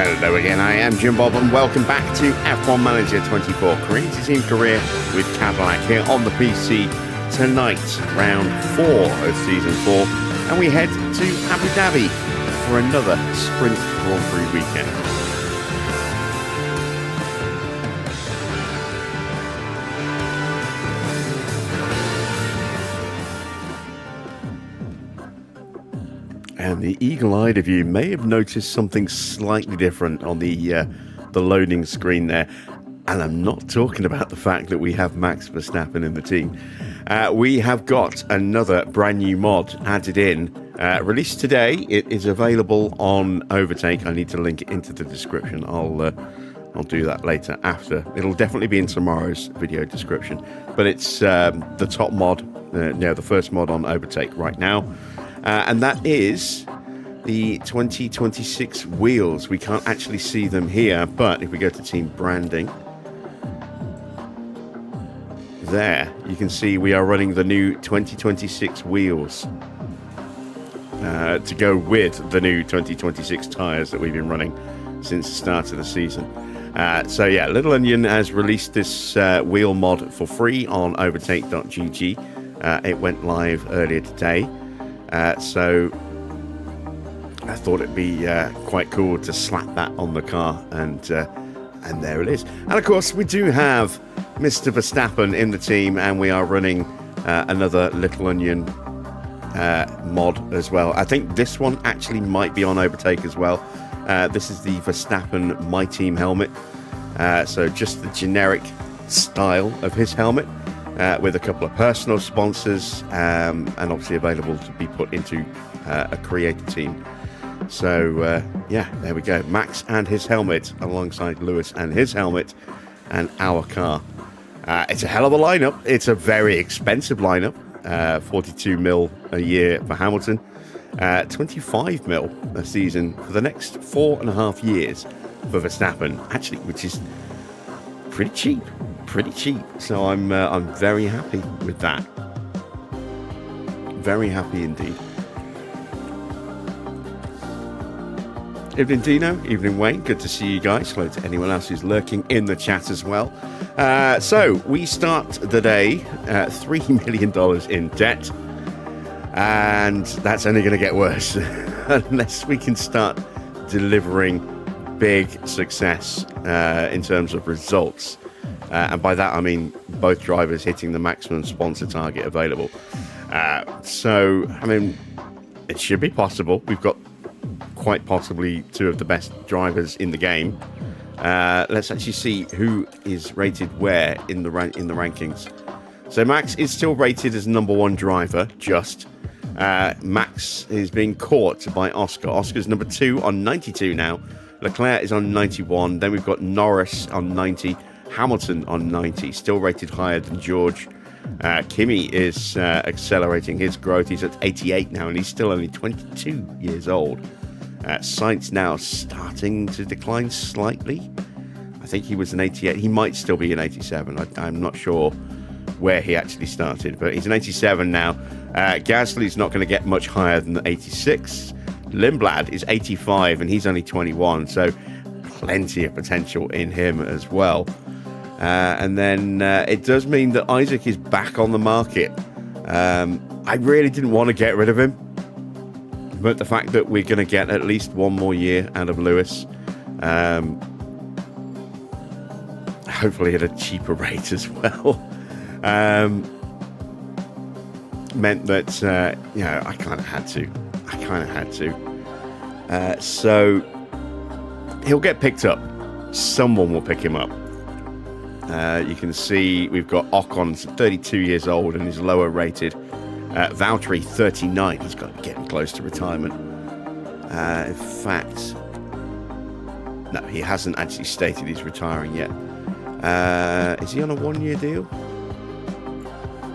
Hello again, I am Jim Bob and welcome back to F1 Manager 24, Creative Team Career with Cadillac here on the PC tonight, round 4 of Season 4, and we head to Abu Dhabi for another Sprint Grand Prix weekend. And the eagle-eyed of you may have noticed something slightly different on the loading screen there. And I'm not talking about the fact that we have Max Verstappen in the team. We have got another brand new mod added in, released today. It is available on Overtake. I need to link it into the description. I'll do that later after. It'll definitely be in tomorrow's video description. But it's the top mod, the first mod on Overtake right now. And that is the 2026 wheels. We can't actually see them here, but if we go to team branding, there you can see we are running the new 2026 wheels to go with the new 2026 tyres that we've been running since the start of the season. So yeah, Little Onion has released this wheel mod for free on overtake.gg. It went live earlier today. So I thought it'd be quite cool to slap that on the car, and there it is. And of course, we do have Mr. Verstappen in the team, and we are running another Little Onion mod as well. I think this one actually might be on Overtake as well. This is the Verstappen Myteam helmet. So just the generic style of his helmet. With a couple of personal sponsors, and obviously available to be put into a creator team. So yeah, there we go. Max and his helmet alongside Lewis and his helmet and our car. It's a hell of a lineup. It's a very expensive lineup. 42 mil a year for Hamilton, 25 mil a season for the next 4.5 years for Verstappen, actually, which is pretty cheap. So I'm very happy with that. Very happy indeed. Evening Dino, evening Wayne, good to see you guys. Hello to anyone else who's lurking in the chat as well. So we start the day $3 million in debt, and that's only going to get worse unless we can start delivering big success in terms of results. And by that, I mean both drivers hitting the maximum sponsor target available. So, I mean, it should be possible. We've got quite possibly two of the best drivers in the game. Let's actually see who is rated where in the rankings. So Max is still rated as number 1 driver, just. Max is being caught by Oscar. Oscar's number 2 on 92 now. Leclerc is on 91. Then we've got Norris on 90. Hamilton on 90, still rated higher than George. Kimi is accelerating his growth. He's at 88 now, and he's still only 22 years old. Sainz now starting to decline slightly. I think he was an 88. He might still be an 87. I'm not sure where he actually started, but he's an 87 now. Gasly's not going to get much higher than 86. Lindblad is 85, and he's only 21, so plenty of potential in him as well. And then it does mean that Isaac is back on the market. I really didn't want to get rid of him, but the fact that we're going to get at least one more year out of Lewis, hopefully at a cheaper rate as well, meant that I kind of had to. So he'll get picked up. Someone will pick him up. You can see we've got Ocon, 32 years old, and is lower rated. Valtteri, 39. He's got to be getting close to retirement. In fact, no, he hasn't actually stated he's retiring yet. Is he on a 1-year deal?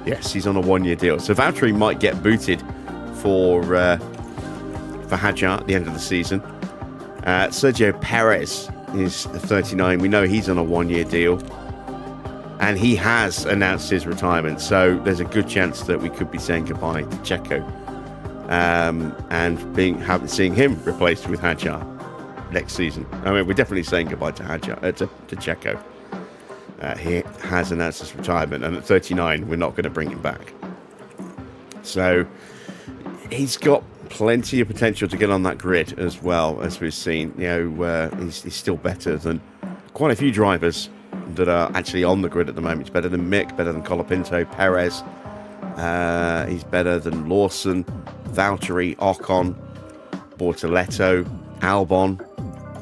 Yes, he's on a 1-year deal. So Valtteri might get booted for Hadjar at the end of the season. Sergio Perez is 39. We know he's on a 1-year deal. And he has announced his retirement, so there's a good chance that we could be saying goodbye to Checo and seeing him replaced with Hadjar. next season. I mean, we're definitely saying goodbye to Checo. He has announced his retirement, and at 39, we're not going to bring him back. So he's got plenty of potential to get on that grid as well, as we've seen. He's still better than quite a few drivers that are actually on the grid at the moment. He's better than Mick, better than Colapinto, Perez. He's better than Lawson, Valtteri, Ocon, Bortoletto, Albon,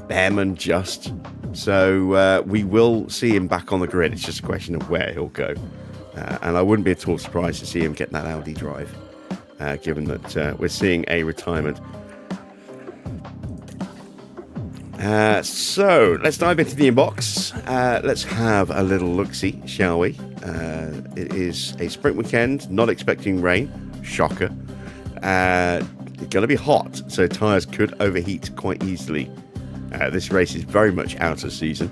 Bearman just. So we will see him back on the grid. It's just a question of where he'll go. And I wouldn't be at all surprised to see him get that Audi drive, given that we're seeing a retirement. So let's dive into the inbox. Let's have a little look-see, shall we? It is a sprint weekend, not expecting rain. Shocker. It's going to be hot, so tyres could overheat quite easily. This race is very much out of season.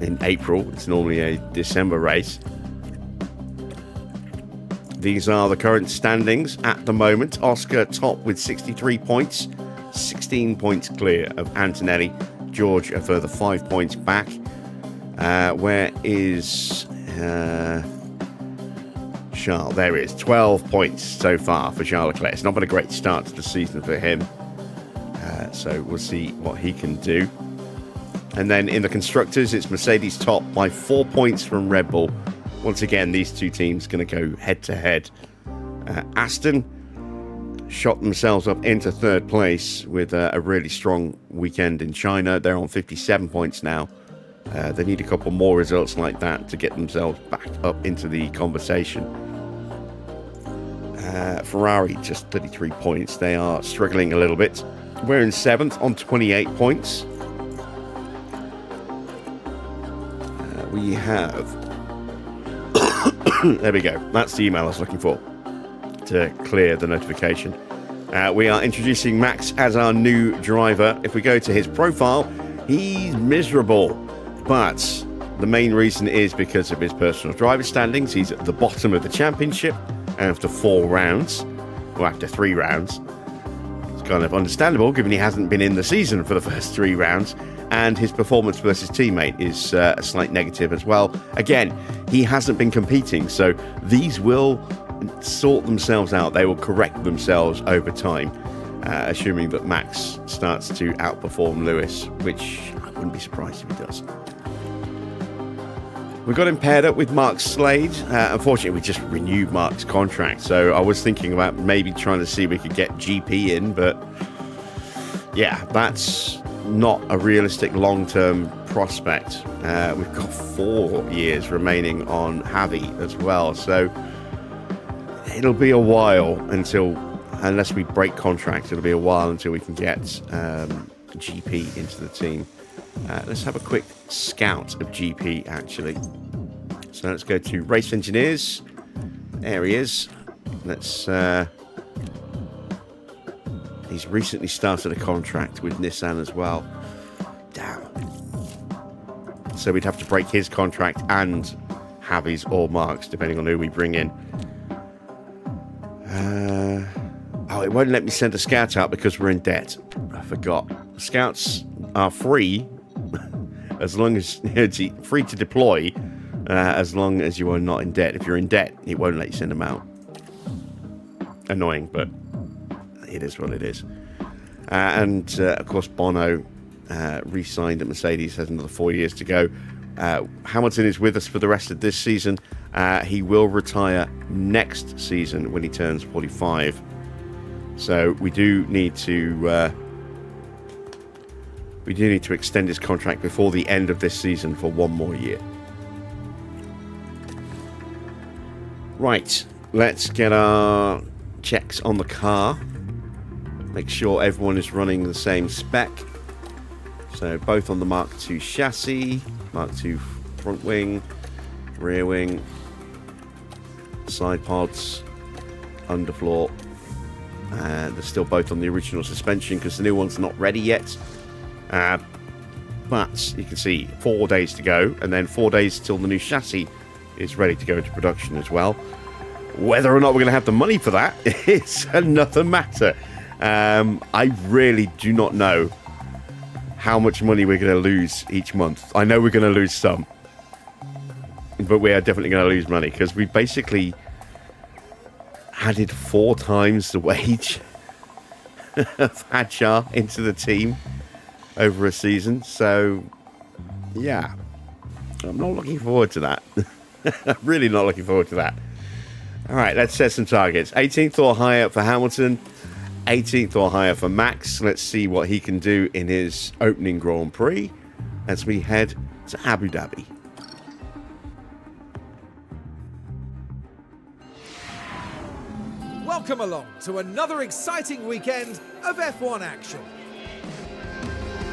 In April, it's normally a December race. These are the current standings at the moment. Oscar top with 63 points, 16 points clear of Antonelli. George a further 5 points back. Where is Charles? There he is, 12 points so far for Charles Leclerc. It's not been a great start to the season for him. So we'll see what he can do. And then in the constructors, it's Mercedes top by 4 points from Red Bull. Once again, these two teams going to go head-to-head. Aston shot themselves up into third place with a really strong weekend in China. They're on 57 points now. They need a couple more results like that to get themselves back up into the conversation. Ferrari, just 33 points. They are struggling a little bit. We're in 7th on 28 points. We have... There we go. That's the email I was looking for to clear the notification. We are introducing Max as our new driver. If we go to his profile, he's miserable. But the main reason is because of his personal driver standings. He's at the bottom of the championship after 4 rounds, or after 3 rounds. It's kind of understandable given he hasn't been in the season for the first 3 rounds. And his performance versus teammate is a slight negative as well. Again, he hasn't been competing, so these will sort themselves out. They will correct themselves over time, assuming that Max starts to outperform Lewis, which I wouldn't be surprised if he does. We got him paired up with Mark Slade. Unfortunately, we just renewed Mark's contract, so I was thinking about maybe trying to see if we could get GP in, but yeah, that's not a realistic long-term prospect. We've got 4 years remaining on Javi as well, so it'll be a while unless we break contracts, it'll be a while until we can get GP into the team. Let's have a quick scout of GP, actually. So let's go to Race Engineers. There he is. He's recently started a contract with Nissan as well. Damn. So we'd have to break his contract and Javi's or Mark's, depending on who we bring in. It won't let me send a scout out because we're in debt. I forgot. Scouts are free as long as it's free to deploy, as long as you are not in debt. If you're in debt, it won't let you send them out. Annoying, but it is what it is. Of course, Bono re-signed at Mercedes, has another 4 years to go. Hamilton is with us for the rest of this season. He will retire next season when he turns 45. So we do need to extend his contract before the end of this season for 1 more year. Right, let's get our checks on the car. Make sure everyone is running the same spec. So both on the Mark II chassis, Mark II front wing, rear wing, side pods, underfloor. They're still both on the original suspension because the new one's not ready yet. But you can see 4 days to go, and then 4 days till the new chassis is ready to go into production as well. Whether or not we're going to have the money for that is another matter. I really do not know how much money we're going to lose each month. I know we're going to lose some, but we are definitely going to lose money because we basically added 4 times the wage of Hadjar into the team over a season. So, yeah, I'm not looking forward to that. I'm really not looking forward to that. All right, let's set some targets. 18th or higher for Hamilton, 18th or higher for Max. Let's see what he can do in his opening Grand Prix as we head to Abu Dhabi. Welcome along to another exciting weekend of F1 action.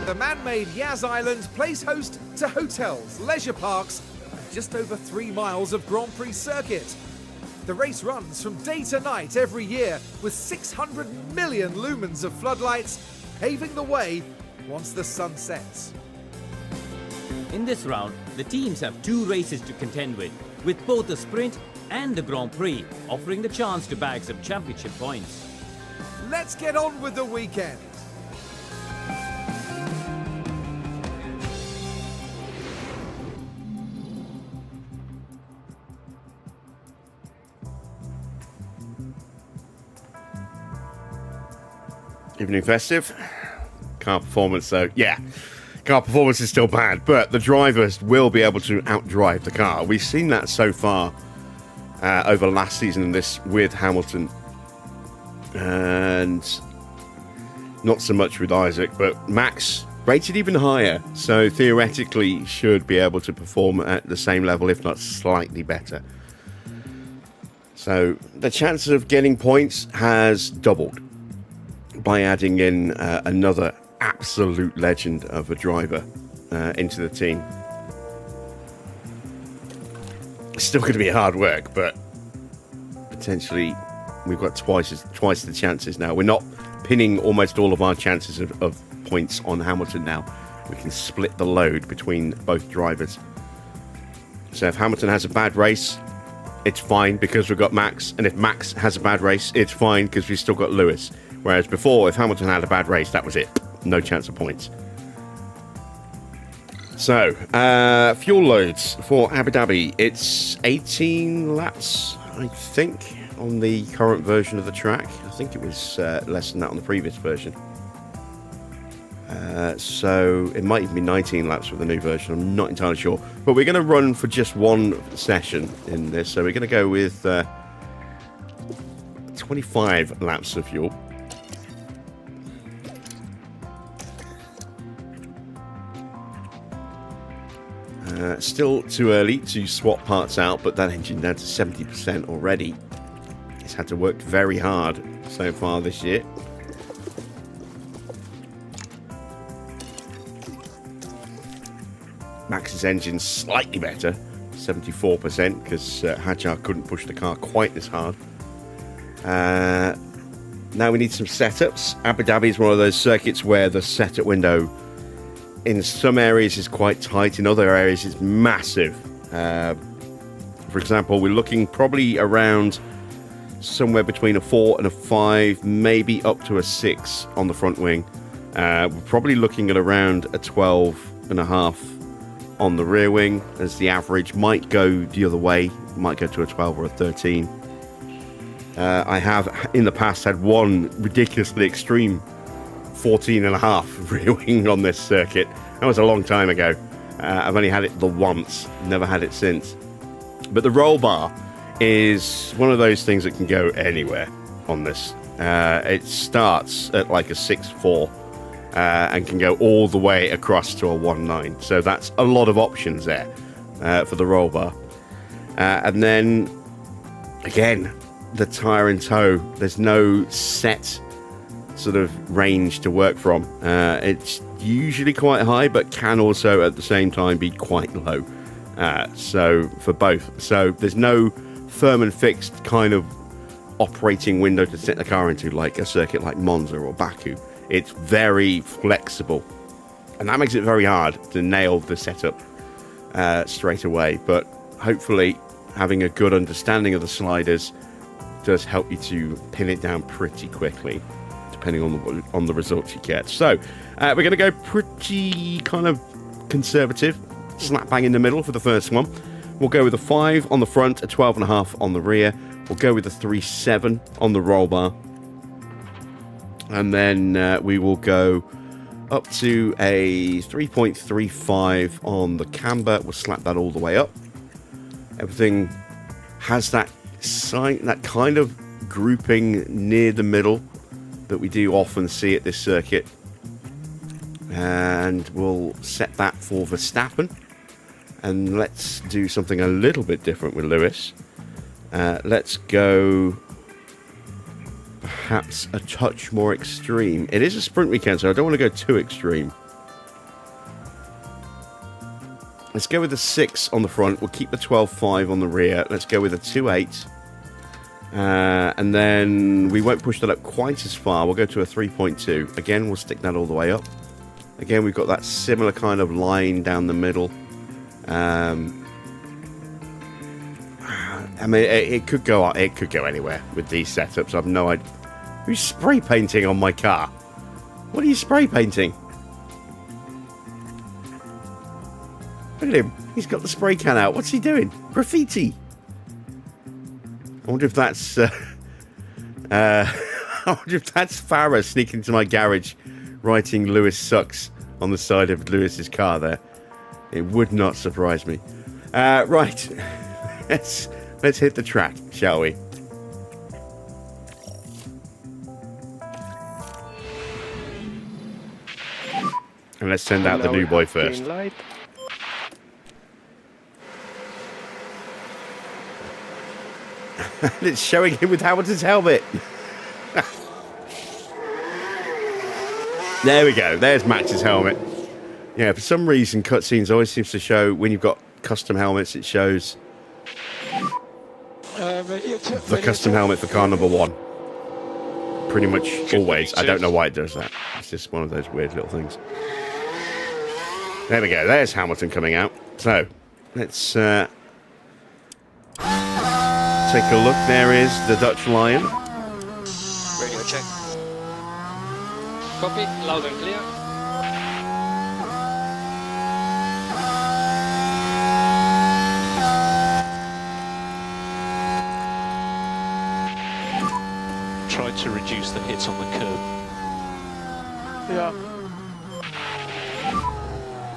The man-made Yas Island plays host to hotels, leisure parks, and just over 3 miles of Grand Prix circuit. The race runs from day to night every year with 600 million lumens of floodlights paving the way once the sun sets. In this round, the teams have 2 races to contend with both the sprint and the Grand Prix offering the chance to bag some championship points. Let's get on with the weekend. Evening festive. Car performance, though, yeah. Car performance is still bad, but the drivers will be able to outdrive the car. We've seen that so far over last season and this with Hamilton. And not so much with Isaac, but Max rated even higher. So theoretically should be able to perform at the same level, if not slightly better. So the chance of getting points has doubled by adding in another absolute legend of a driver into the team. It's still going to be hard work, but potentially we've got twice the chances now. We're not pinning almost all of our chances of points on Hamilton now. We can split the load between both drivers. So if Hamilton has a bad race, it's fine because we've got Max. And if Max has a bad race, it's fine because we've still got Lewis. Whereas before, if Hamilton had a bad race, that was it. No chance of points. So, fuel loads for Abu Dhabi. It's 18 laps, I think, on the current version of the track. I think it was less than that on the previous version. So, it might even be 19 laps with the new version. I'm not entirely sure. But we're going to run for just one session in this. So, we're going to go with 25 laps of fuel. Still too early to swap parts out, but that engine down to 70% already. It's had to work very hard so far this year. Max's engine's slightly better, 74%, because Hadjar couldn't push the car quite as hard. Now we need some setups. Abu Dhabi is one of those circuits where the setup window in some areas is quite tight, in other areas it's massive. For example, we're looking probably around somewhere between a 4 and a 5, maybe up to a 6 on the front wing. We're probably looking at around a 12.5 on the rear wing, as the average might go the other way, might go to a 12 or a 13. I have in the past had one ridiculously extreme 14.5 rear wing on this circuit. That was a long time ago. I've only had it the once, never had it since. But the roll bar is one of those things that can go anywhere on this. It starts at like a 6.4 and can go all the way across to a 1.9. So that's a lot of options there for the roll bar. And then again, the tire and toe, there's no set sort of range to work from. It's usually quite high, but can also at the same time be quite low. So for both. So there's no firm and fixed kind of operating window to set the car into, like a circuit like Monza or Baku. It's very flexible, and that makes it very hard to nail the setup straight away. But hopefully having a good understanding of the sliders does help you to pin it down pretty quickly. depending on the results you get. So we're going to go pretty kind of conservative, slap bang in the middle for the first one. We'll go with a 5 on the front, a 12.5 on the rear. We'll go with a 3.7 on the roll bar. And then we will go up to a 3.35 on the camber. We'll slap that all the way up. Everything has that kind of grouping near the middle that we do often see at this circuit. And we'll set that for Verstappen. And let's do something a little bit different with Lewis. Let's go perhaps a touch more extreme. It is a sprint weekend, so I don't want to go too extreme. Let's go with a 6 on the front. We'll keep the 12.5 on the rear. Let's go with a 2.8. And then we won't push that up quite as far. We'll go to a 3.2. Again, we'll stick that all the way up. Again, we've got that similar kind of line down the middle. I mean, it could go anywhere with these setups. I've no idea. Who's spray painting on my car? What are you spray painting? Look at him. He's got the spray can out. What's he doing? Graffiti. I wonder if that's I wonder if that's Farah sneaking into my garage, writing "Lewis sucks" on the side of Lewis's car there. It would not surprise me. Right, let's hit the track, shall we? And let's send out the new boy first. And it's showing him with Hamilton's helmet. There we go. There's Max's helmet. Yeah, for some reason, cutscenes always seems to show when you've got custom helmets. It shows the custom helmet for car number 1. Pretty much always. I don't know why it does that. It's just one of those weird little things. There we go. There's Hamilton coming out. So let's take a look. There is the Dutch Lion. Radio check. Copy. Loud and clear. Try to reduce the hits on the curb. Yeah.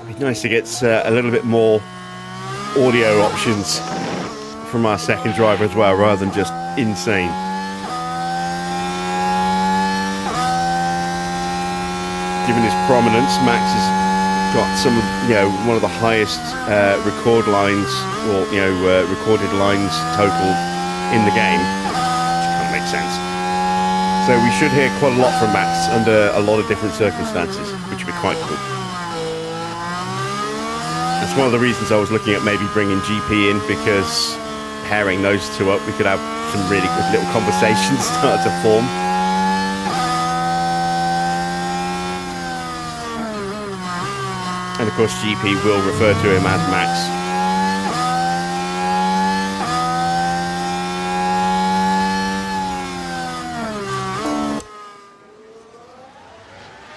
It'd be nice to get a little bit more audio options from our second driver as well, rather than just insane. Given his prominence, Max has got some, one of the highest record lines, or recorded lines total in the game, which kind of makes sense. So we should hear quite a lot from Max under a lot of different circumstances, which would be quite cool. That's one of the reasons I was looking at maybe bringing GP in, because pairing those two up, we could have some really good little conversations start to form. And of course GP will refer to him as Max.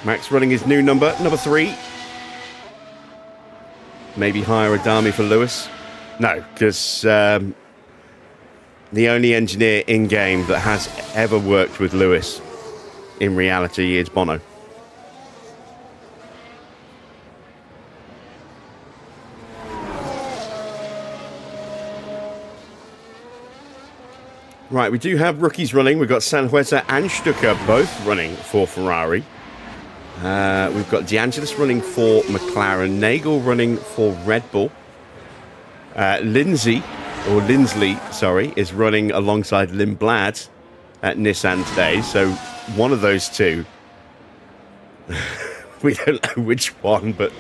Max running his new number 3. Maybe hire a dummy for Lewis. No, because the only engineer in-game that has ever worked with Lewis in reality is Bono. Right, we do have rookies running. We've got Sanhueza and Stucker both running for Ferrari. We've got DeAngelis running for McLaren, Nagel running for RedBull. Lindsley, is running alongside Lindblad at Nissan today. So one of those two, we don't know which one, but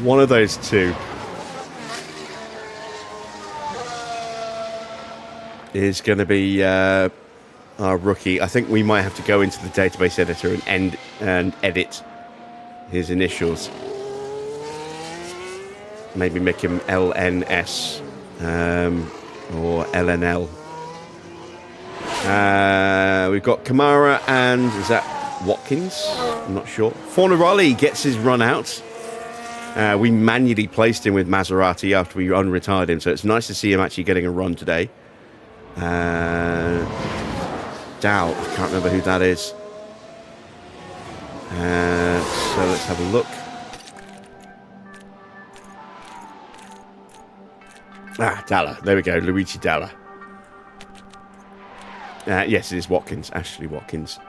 one of those two is going to be our rookie. I think we might have to go into the database editor and edit his initials. Maybe make him LNS or LNL. We've got Kamara and is that Watkins. I'm not sure. Fornaroli gets his run out. We manually placed him with Maserati after we unretired him, so it's nice to see him actually getting a run today. Dow, I can't remember who that is. So let's have a look. Dalla. There we go, Luigi Dalla. Yes, it is Watkins, Ashley Watkins.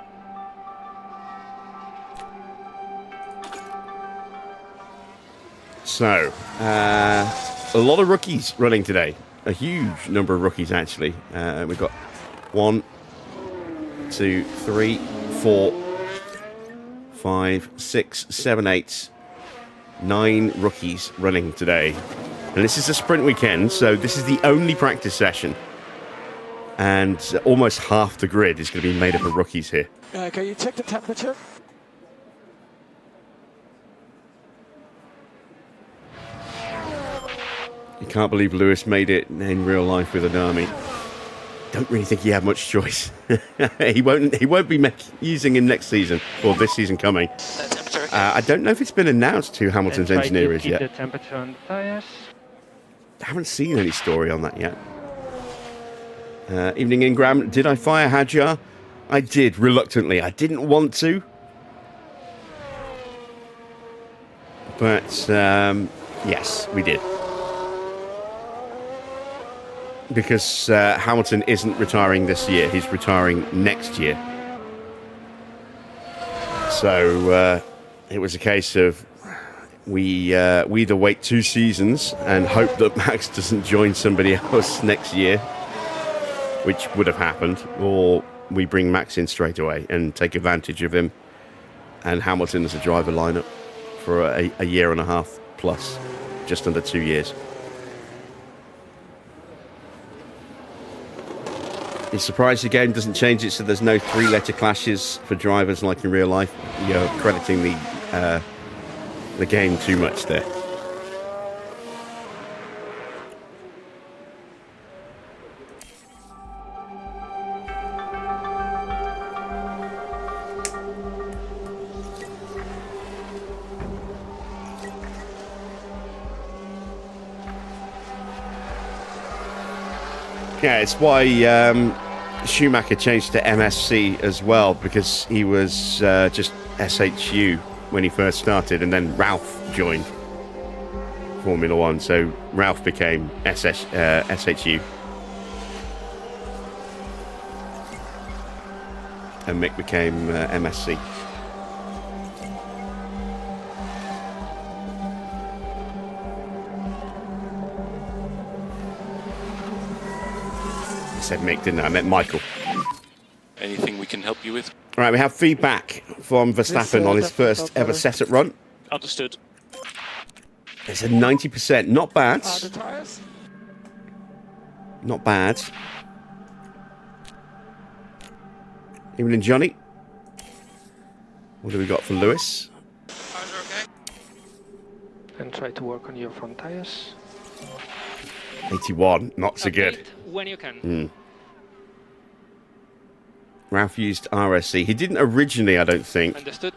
So, a lot of rookies running today. A huge number of rookies, actually. We've got 1, 2, 3, 4, 5, 6, 7, 8, 9 rookies running today. And this is a sprint weekend, so this is the only practice session. And almost half the grid is going to be made up of rookies here. Can you check the temperature? You can't believe Lewis made it in real life with an army. Don't really think he had much choice. he won't be using him next season, or this season coming. I don't know if it's been announced who Hamilton's engineer is yet. The temperature on the tires. I haven't seen any story on that yet. Evening Ingram, did I fire Hadjar? I did, reluctantly. I didn't want to. But, yes, we did. Because Hamilton isn't retiring this year. He's retiring next year. So, it was a case of we either wait 2 seasons and hope that Max doesn't join somebody else next year, which would have happened, or we bring Max in straight away and take advantage of him and Hamilton as a driver lineup for a year and a half plus, just under 2 years. You're surprised the game doesn't change it so there's no 3-letter clashes for drivers like in real life? You're crediting the game too much there. Yeah, it's why Schumacher changed to MSC as well, because he was just SHU when he first started, and then Ralph joined Formula One, so Ralph became SHU. And Mick became MSC. I said Mick, didn't I? I meant Michael. Anything we can help you with? All right, we have feedback from Verstappen on his first ever setup run. Understood. It's a 90%. Not bad. Not bad. Even in Johnny. What do we got for Lewis? Tires are okay. And try to work on your front tires. 81. Not so good. When you can. Ralph used RSC. He didn't originally, I don't think. Understood.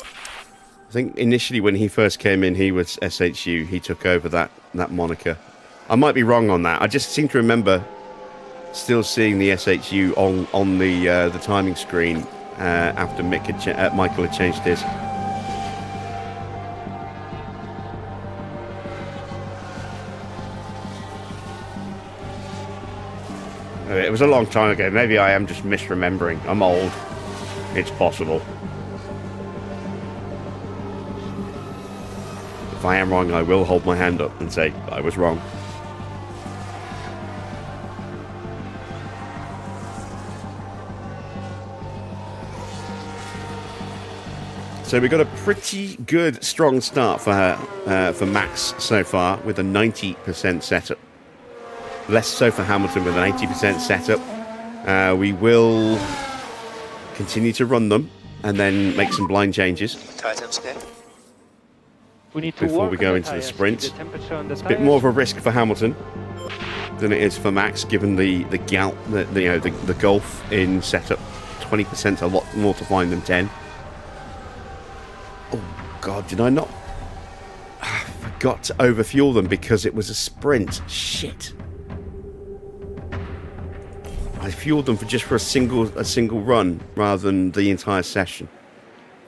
I think initially when he first came in, he was SHU. He took over that moniker. I might be wrong on that. I just seem to remember still seeing the SHU on the timing screen after Michael had changed his. It was a long time ago. Maybe I am just misremembering. I'm old. It's possible. If I am wrong, I will hold my hand up and say I was wrong. So we got a pretty good, strong start for Max so far with a 90% setup. Less so for Hamilton with an 80% setup. We will continue to run them and then make some blind changes We need to before work we on go the into the tires, sprint. keep the temperature on the It's a bit tires. more of a risk for Hamilton than it is for Max, given the gulf in setup. 20% a lot more to find than 10. Oh, God, did I not? I forgot to overfuel them because it was a sprint. Shit. I fueled them for a single run rather than the entire session.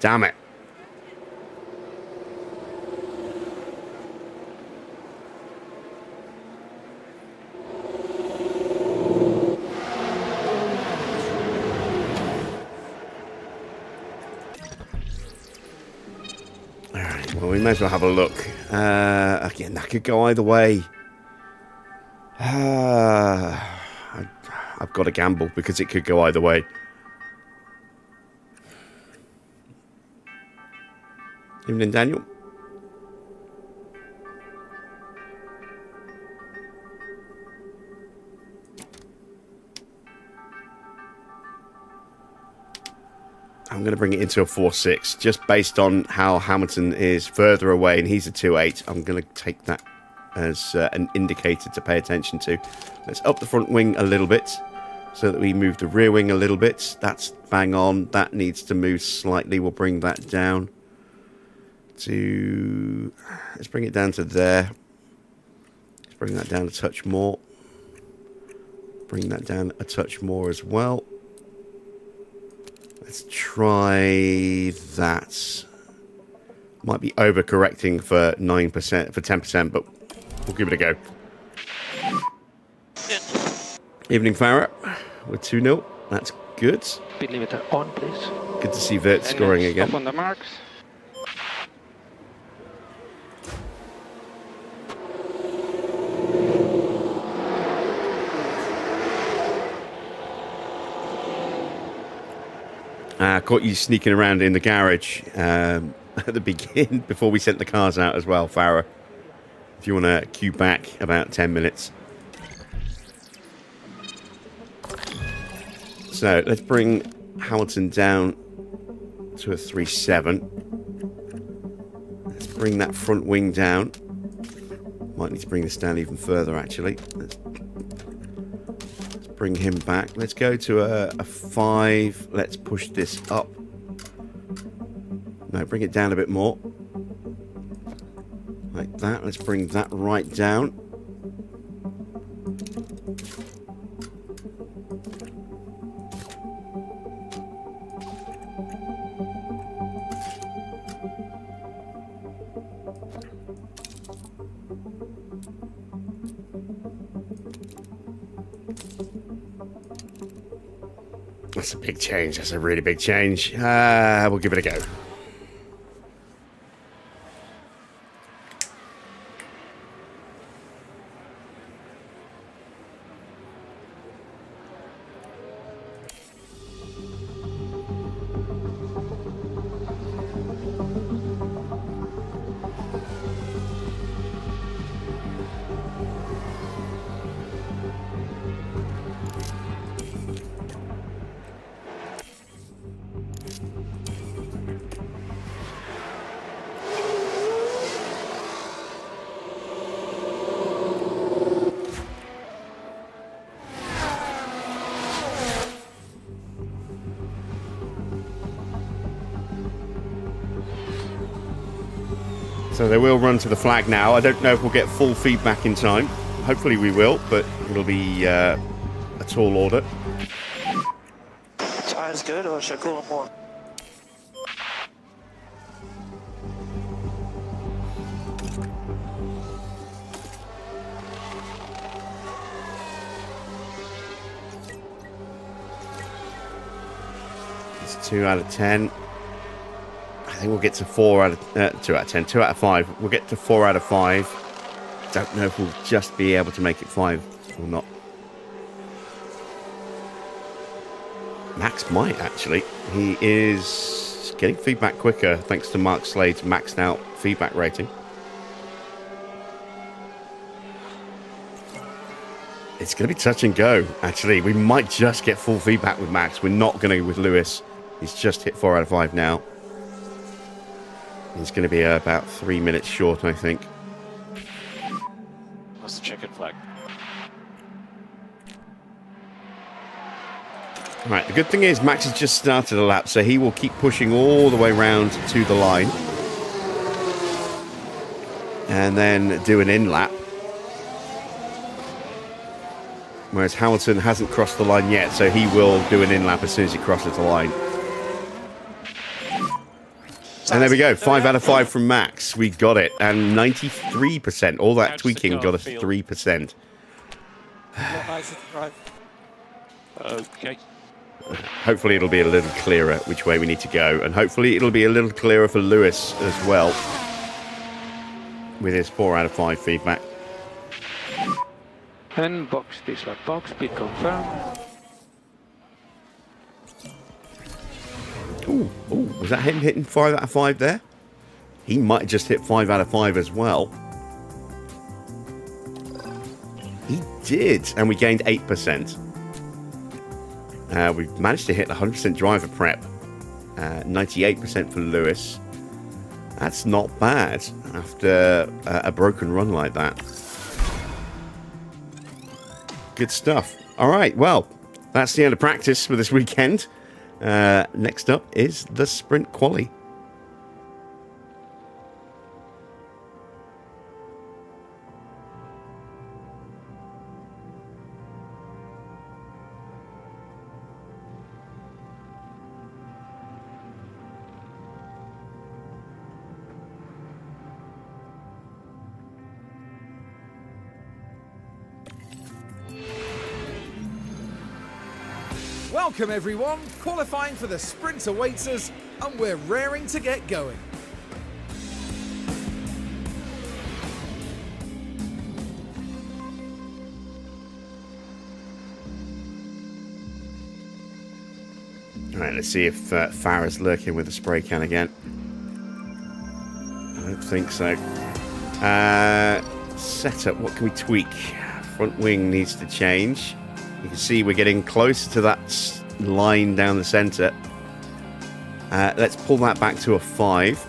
Damn it. Alright, well, we may as well have a look. Again, that could go either way. I've got to gamble because it could go either way. Evening, Daniel. I'm going to bring it into a 4.6 just based on how Hamilton is further away and he's a 2.8. I'm going to take that as an indicator to pay attention to. Let's up the front wing a little bit so that we move the rear wing a little bit. That's bang on. That needs to move slightly. We'll bring that down to... Let's bring it down to there. Let's bring that down a touch more. Bring that down a touch more as well. Let's try that. Might be overcorrecting for 9%, for 10%, but we'll give it a go. Evening, Farah. We're 2-0. That's good. Speed limiter on, please. Good to see Vert scoring again. Stop on the marks. Caught you sneaking around in the garage at the beginning before we sent the cars out as well, Farah. If you want to queue back about 10 minutes. So let's bring Hamilton down to a 3.7. Let's bring that front wing down. Might need to bring this down even further, actually. Let's bring him back. Let's go to a 5. Let's push this up. No, bring it down a bit more. Like that. Let's bring that right down. That's a big change. That's a really big change. We'll give it a go. So they will run to the flag now. I don't know if we'll get full feedback in time. Hopefully we will, but it'll be a tall order. Tire's good, or should I call more? It's 2 out of 10. I think we'll get to 4 out of 2 out of 10. 2 out of 5. We'll get to 4 out of 5. Don't know if we'll just be able to make it 5 or not. Max might, actually. He is getting feedback quicker thanks to Mark Slade's maxed out feedback rating. It's going to be touch and go, actually. We might just get full feedback with Max. We're not going to with Lewis. He's just hit 4 out of 5 now. He's going to be about 3 minutes short, I think. What's the checkered flag? Right, the good thing is Max has just started a lap, so he will keep pushing all the way round to the line. and then do an in-lap. Whereas Hamilton hasn't crossed the line yet, so he will do an in-lap as soon as he crosses the line. And there we go, 5 out of 5 from Max. We got it, and 93%. All that tweaking got us 3%. Okay. Hopefully it'll be a little clearer which way we need to go, and hopefully it'll be a little clearer for Lewis as well with his 4 out of 5 feedback. And box, this lap box, pit confirm. Ooh, was that him hitting 5 out of 5 there? He might have just hit 5 out of 5 as well. He did, and we gained 8%. We've managed to hit 100% driver prep. 98% for Lewis. That's not bad after a broken run like that. Good stuff. All right, well, that's the end of practice for this weekend. Next up is the sprint quali. Welcome everyone, qualifying for the sprint awaits us, and we're raring to get going. All right, let's see if Farah's lurking with the spray can again. I don't think so. Setup, what can we tweak? Front wing needs to change. You can see we're getting closer to that line down the centre. Let's pull that back to a 5.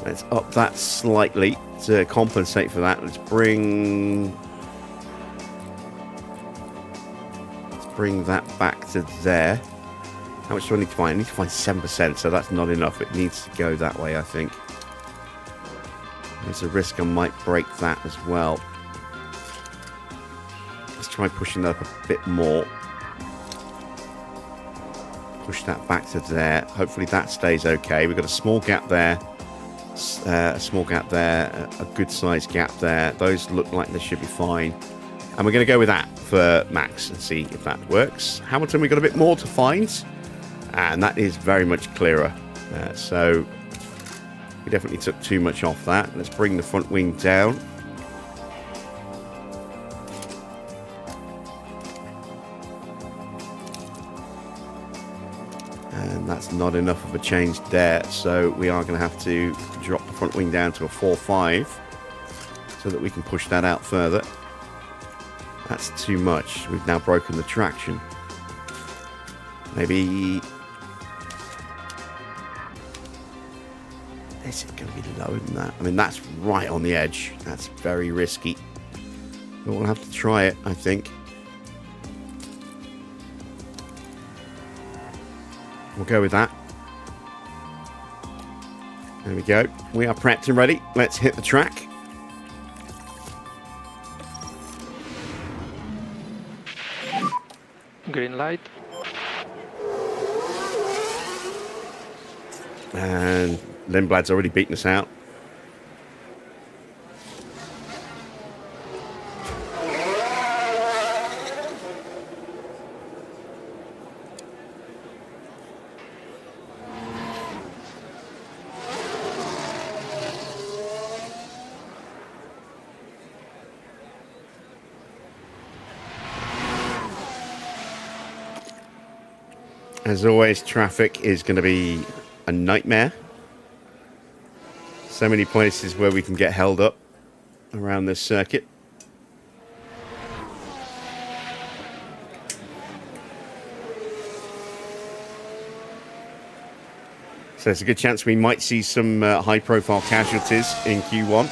Let's up that slightly to compensate for that. Let's bring that back to there. How much do I need to find? I need to find 7%, so that's not enough. It needs to go that way, I think. There's a risk I might break that as well. Let's try pushing that up a bit more. Push that back to there. Hopefully that stays okay. We've got a small gap there. A small gap there. A good sized gap there. Those look like they should be fine. And we're going to go with that for Max and see if that works. Hamilton, we've got a bit more to find. And that is very much clearer. So we definitely took too much off that. Let's bring the front wing down. And that's not enough of a change there. So we are going to have to drop the front wing down to a 4.5 so that we can push that out further. That's too much. We've now broken the traction. Maybe this is going to be lower than that. I mean, that's right on the edge. That's very risky. But we'll have to try it, I think. We'll go with that. There we go. We are prepped and ready. Let's hit the track. Green light. And Lindblad's already beaten us out. As always, traffic is going to be a nightmare. So many places where we can get held up around this circuit. So there's a good chance we might see some high-profile casualties in Q1.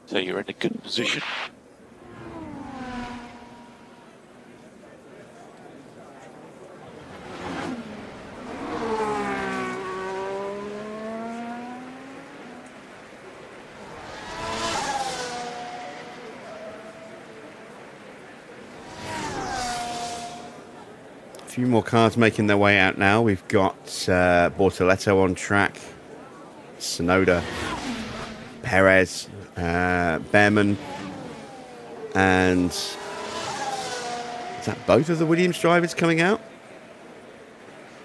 So you're in a good position. few more cars making their way out now. We've got Bortoletto on track, Sonoda, Perez, Bearman, and is that both of the Williams drivers coming out?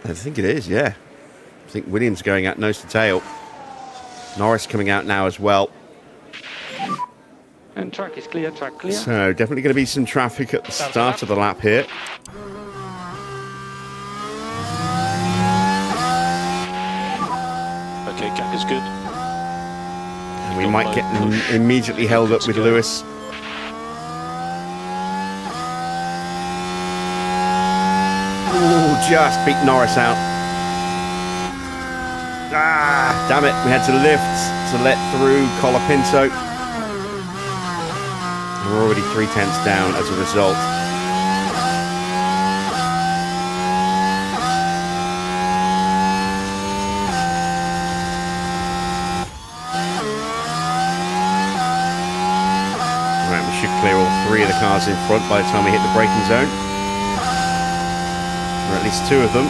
I think it is, yeah. I think Williams going out nose to tail. Norris coming out now as well. And track is clear, track clear. So definitely going to be some traffic at the start of the lap here. Okay, gap is good. And we might get immediately held up with Lewis. Ooh, just beat Norris out. Ah, damn it. We had to lift to let through Colapinto. We're already 3/10 down as a result. Right, we should clear all three of the cars in front by the time we hit the braking zone. Or at least two of them.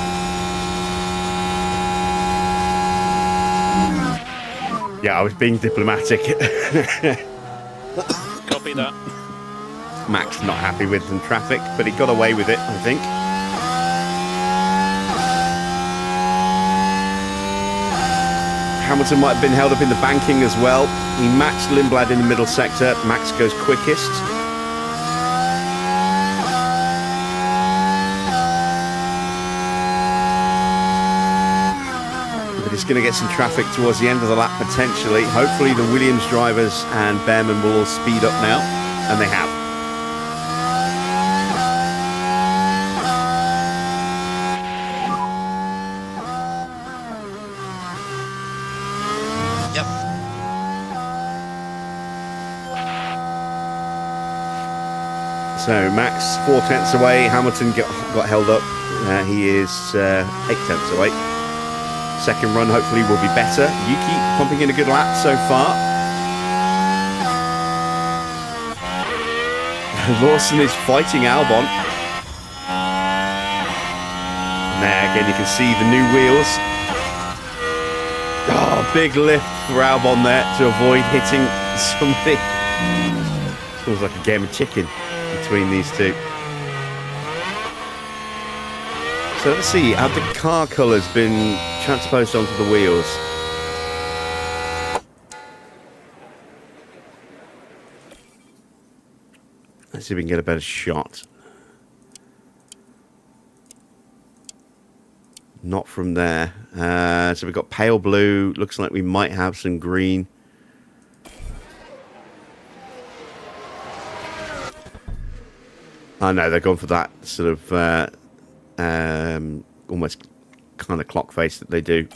Yeah, I was being diplomatic. Copy that. Max not happy with some traffic, but he got away with it, I think. Hamilton might have been held up in the banking as well. He matched Lindblad in the middle sector. Max goes quickest. But he's going to get some traffic towards the end of the lap, potentially. Hopefully the Williams drivers and Bearman will all speed up now, and they have. So Max 4/10 away. Hamilton got held up. He is 8/10 away. Second run hopefully will be better. Yuki pumping in a good lap so far. Lawson is fighting Albon. And there again you can see the new wheels. Oh, big lift for Albon there to avoid hitting somebody. Feels like a game of chicken between these two. So let's see, have the car colours been transposed onto the wheels? Let's see if we can get a better shot. Not from there. So we've got pale blue. Looks like we might have some green. Oh no, they've gone for that sort of almost kind of clock face that they do.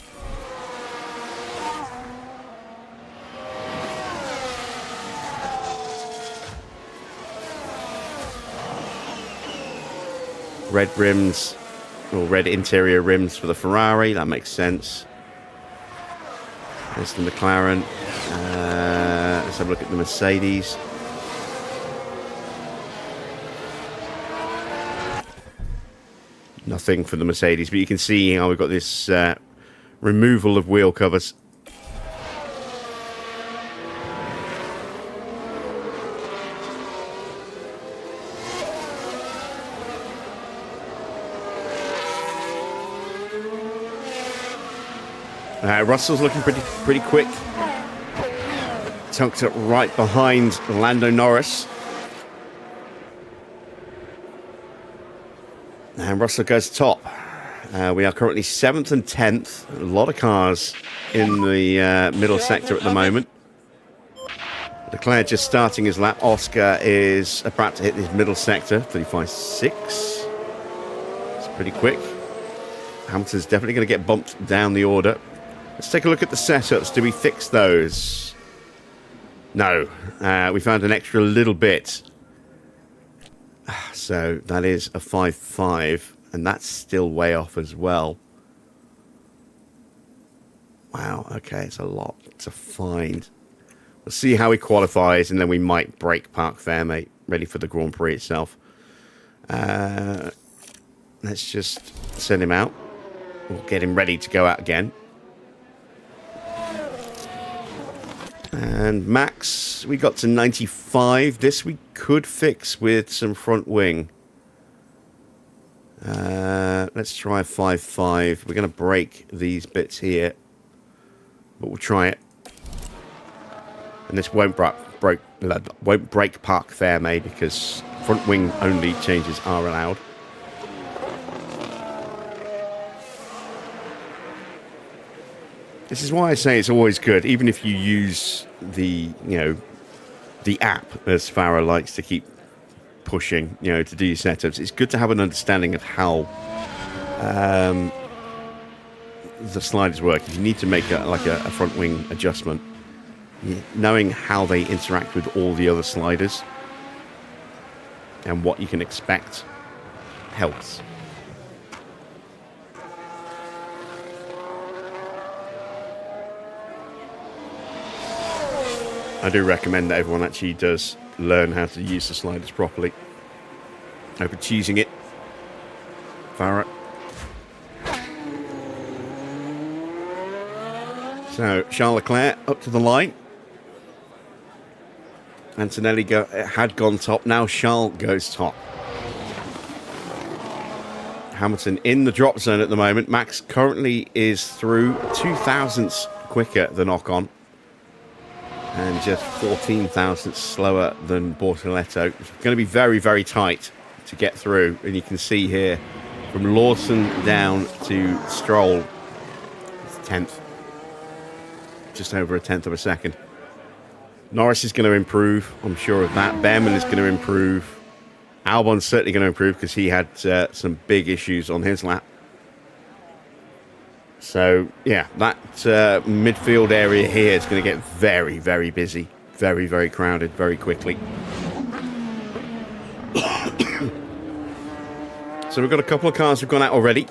Red rims, or red interior rims for the Ferrari, that makes sense. There's the McLaren. Let's have a look at the Mercedes. Nothing for the Mercedes, but you can see how we've got this removal of wheel covers. Russell's looking pretty quick. Tucked up right behind Lando Norris. And Russell goes top. We are currently 7th and 10th. A lot of cars in the middle sector at the moment. Leclerc just starting his lap. Oscar is about to hit his middle sector, 35.6. It's pretty quick. Hamilton's definitely going to get bumped down the order. Let's take a look at the setups. Do we fix those? No. We found an extra little bit. So that is a 5.5, and that's still way off as well. Wow, okay, it's a lot to find. We'll see how he qualifies, and then we might break Park Fairmate, ready for the Grand Prix itself. Let's just send him out. We'll get him ready to go out again. And Max, we got to 95. This we could fix with some front wing. Let's try 5.5. We're going to break these bits here, but we'll try it. And this won't break park fairway because front wing only changes are allowed. This is why I say it's always good, even if you use the, the app, as Farah likes to keep pushing, to do your setups. It's good to have an understanding of how the sliders work. If you need to make a front wing adjustment, knowing how they interact with all the other sliders and what you can expect helps. I do recommend that everyone actually does learn how to use the sliders properly. Over choosing it. Farah. So, Charles Leclerc up to the line. Antonelli had gone top. Now Charles goes top. Hamilton in the drop zone at the moment. Max currently is through 2 thousandths quicker than Ocon. And just 14 thousandths slower than Bortoletto. It's going to be very, very tight to get through. And you can see here, from Lawson down to Stroll, it's 10th. Just over a tenth of a second. Norris is going to improve, I'm sure of that. Bearman is going to improve. Albon's certainly going to improve because he had some big issues on his lap. So, yeah, that midfield area here is going to get very, very busy. Very, very crowded very quickly. So we've got a couple of cars who've gone out already.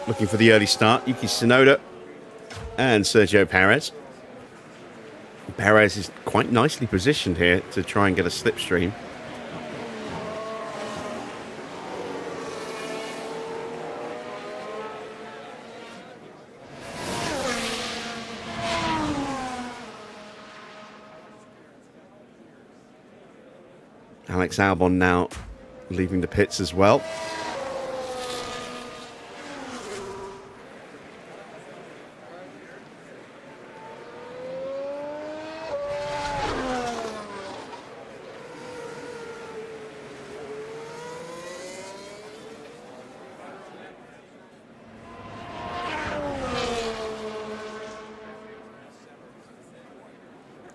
Looking for the early start. Yuki Tsunoda and Sergio Perez. Perez is quite nicely positioned here to try and get a slipstream. Alex Albon now leaving the pits as well.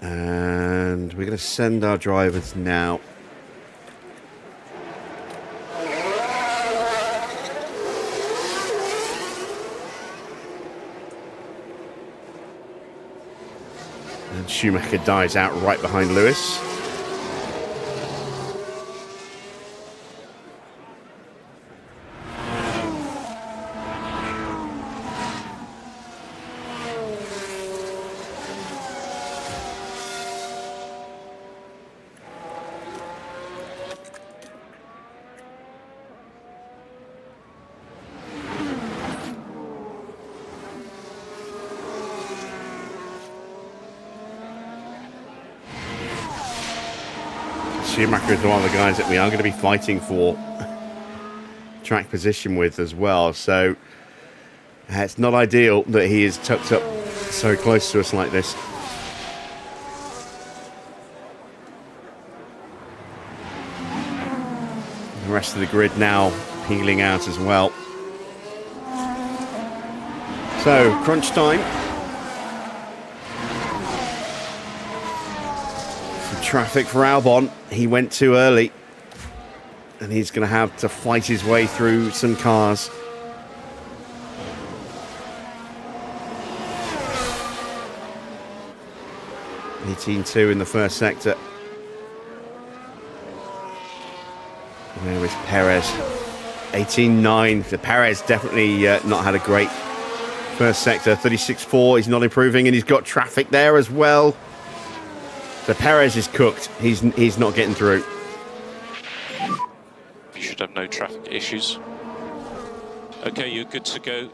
And we're going to send our drivers now. And Schumacher dies out right behind Lewis. Schumacher is one of the guys that we are going to be fighting for track position with as well. So it's not ideal that he is tucked up so close to us like this. The rest of the grid now peeling out as well. So crunch time. Traffic for Albon. He went too early and he's going to have to fight his way through some cars. (18.2) in the first sector. Where is Perez? 18.9. The Perez definitely not had a great first sector. 36.4. He's not improving and he's got traffic there as well. So Perez is cooked. He's not getting through. You should have no traffic issues. Okay, you're good to go.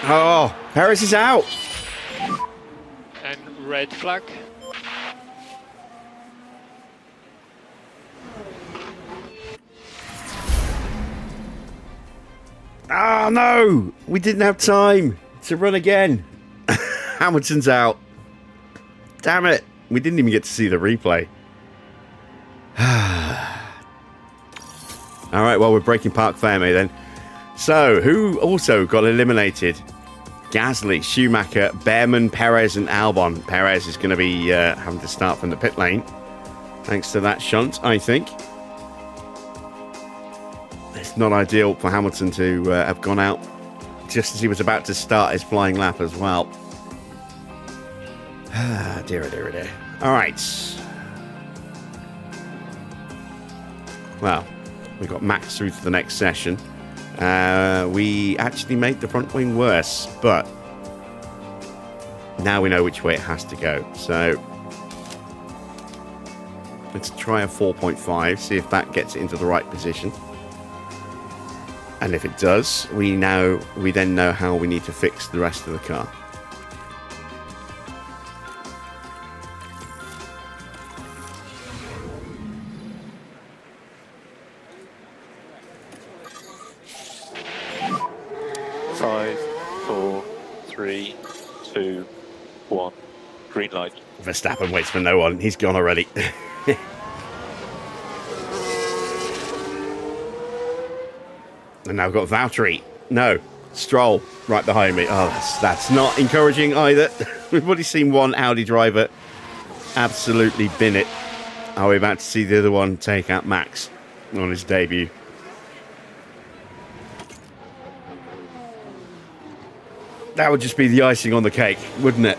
Oh, Perez is out. And red flag. Oh, no. We didn't have time to run again. Hamilton's out. Damn it. We didn't even get to see the replay. All right, well, we're breaking Parc Fermé then. So, who also got eliminated? Gasly, Schumacher, Bearman, Perez, and Albon. Perez is going to be having to start from the pit lane. Thanks to that shunt, I think. It's not ideal for Hamilton to have gone out just as he was about to start his flying lap as well. Ah, dear. All right. Well, we got Max through to the next session. We actually made the front wing worse, but now we know which way it has to go. So let's try a 4.5, see if that gets it into the right position. And if it does, we then know how we need to fix the rest of the car. Five, 4, 3, 2, 1. Green light. Verstappen waits for no one. He's gone already. And now I've got Valtteri. No, Stroll right behind me. Oh, that's not encouraging either. We've already seen one Audi driver absolutely bin it. Are we about to see the other one take out Max on his debut? That would just be the icing on the cake, wouldn't it?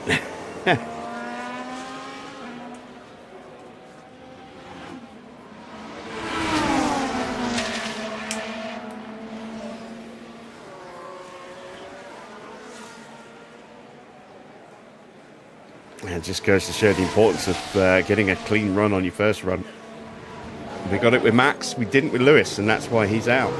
It just goes to show the importance of getting a clean run on your first run. We got it with Max, we didn't with Lewis, and that's why he's out.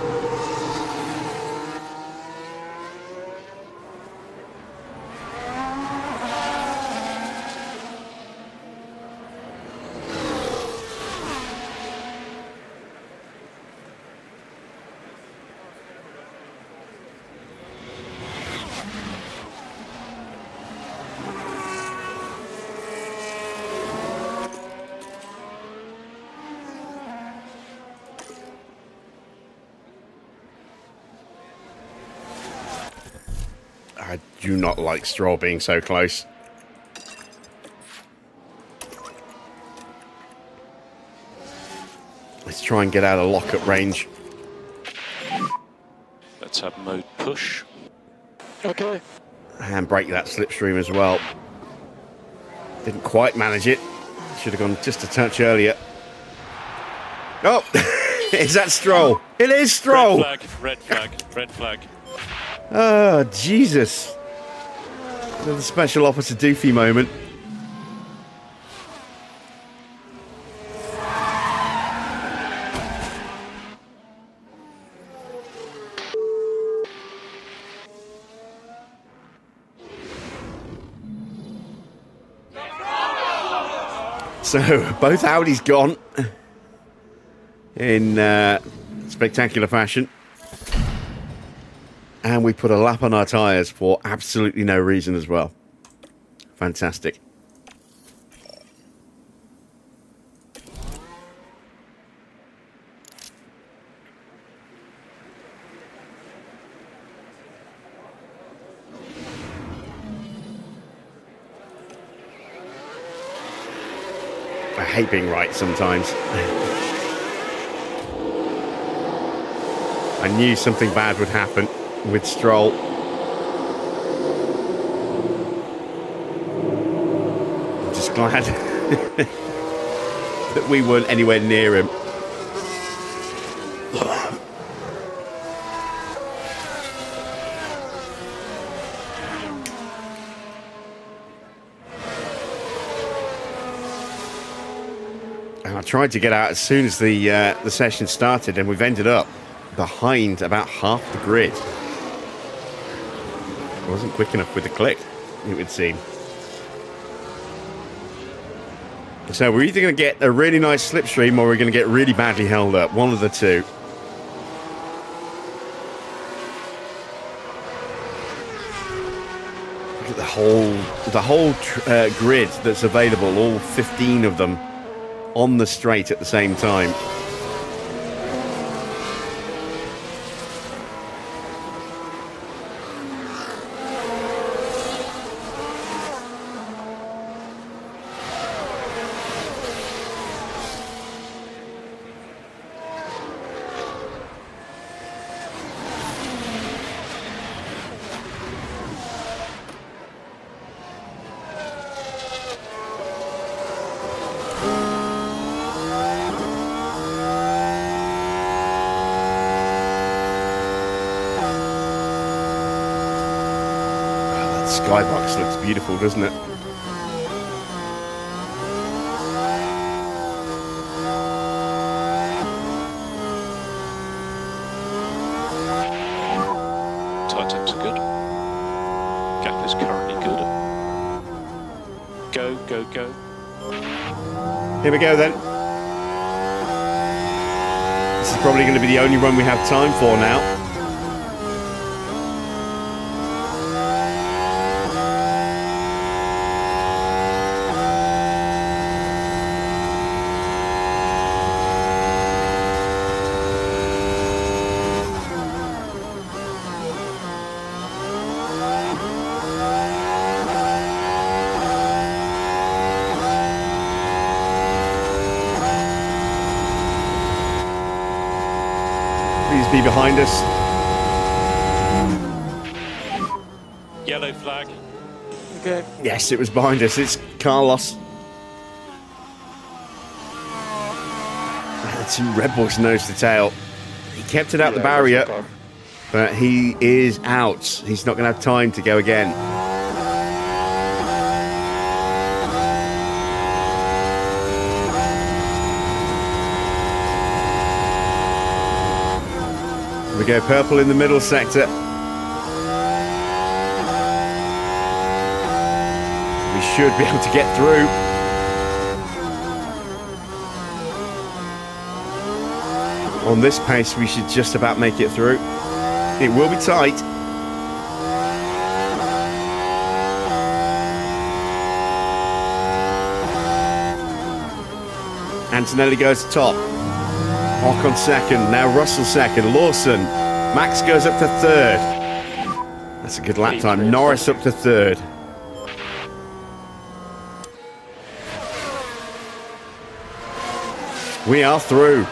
I do not like Stroll being so close. Let's try and get out of lock-up range. Let's have mode push. Okay. And break that slipstream as well. Didn't quite manage it. Should have gone just a touch earlier. Oh, is that Stroll? It is Stroll. Red flag. Oh, Jesus. Another special officer doofy moment. So, both Audis gone in spectacular fashion. And we put a lap on our tyres for absolutely no reason as well. Fantastic. I hate being right sometimes. I knew something bad would happen with Stroll. I'm just glad that we weren't anywhere near him. And I tried to get out as soon as the session started, and we've ended up behind about half the grid. Wasn't quick enough with the click, it would seem. So we're either going to get a really nice slipstream or we're going to get really badly held up. One of the two. Look at the whole grid that's available, all 15 of them on the straight at the same time. Skybox looks beautiful, doesn't it? Titans are good. Gap is currently good. Go, go, go. Here we go then. This is probably going to be the only run we have time for now. Please be behind us. Yellow flag. Okay. Yes, it was behind us. It's Carlos. The two Red Bulls nose to tail. He kept it out the barrier, but he is out. He's not going to have time to go again. We go purple in the middle sector. We should be able to get through. On this pace, we should just about make it through. It will be tight. Antonelli goes top. Ocon second, now Russell second, Lawson. Max goes up to third. That's a good lap time. Norris up to third. We are through.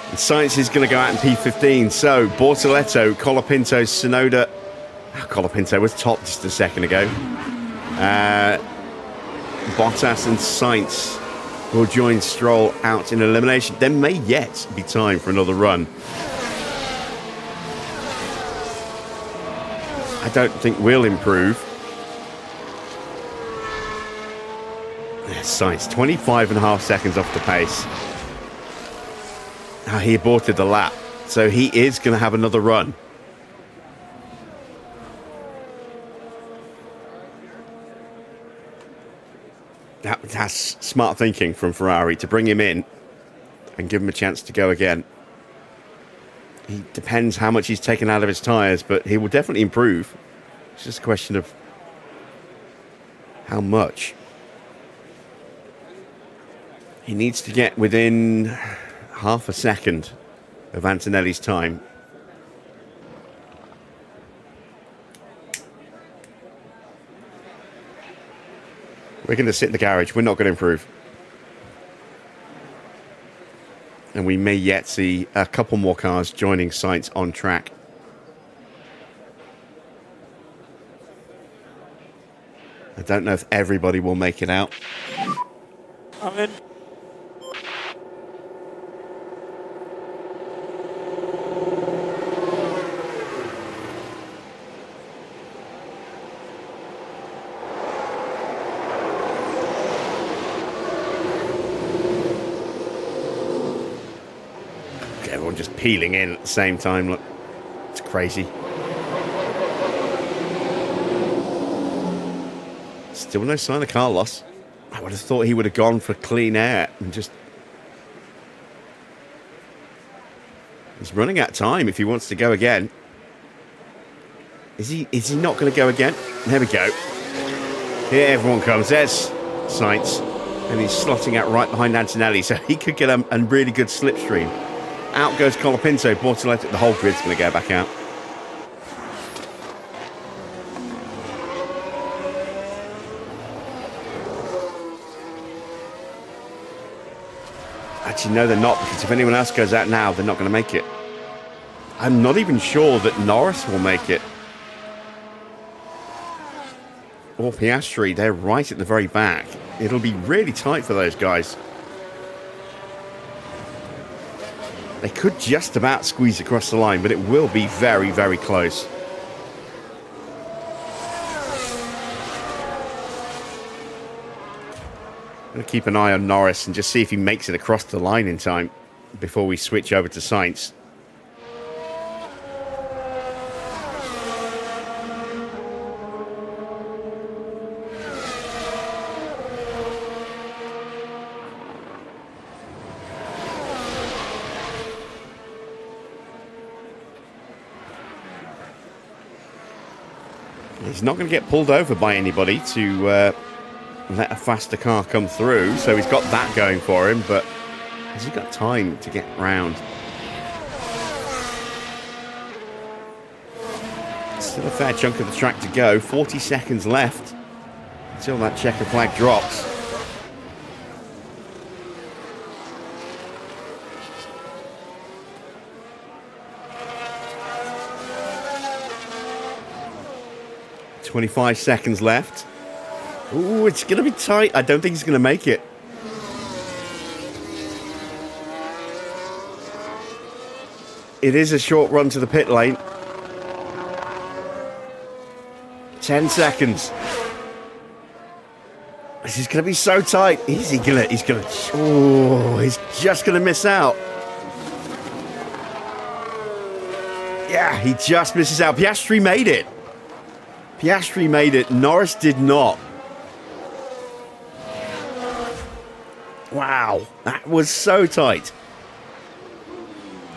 And Sainz is going to go out in P15. So Bortoletto, Colapinto, Tsunoda. Colapinto was top just a second ago. Bottas and Sainz will join Stroll out in elimination. There may yet be time for another run. I don't think we'll improve. Sainz, 25.5 seconds off the pace. He aborted the lap, so he is going to have another run. That's smart thinking from Ferrari to bring him in and give him a chance to go again. He depends how much he's taken out of his tyres, but he will definitely improve. It's just a question of how much. He needs to get within half a second of Antonelli's time. We're going to sit in the garage. We're not going to improve. And we may yet see a couple more cars joining Sainz on track. I don't know if everybody will make it out. I'm in. Everyone just peeling in at the same time. Look, it's crazy. Still no sign of Carlos. I would have thought he would have gone for clean air and just... He's running out of time if he wants to go again. Is he not going to go again? There we go. Here everyone comes. There's Sainz. And he's slotting out right behind Antonelli, so he could get a really good slipstream. Out goes Colapinto. Bortoletti, the whole grid's going to go back out. Actually, no, they're not, because if anyone else goes out now, they're not going to make it. I'm not even sure that Norris will make it. Or Piastri, they're right at the very back. It'll be really tight for those guys. They could just about squeeze across the line, but it will be very, very close. I'm going to keep an eye on Norris and just see if he makes it across the line in time before we switch over to Sainz. He's not going to get pulled over by anybody to let a faster car come through, so he's got that going for him, but has he got time to get round? Still a fair chunk of the track to go. 40 seconds left until that checker flag drops. .25 seconds left. Ooh, it's going to be tight. I don't think he's going to make it. It is a short run to the pit lane. 10 seconds. This is going to be so tight. He's just going to miss out. Yeah, he just misses out. Piastri made it. Piastri made it. Norris did not. Wow, that was so tight.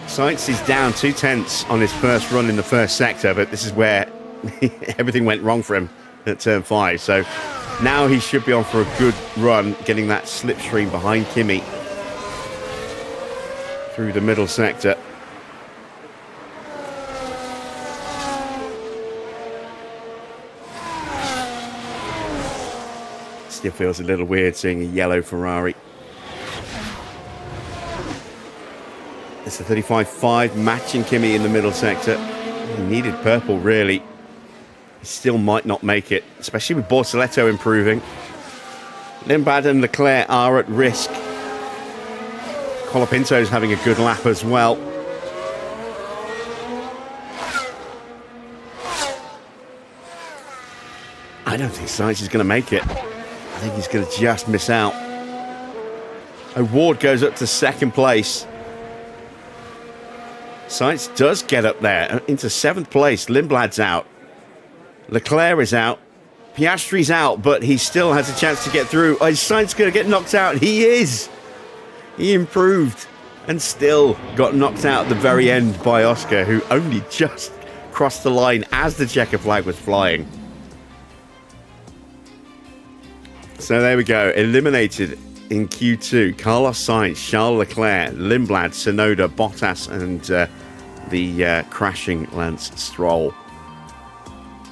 Sainz is down 2/10 on his first run in the first sector, but this is where everything went wrong for him at turn 5. So now he should be on for a good run, getting that slipstream behind Kimi through the middle sector. Still feels a little weird seeing a yellow Ferrari. It's the 35.5 matching Kimi in the middle sector. He needed purple, really. He still might not make it, especially with Bortoletti improving. Limblad and Leclerc are at risk. Colapinto's having a good lap as well. I don't think Sainz is going to make it. I think he's going to just miss out. O'Ward goes up to second place. Sainz does get up there into 7th place. Limblad's out. Leclerc is out. Piastri's out, but he still has a chance to get through. Is Sainz going to get knocked out? He is. He improved and still got knocked out at the very end by Oscar, who only just crossed the line as the checker flag was flying. So there we go. Eliminated in Q2. Carlos Sainz, Charles Leclerc, Limblad, Tsunoda, Bottas, and the crashing Lance Stroll.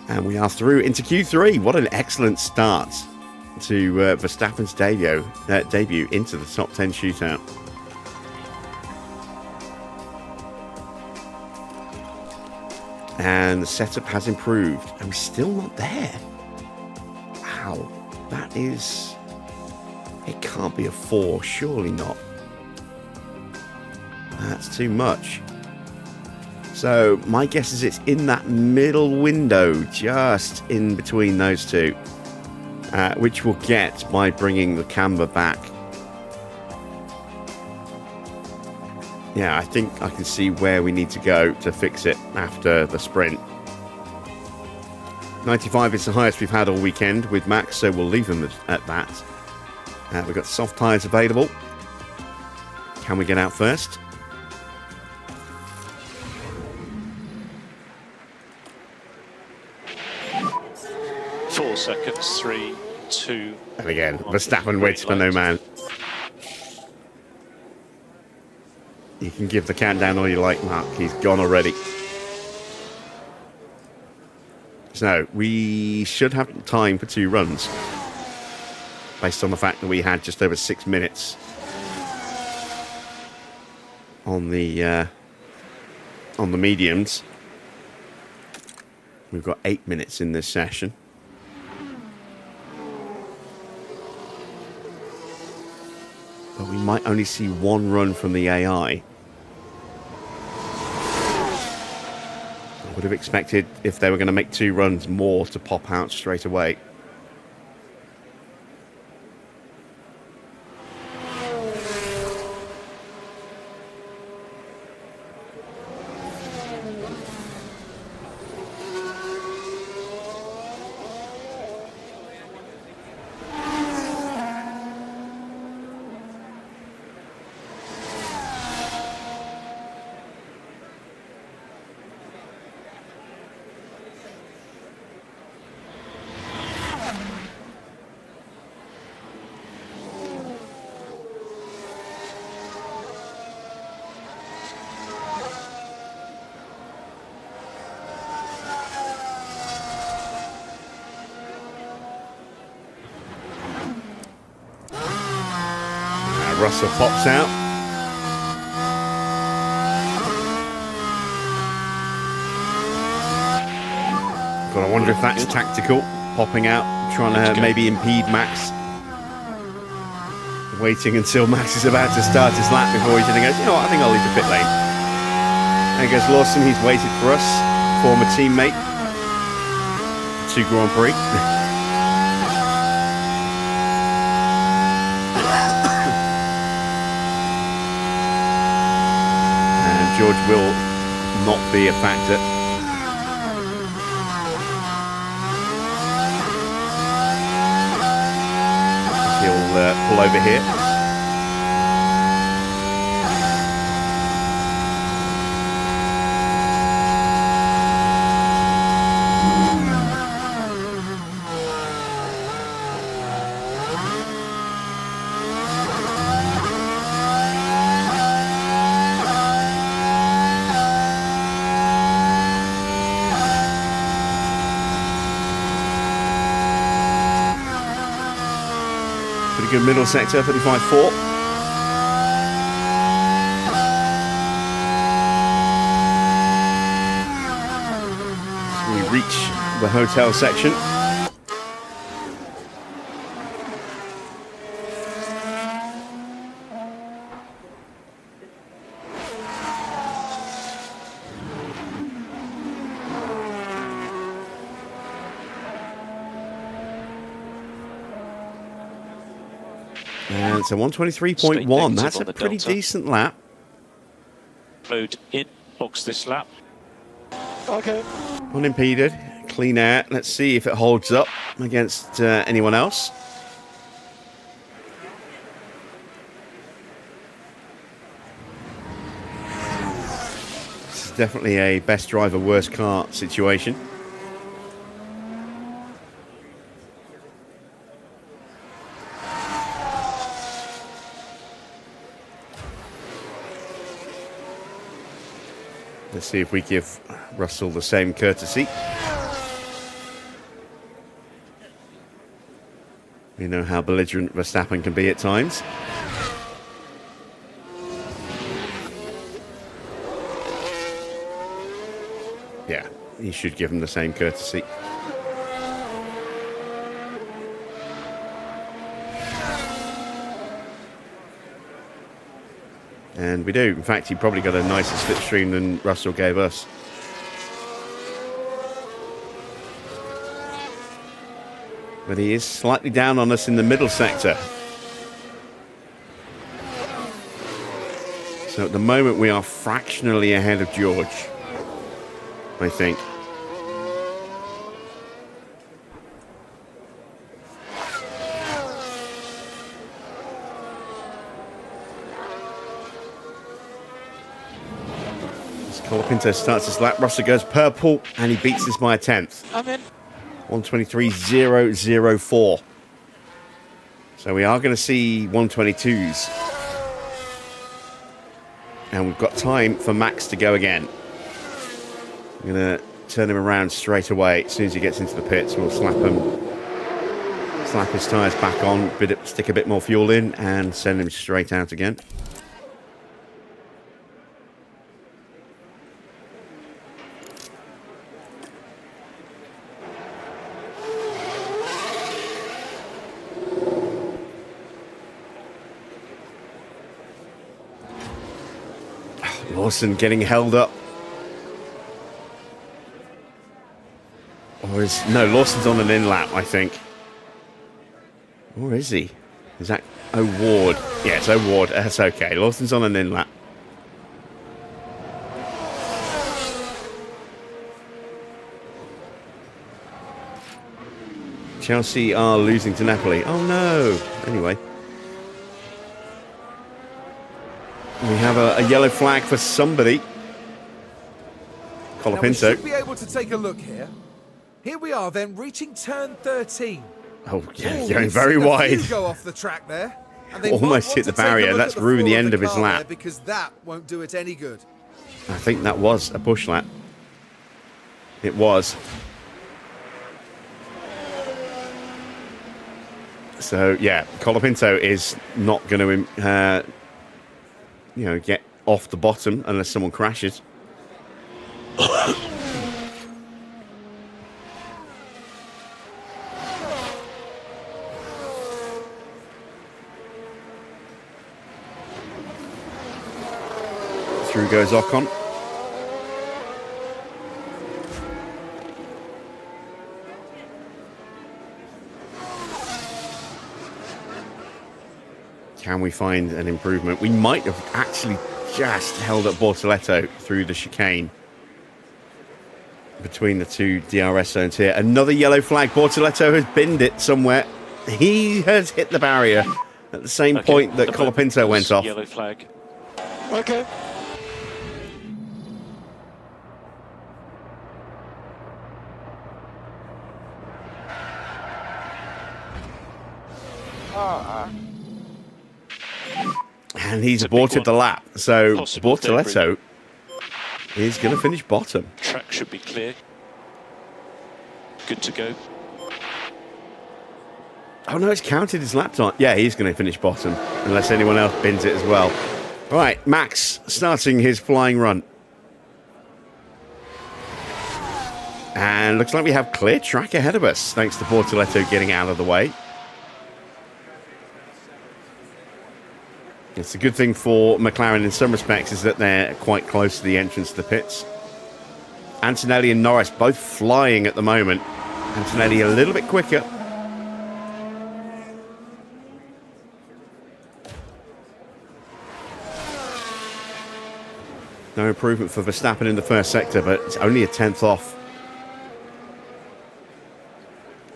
And we are through into Q3. What an excellent start to Verstappen's debut into the top 10 shootout. And the setup has improved. And we're still not there. Wow. That is... It can't be a 4. Surely not. That's too much. So my guess is it's in that middle window, just in between those two, which we'll get by bringing the camber back. Yeah, I think I can see where we need to go to fix it after the sprint. 95 is the highest we've had all weekend with Max, so we'll leave him at that. We've got soft tyres available. Can we get out first? Four seconds, 3, 2. And again, 1. Verstappen waits for no man. You can give the countdown all you like, Mark. He's gone already. So, we should have time for 2 runs. Based on the fact that we had just over 6 minutes on the mediums. We've got 8 minutes in this session. But we might only see 1 run from the AI. I would have expected, if they were going to make 2 runs, more to pop out straight away. Russell pops out. God, I wonder if that's tactical. Popping out, trying to maybe impede Max. Waiting until Max is about to start his lap before he goes, you know what, I think I'll leave the pit lane. There goes Lawson, he's waited for us. Former teammate. 2 Grand Prix. George will not be a factor. He'll pull over here. Good middle sector, 35.4. We reach the hotel section. And it's a 123.1. That's a pretty decent lap. Load in, box this lap. Okay. Unimpeded, clean air. Let's see if it holds up against anyone else. This is definitely a best driver, worst car situation. Let's see if we give Russell the same courtesy. We know how belligerent Verstappen can be at times. Yeah, he should give him the same courtesy. And we do. In fact, he probably got a nicer slipstream than Russell gave us. But he is slightly down on us in the middle sector. So at the moment we are fractionally ahead of George, I think. Colapinto starts his lap. Russell goes purple, and he beats this by a tenth. I'm in. 123.004. So we are going to see 122s. And we've got time for Max to go again. I'm going to turn him around straight away. As soon as he gets into the pits, we'll slap his tyres back on, stick a bit more fuel in, and send him straight out again. Lawson getting held up. No, Lawson's on an in-lap, I think. Or is he? Is that O'Ward? Yeah, it's O'Ward. That's okay. Lawson's on an in-lap. Chelsea are losing to Napoli. Oh, no. Anyway. We have a yellow flag for somebody. Now we Colapinto. should be able to take a look here. Here we are then, reaching turn 13. Oh, yeah, Oh, going we've very seen a wide. few go off the track there. And they Almost might want hit the to take a barrier. look That's at ruined the floor end of his car lap. there, because that won't do it any good. I think that was a push lap. It was. So, yeah, Colapinto is not going to, get off the bottom unless someone crashes. Through goes Ocon. Can we find an improvement? We might have actually just held up Bortoletto through the chicane between the two DRS zones here. Another yellow flag. Bortoletto has binned it somewhere. He has hit the barrier at the same point that Colapinto went off. Yellow flag. Okay. And he's aborted the lap. So Possible Bortoletto is going to finish bottom. Track should be clear. Good to go. Oh no, it's counted his lap time. Yeah, he's going to finish bottom unless anyone else bins it as well. All right, Max starting his flying run. And looks like we have clear track ahead of us, thanks to Bortoletto getting out of the way. It's a good thing for McLaren in some respects is that they're quite close to the entrance to the pits. Antonelli and Norris both flying at the moment. Antonelli a little bit quicker. No improvement for Verstappen in the first sector, but it's only a tenth off.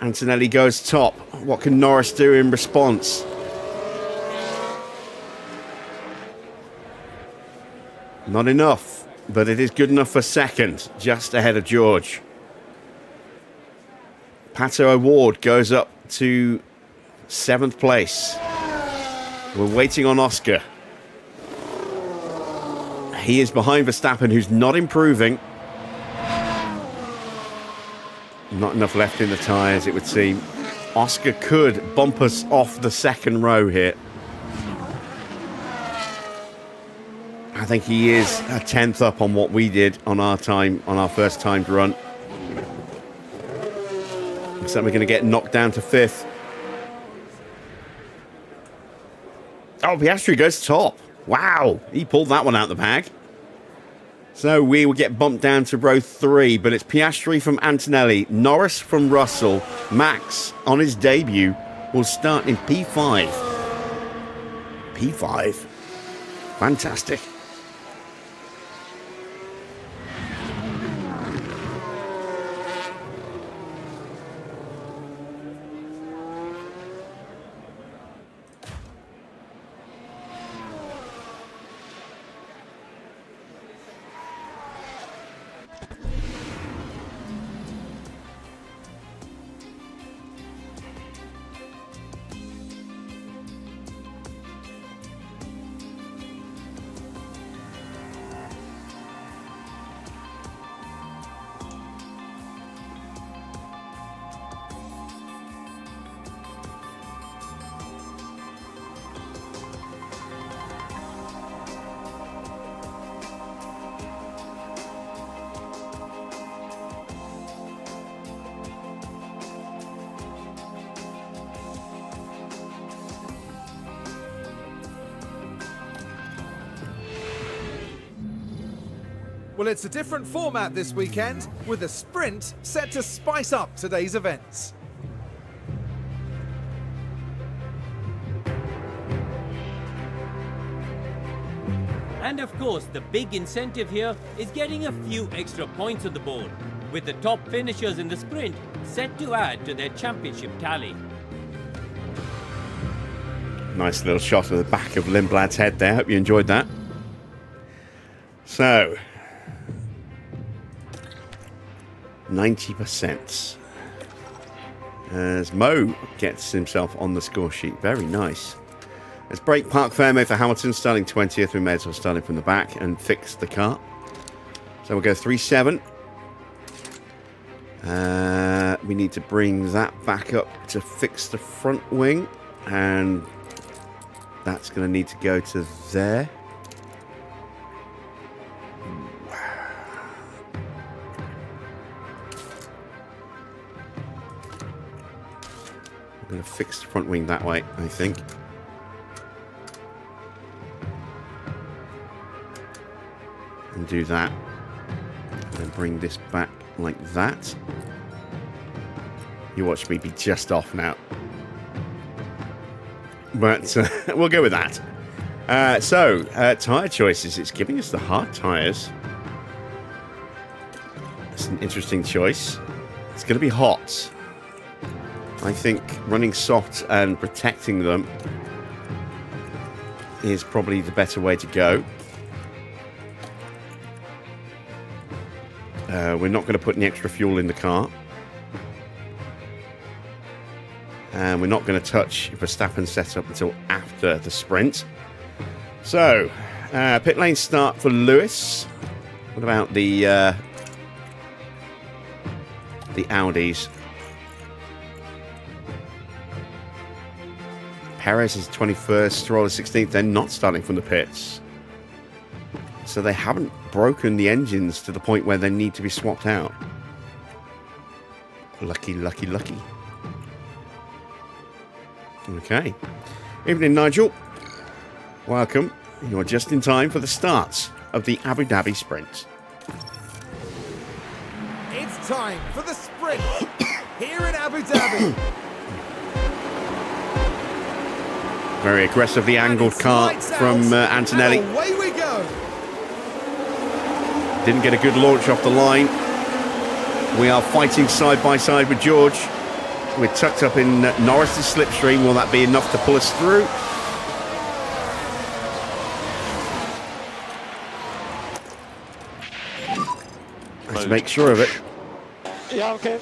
Antonelli goes top. What can Norris do in response? Not enough, but it is good enough for second, just ahead of George. Pato O'Ward goes up to 7th place. We're waiting on Oscar. He is behind Verstappen, who's not improving. Not enough left in the tyres, it would seem. Oscar could bump us off the second row here. I think he is a tenth up on what we did on our time, on our first timed run. Looks like we're going to get knocked down to 5th. Oh, Piastri goes top. Wow, he pulled that one out the bag. So we will get bumped down to row 3, but it's Piastri from Antonelli, Norris from Russell, Max on his debut will start in P5. P5. Fantastic. Well, it's a different format this weekend, with a sprint set to spice up today's events. And of course, the big incentive here is getting a few extra points on the board, with the top finishers in the sprint set to add to their championship tally. Nice little shot of the back of Lindblad's head there. Hope you enjoyed that. So, 90%. As Mo gets himself on the score sheet. Very nice. Let's break Park Fairmont for Hamilton, starting 20th. We may as well start him from the back and fix the car. So we'll go 3-7. We need to bring that back up to fix the front wing. And that's going to need to go to there. I'm going to fix the front wing that way, I think. And do that. And bring this back like that. You watch me be just off now. But we'll go with that. Tyre choices. It's giving us the hard tyres. That's an interesting choice. It's going to be hot. I think running soft and protecting them is probably the better way to go. We're not going to put any extra fuel in the car. And we're not going to touch Verstappen's setup until after the sprint. So, pit lane start for Lewis. What about the Audis? Perez is 21st, Stroll is 16th. They're not starting from the pits. So they haven't broken the engines to the point where they need to be swapped out. Lucky, lucky, lucky. Okay. Evening, Nigel. Welcome. You're just in time for the start of the Abu Dhabi sprint. It's time for the sprint here in Abu Dhabi. Very aggressively angled car from Antonelli. And away we go. Didn't get a good launch off the line. We are fighting side by side with George. We're tucked up in Norris's slipstream. Will that be enough to pull us through? Let's make sure of it. Yeah, okay.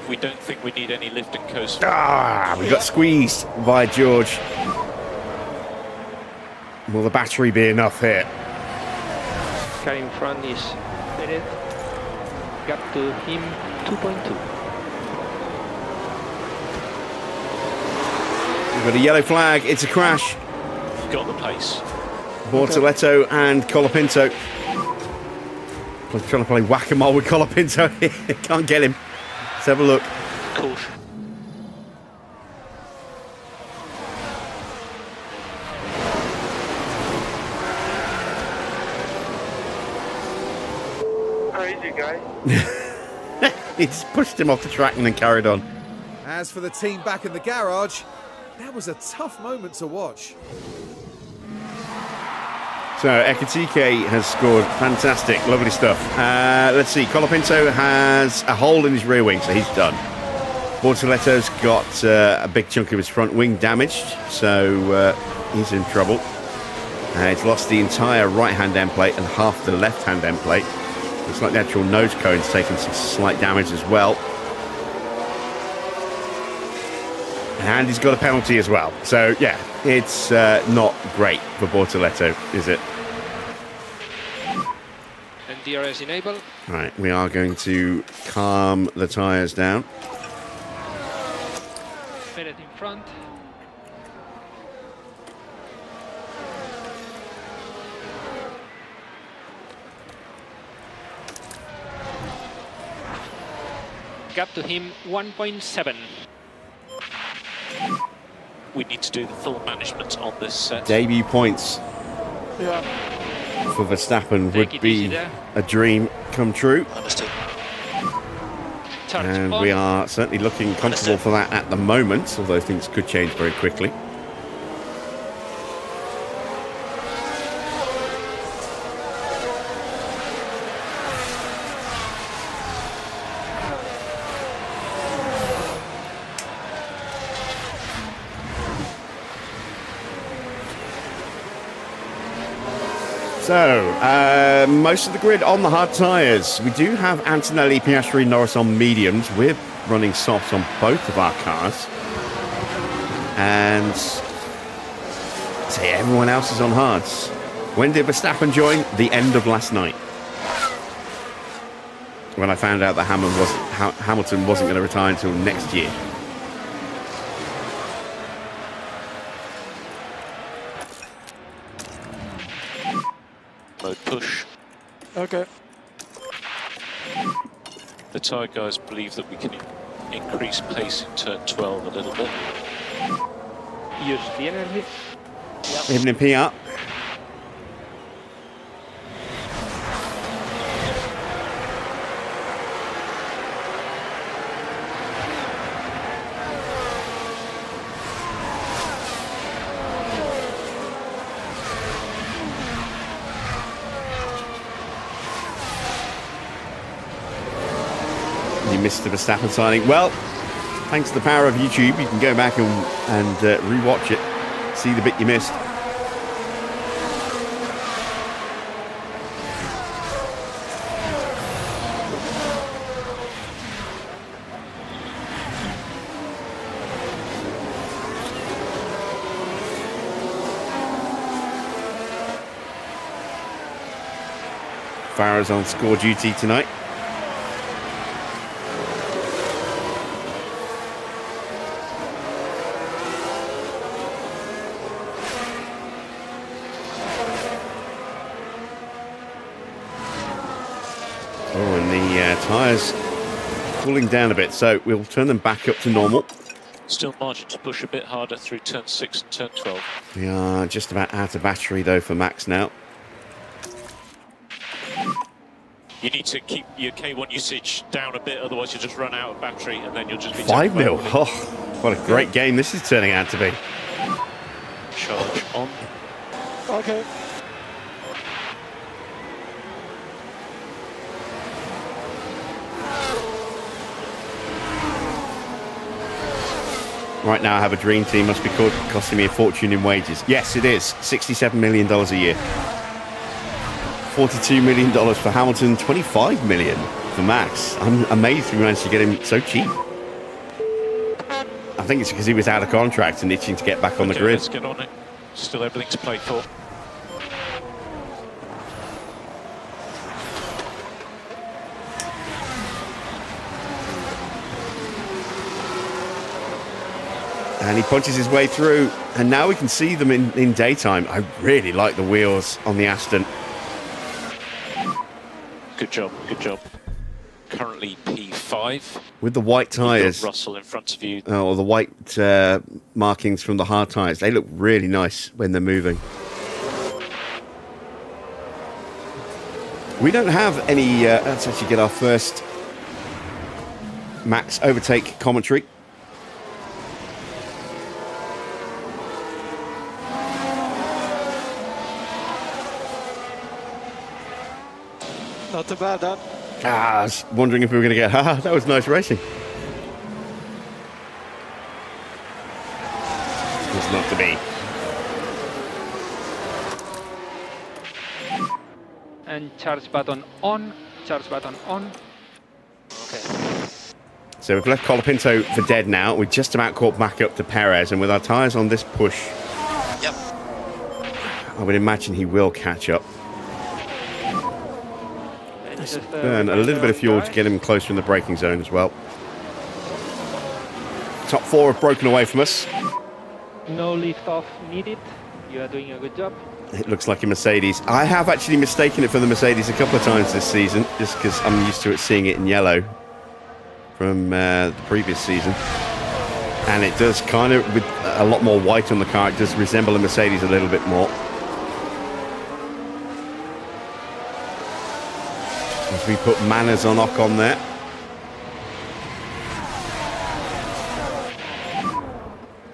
We don't think we need any lift and coast. We got squeezed by George. Will the battery be enough here? Car in front is fitted. Gap to him 2.2. We've got a yellow flag. It's a crash. Got the pace. Bortoletto and Colapinto. I'm trying to play whack-a-mole with Colapinto here. Can't get him. Let's have a look. Caution. How is it, guys? He's pushed him off the track and then carried on. As for the team back in the garage, that was a tough moment to watch. So Ekatike has scored. Fantastic. Lovely stuff. Let's see. Colapinto has a hole in his rear wing, so he's done. Bortoletto's got a big chunk of his front wing damaged, so he's in trouble. He's lost the entire right-hand end plate and half the left-hand end plate. Looks like the actual nose cone's taken some slight damage as well. And he's got a penalty as well. So, yeah, it's not great for Bortoletto, is it? And DRS enable. Right, we are going to calm the tyres down. Fitted in front. Gap to him 1.7. We need to do the full management on this set. Debut points. Yeah. for Verstappen Take would it easy be there. a dream come true. Understood. Charge And on. we are certainly looking comfortable for that at the moment, although things could change very quickly. So, most of the grid on the hard tyres. We do have Antonelli, Piastri, Norris on mediums. We're running softs on both of our cars. And say everyone else is on hards. When did Verstappen join? The end of last night. When I found out that Hamilton wasn't going to retire until next year. Mode push. Okay. The tyre guys believe that we can increase pace in turn 12 a little bit. Use the energy. Evening P up. You missed the Verstappen signing. Well, thanks to the power of YouTube, you can go back and re-watch it, see the bit you missed. Farah's on score duty tonight. Oh, and the tyres cooling down a bit, so we'll turn them back up to normal. Still margin to push a bit harder through turn 6 and turn 12. We are just about out of battery, though, for Max now. You need to keep your K1 usage down a bit, otherwise you'll just run out of battery and then you'll just be 5-0. Oh, what a great game this is turning out to be. Charge on. Okay. Right now I have a dream team, must be costing me a fortune in wages. Yes, it is. $67 million a year. $42 million for Hamilton, $25 million for Max. I'm amazed we managed to get him so cheap. I think it's because he was out of contract and itching to get back on the grid. Let's get on it. Still everything to play for. And he punches his way through, and now we can see them in daytime. I really like the wheels on the Aston. Good job, good job. Currently P5. With the white tyres, Russell in front of you. or the white markings from the hard tyres, they look really nice when they're moving. We don't have any, let's actually get our first Max overtake commentary. Not too bad, huh? I was wondering if we were going to get, that was nice racing. It's not to be. And charge button on. Charge button on. Okay. So we've left Colapinto for dead now. We're just about caught back up to Perez, and with our tyres on this push, Yep. I would imagine he will catch up. Just, Burn a little bit of fuel to get him closer in the braking zone as well. Top four have broken away from us. No lift off needed. You are doing a good job. It looks like a Mercedes. I have actually mistaken it for the Mercedes a couple of times this season, just because I'm used to seeing it in yellow from the previous season. And it does kind of, with a lot more white on the car, it does resemble a Mercedes a little bit more. As we put manners on Ocon there.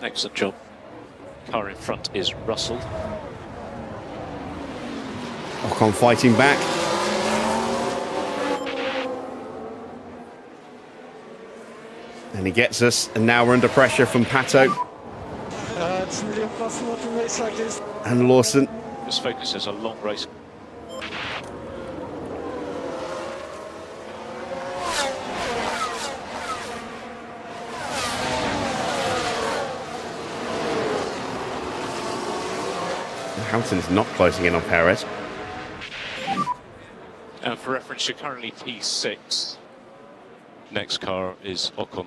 Excellent job. Car in front is Russell. Ocon fighting back. And he gets us, and now we're under pressure from Pato It's really impossible to race like this. and Lawson. Just focus, as a long race. Hamilton is not closing in on Perez. And for reference, you're currently P6. Next car is Ocon.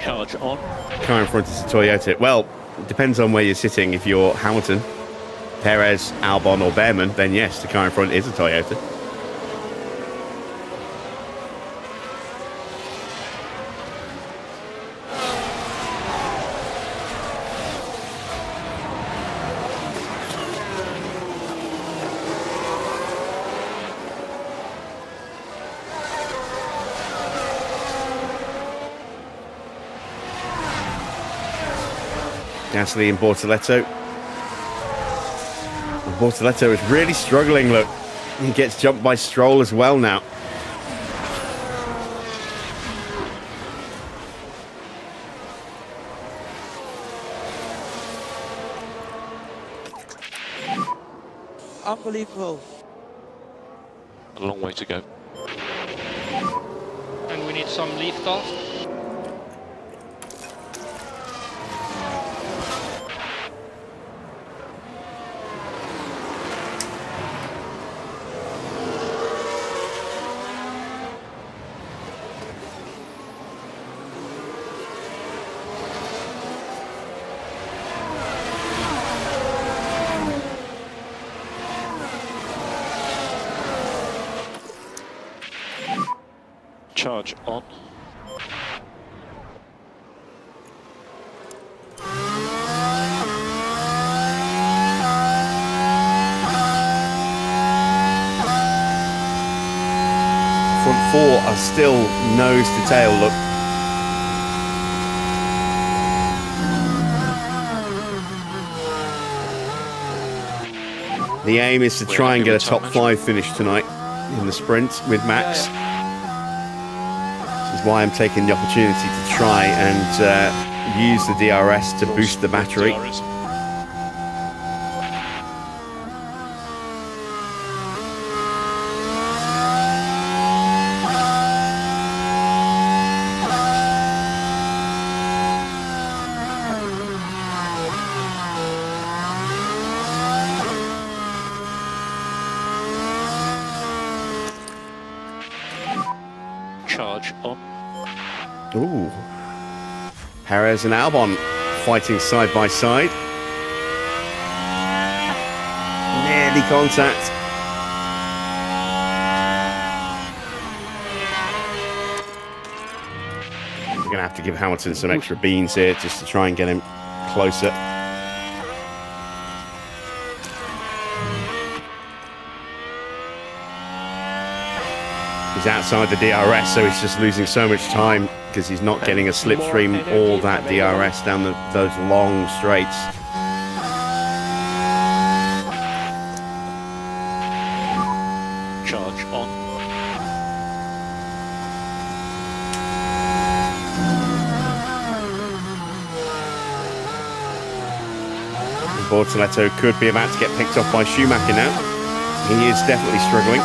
Charge on. Car in front is a Toyota. Well, it depends on where you're sitting. If you're Hamilton, Perez, Albon or Bearman, then yes, the car in front is a Toyota. Gasly and Bortoletto. And Bortoletto is really struggling, look. He gets jumped by Stroll as well now. Unbelievable. A long way to go. And we need some lift off. Charge on. Front four are still nose to tail, look. The aim is to try and get a top 5 finish tonight in the sprint with Max. This is why I'm taking the opportunity to try and use the DRS to boost the battery. DRS. Charge on. Ooh. Perez and Albon fighting side by side. Nearly contact. We're going to have to give Hamilton some extra beans here just to try and get him closer. He's outside the DRS, so he's just losing so much time because he's not getting a slipstream all that DRS down those long straights. Charge on. Bortoletto could be about to get picked off by Schumacher now. He is definitely struggling.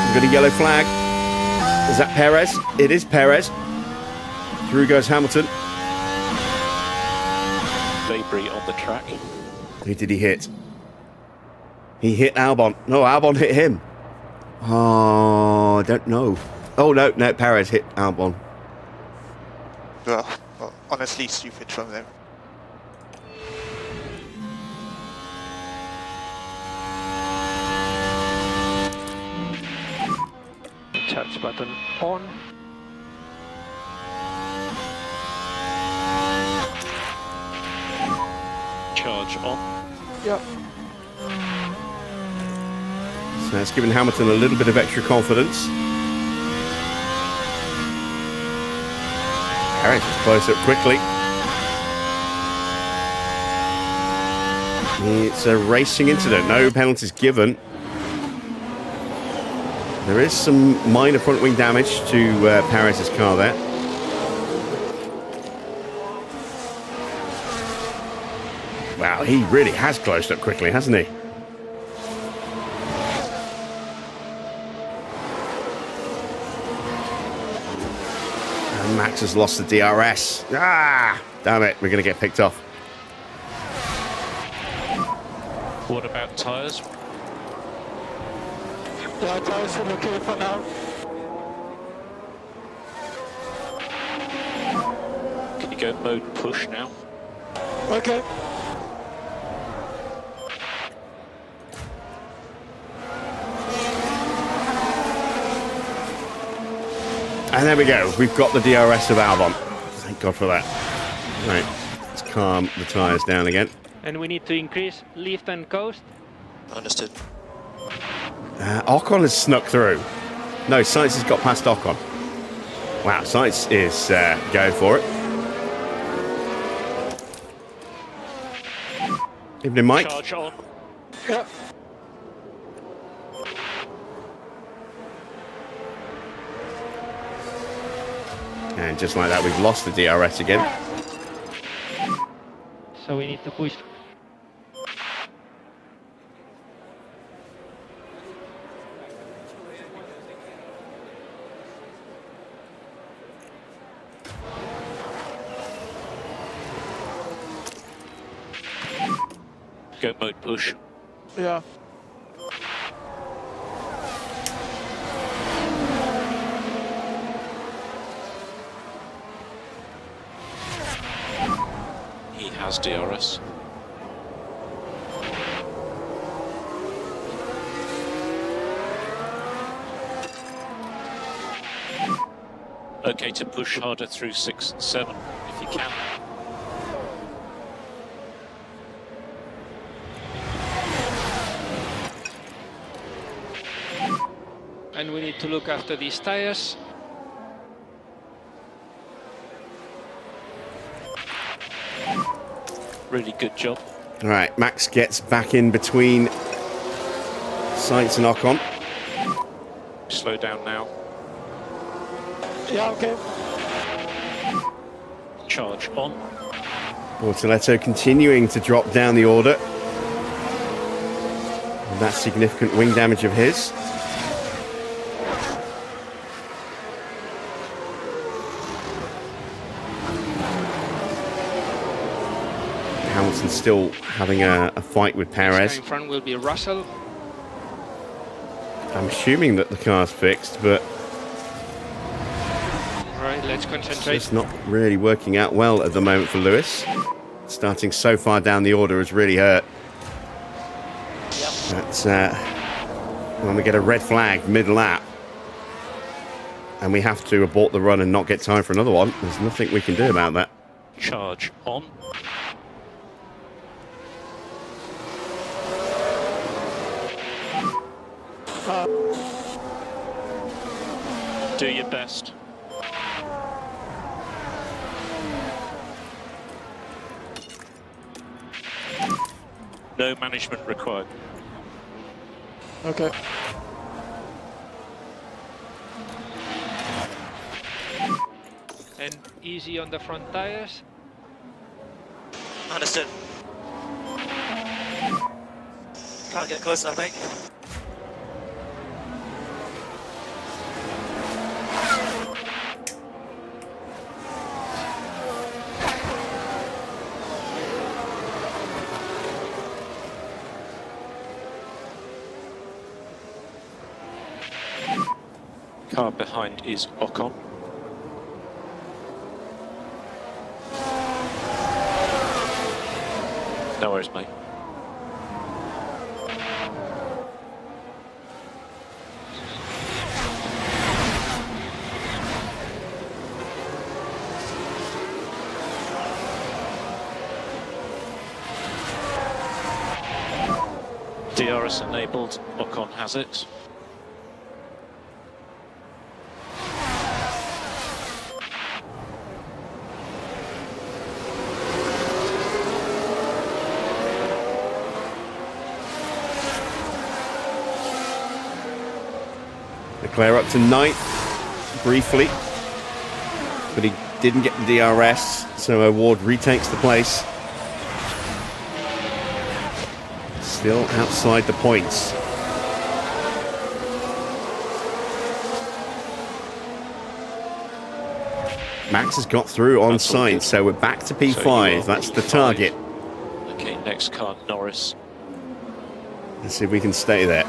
We've got a yellow flag. Is that Perez? It is Perez. Through goes Hamilton. Livery on the track. Who did he hit? He hit Albon. No, Albon hit him. Oh, I don't know. Oh, no, Perez hit Albon. Well, honestly, stupid from them. Charge button on. Charge on. Yep. So that's given Hamilton a little bit of extra confidence. Perez is close up quickly. It's a racing incident, no penalties given. There is some minor front wing damage to Perez's car there. Wow, he really has closed up quickly, hasn't he? And Max has lost the DRS. Ah, damn it, we're going to get picked off. What about tyres? Yeah, tires are okay for now. Can you go mode push now? Okay. And there we go, we've got the DRS of Albon. Thank God for that. Right, let's calm the tyres down again. And we need to increase lift and coast. Understood. Ocon has snuck through. No, Sainz has got past Ocon. Wow, Sainz is going for it. Evening, Mike. Charge on. Yeah. And just like that, we've lost the DRS again. So we need to push. Go mode push. Yeah. He has DRS. Okay to push harder through 6 and 7 if you can. And we need to look after these tires. Really good job. All right, Max gets back in between Sainz and Ocon. Slow down now. Yeah, okay. Charge on. Bortoletto continuing to drop down the order. And that significant wing damage of his. Hamilton still having a fight with Perez. In front will be Russell. I'm assuming that the car's fixed, but Right, let's concentrate. it's not really working out well at the moment for Lewis. Starting so far down the order has really hurt. That's when we get a red flag mid-lap and we have to abort the run and not get time for another one. There's nothing we can do about that. Charge on. Do your best. No management required. Okay. And easy on the front tires. Understood. Can't get close enough, mate. Car behind is Ocon. No worries, mate. Norris enabled, Ocon has it. Leclerc up to 9th, briefly. But he didn't get the DRS, so Ward retakes the place. Still outside the points. Max has got through on side, so we're back to P5. That's the target. Okay, next car, Norris. Let's see if we can stay there.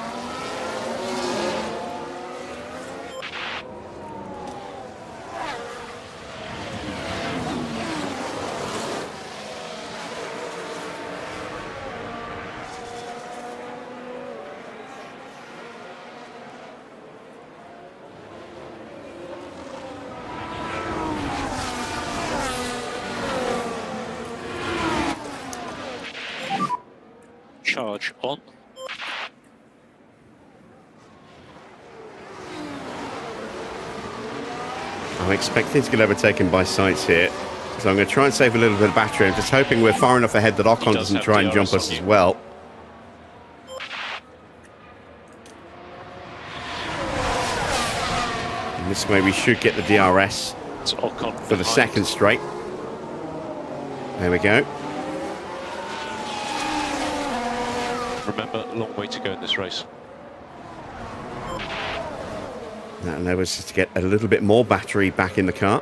Charge on. I'm expecting to get overtaken by Sainz here, so I'm going to try and save a little bit of battery. I'm just hoping we're far enough ahead that Ocon doesn't try and jump us as well. And this way we should get the DRS for the second straight. There we go. Remember, a long way to go in this race. That allows us to get a little bit more battery back in the car.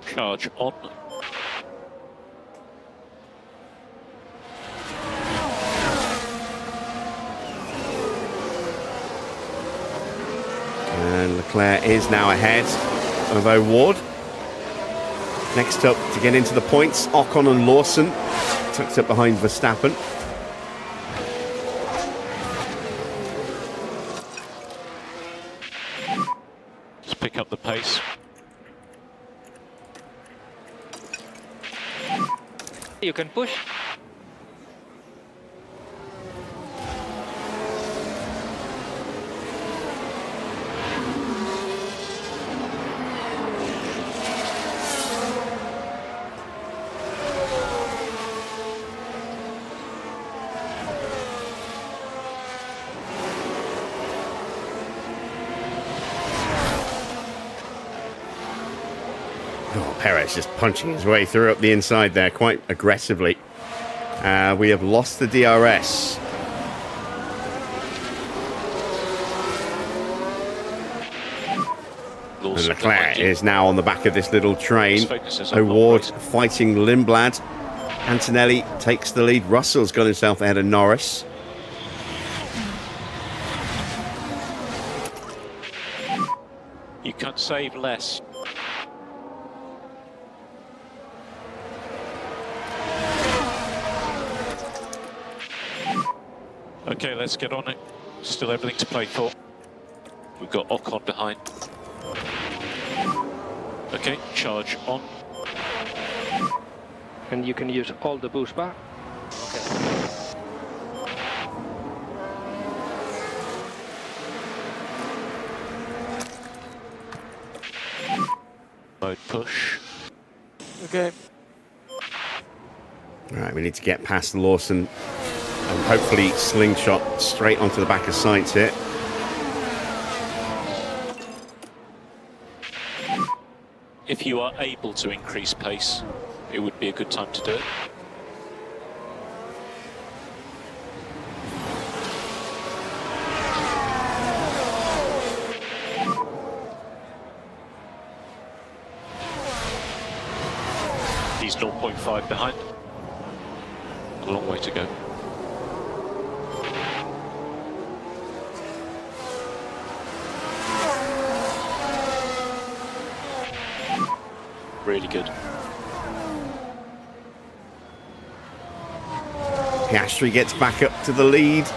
Charge on. And Leclerc is now ahead of O'Ward. Next up to get into the points, Ocon and Lawson, tucked up behind Verstappen. Just pick up the pace. You can push. Oh, Perez just punching his way through up the inside there quite aggressively. We have lost the DRS. And Leclerc is now on the back of this little train. O'Ward fighting Lindblad. Antonelli takes the lead. Russell's got himself ahead of Norris. You can save less. Okay, let's get on it. Still everything to play for. We've got Ocon behind. Okay, charge on. And you can use all the boost bar. Okay. Mode push. Okay. All right, we need to get past Lawson and hopefully slingshot straight onto the back of Sainz here. If you are able to increase pace, it would be a good time to do it. He's 0.5 behind. A long way to go. Really good. Piastri gets back up to the lead.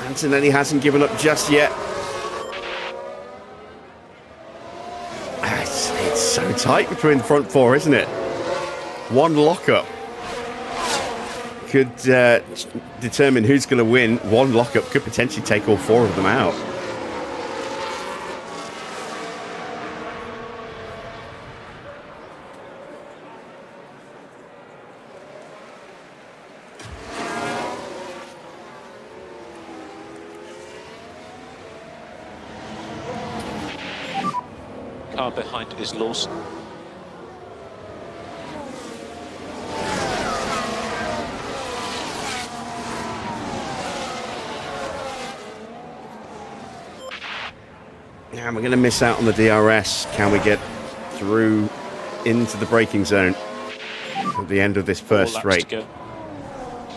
Antonelli hasn't given up just yet. It's so tight between the front four, isn't it? One lockup could determine who's going to win. One lockup could potentially take all 4 of them out. Car behind is Lawson. And we're going to miss out on the DRS. Can we get through into the braking zone at the end of this first straight?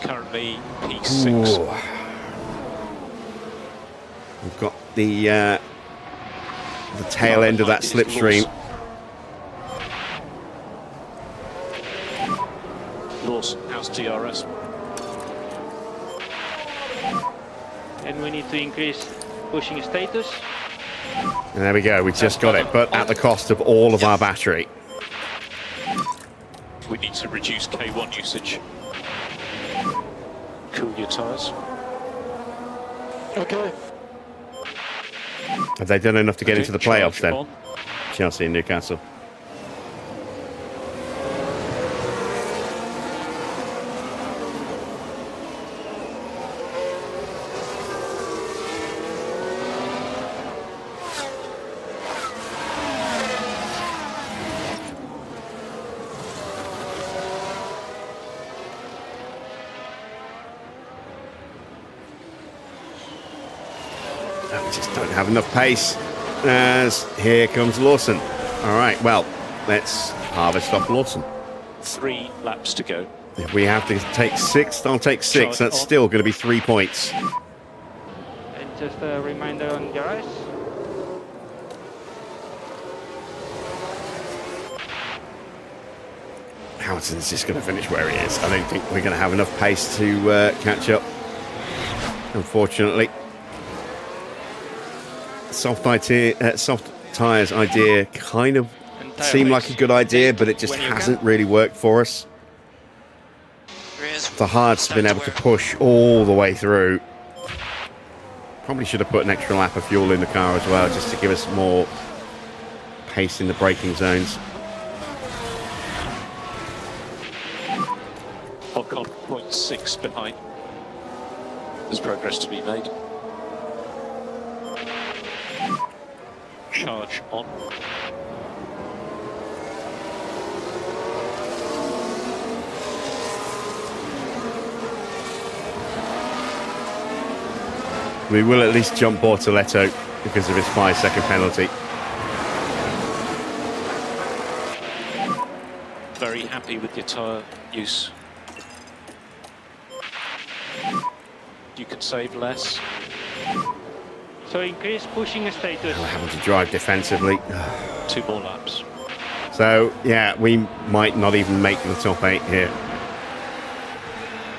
Currently P6. Ooh. We've got the tail end of that slipstream. Lawson, how's DRS? And we need to increase pushing status. And there we go, we just got it, but at the cost of all of our battery. We need to reduce K1 usage. Cool your tyres. Okay. Have they done enough to get into the playoffs then? On. Chelsea and Newcastle. We just don't have enough pace. As here comes Lawson. All right, well, let's harvest off Lawson. 3 laps to go. If we have to take 6, I'll take 6. That's still going to be 3 points. And just a reminder on garage. Hamilton's just going to finish where he is. I don't think we're going to have enough pace to catch up, unfortunately. Soft tyres idea kind of seemed like a good idea, but it just hasn't really worked for us. The hard's been able to push all the way through. Probably should have put an extra lap of fuel in the car as well, just to give us more pace in the braking zones. Ocon 0.6 behind. There's progress to be made. Charge on. We will at least jump Bortoletto because of his 5-second penalty. Very happy with your tyre use. You can save less. So increase pushing status. We're having to drive defensively. 2 more laps. So, yeah, we might not even make the top 8 here.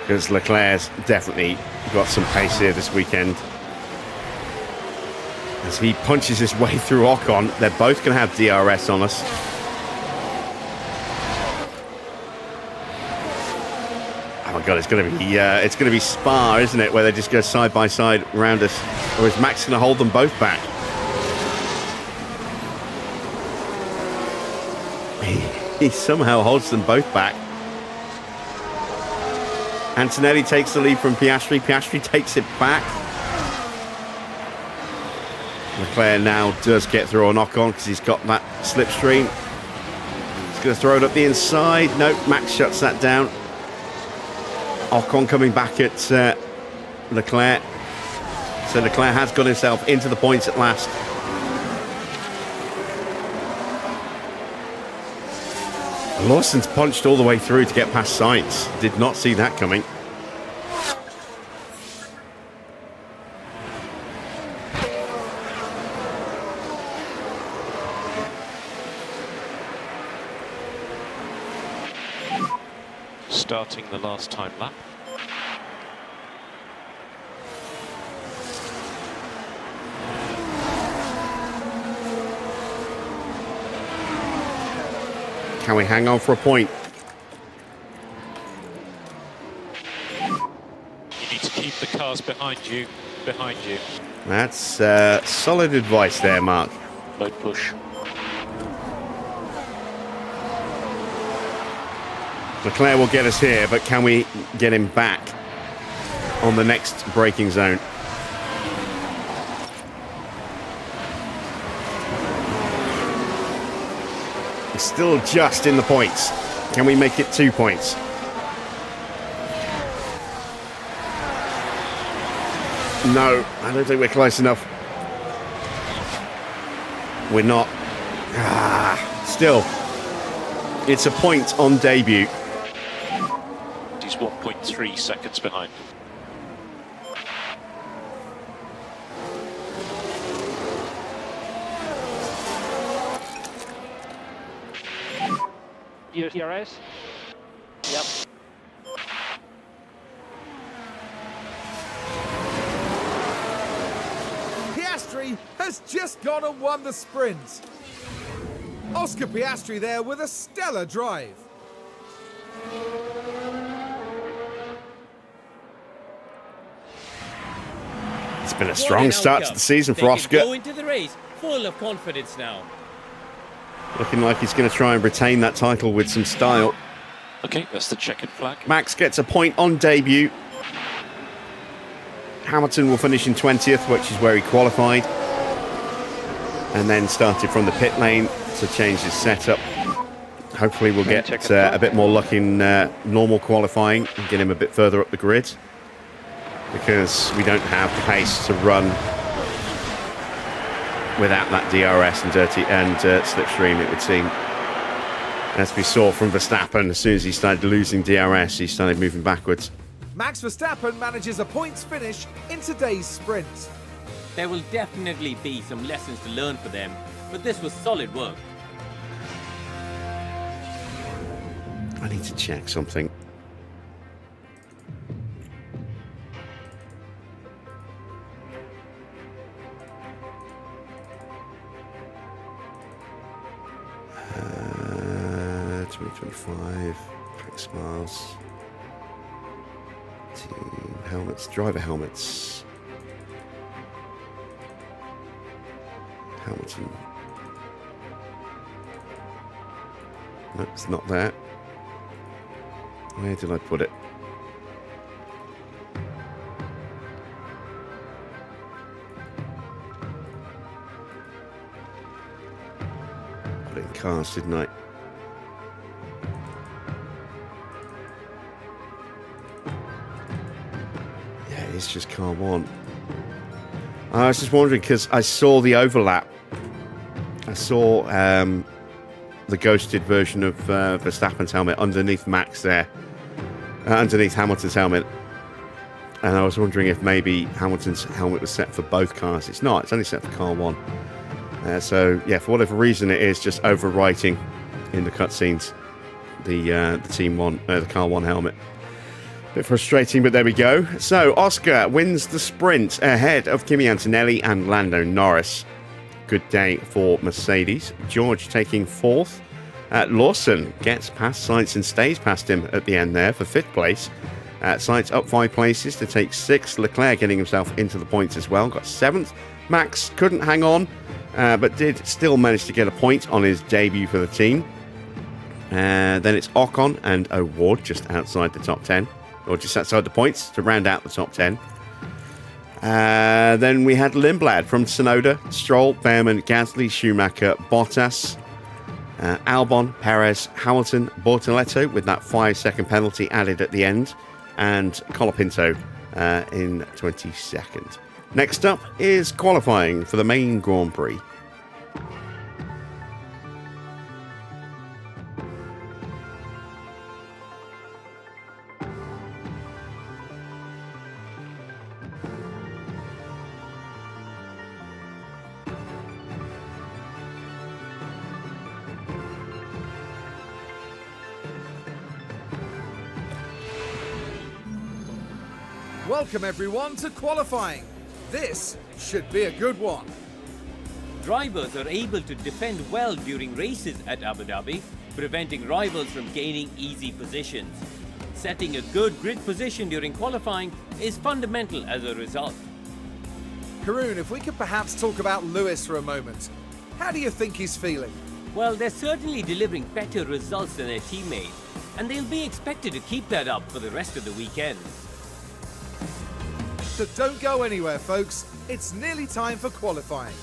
Because Leclerc's definitely got some pace here this weekend. As he punches his way through Ocon, they're both going to have DRS on us. Oh my God, it's going to be Spa, isn't it? Where they just go side by side around us. Or is Max going to hold them both back? He somehow holds them both back. Antonelli takes the lead from Piastri. Piastri takes it back. Leclerc now does get through on Ocon because he's got that slipstream. He's going to throw it up the inside. No, Max shuts that down. Ocon coming back at Leclerc. So Leclerc has got himself into the points at last. Lawson's punched all the way through to get past Sainz. Did not see that coming. Starting the last time lap. Can we hang on for a point? You need to keep the cars behind you. That's solid advice there, Mark. Low push. Leclerc will get us here, but can we get him back on the next braking zone? He's still just in the points. Can we make it 2 points? No, I don't think we're close enough. We're not. Still, it's a point on debut. He's 1.3 seconds behind. DRS? Yep. Piastri has just gone and won the sprint. Oscar Piastri there with a stellar drive. It's been a strong start to the season for Oscar. Go into the race full of confidence now. Looking like he's going to try and retain that title with some style. Okay, that's the checkered flag. Max gets a point on debut. Hamilton will finish in 20th, which is where he qualified. And then started from the pit lane to change his setup. Hopefully we'll get a bit more luck in normal qualifying and get him a bit further up the grid, because we don't have the pace to run without that DRS and slipstream, it would seem. As we saw from Verstappen, as soon as he started losing DRS, he started moving backwards. Max Verstappen manages a points finish in today's sprint. There will definitely be some lessons to learn for them, but this was solid work. I need to check something. Uh, 2025 track smiles. Team helmets, driver helmets. Hamilton. No, it's not there. Where did I put it? Put it in cars, didn't I? Yeah, it's just car one. I was just wondering because I saw the overlap. I saw the ghosted version of Verstappen's helmet underneath Max there, underneath Hamilton's helmet. And I was wondering if maybe Hamilton's helmet was set for both cars. It's not, it's only set for car one. So, yeah, for whatever reason it is just overwriting in the cutscenes the team one, the car one helmet. Bit frustrating, but there we go. So, Oscar wins the sprint ahead of Kimi Antonelli and Lando Norris. Good day for Mercedes. George taking fourth. Lawson gets past Sainz and stays past him at the end there for fifth place. Sainz up 5 places to take sixth. Leclerc getting himself into the points as well. Got seventh. Max couldn't hang on, but did still manage to get a point on his debut for the team. Then it's Ocon and O'Ward just outside the top 10. Or just outside the points to round out the top 10. Then we had Lindblad from Tsunoda, Stroll, Bearman, Gasly, Schumacher, Bottas, Albon, Perez, Hamilton, Bortoletto with that 5-second penalty added at the end, and Colapinto in 22nd. Next up is qualifying for the main Grand Prix. Welcome everyone to qualifying. This should be a good one. Drivers are able to defend well during races at Abu Dhabi, preventing rivals from gaining easy positions. setting a good grid position during qualifying is fundamental as a result. Karun, if we could perhaps talk about Lewis for a moment. How do you think he's feeling? Well, they're certainly delivering better results than their teammates, and they'll be expected to keep that up for the rest of the weekend. So don't go anywhere, folks. It's nearly time for qualifying.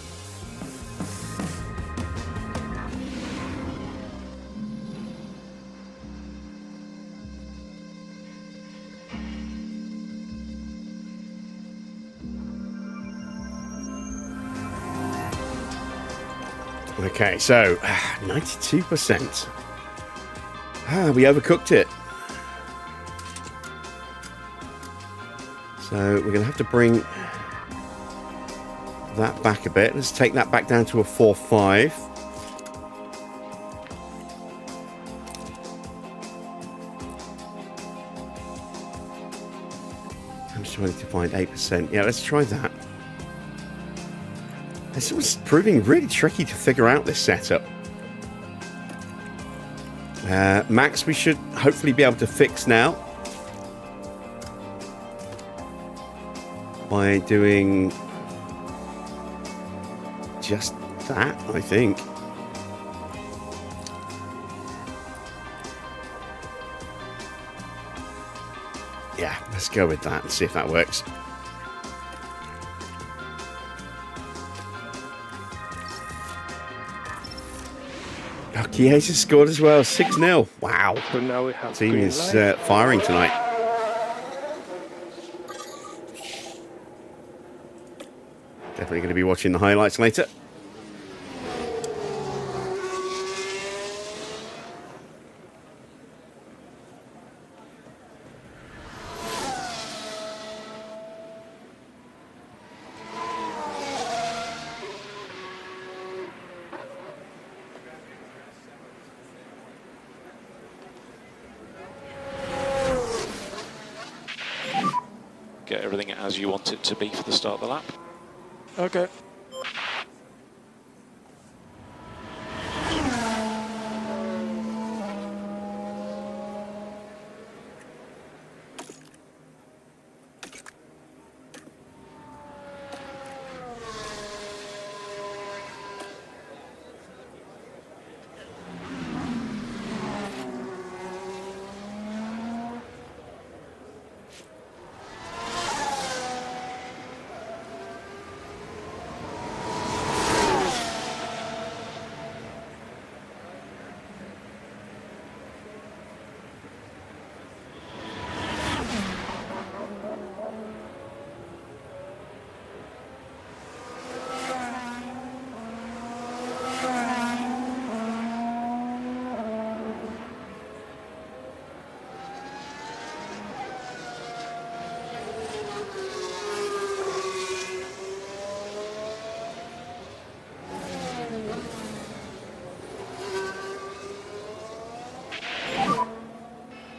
Okay, so 92%. We overcooked it. So we're going to have to bring that back a bit. Let's take that back down to a 4.5. I'm just trying to find 8%. Yeah, let's try that. This was proving really tricky to figure out, this setup. Max, we should hopefully be able to fix now by doing just that, I think. Yeah, let's go with that and see if that works. Chiesa scored as well, 6-0. Wow. So now we have Team green is light. firing tonight. Definitely going to be watching the highlights later. Get everything as you want it to be for the start of the lap. Okay.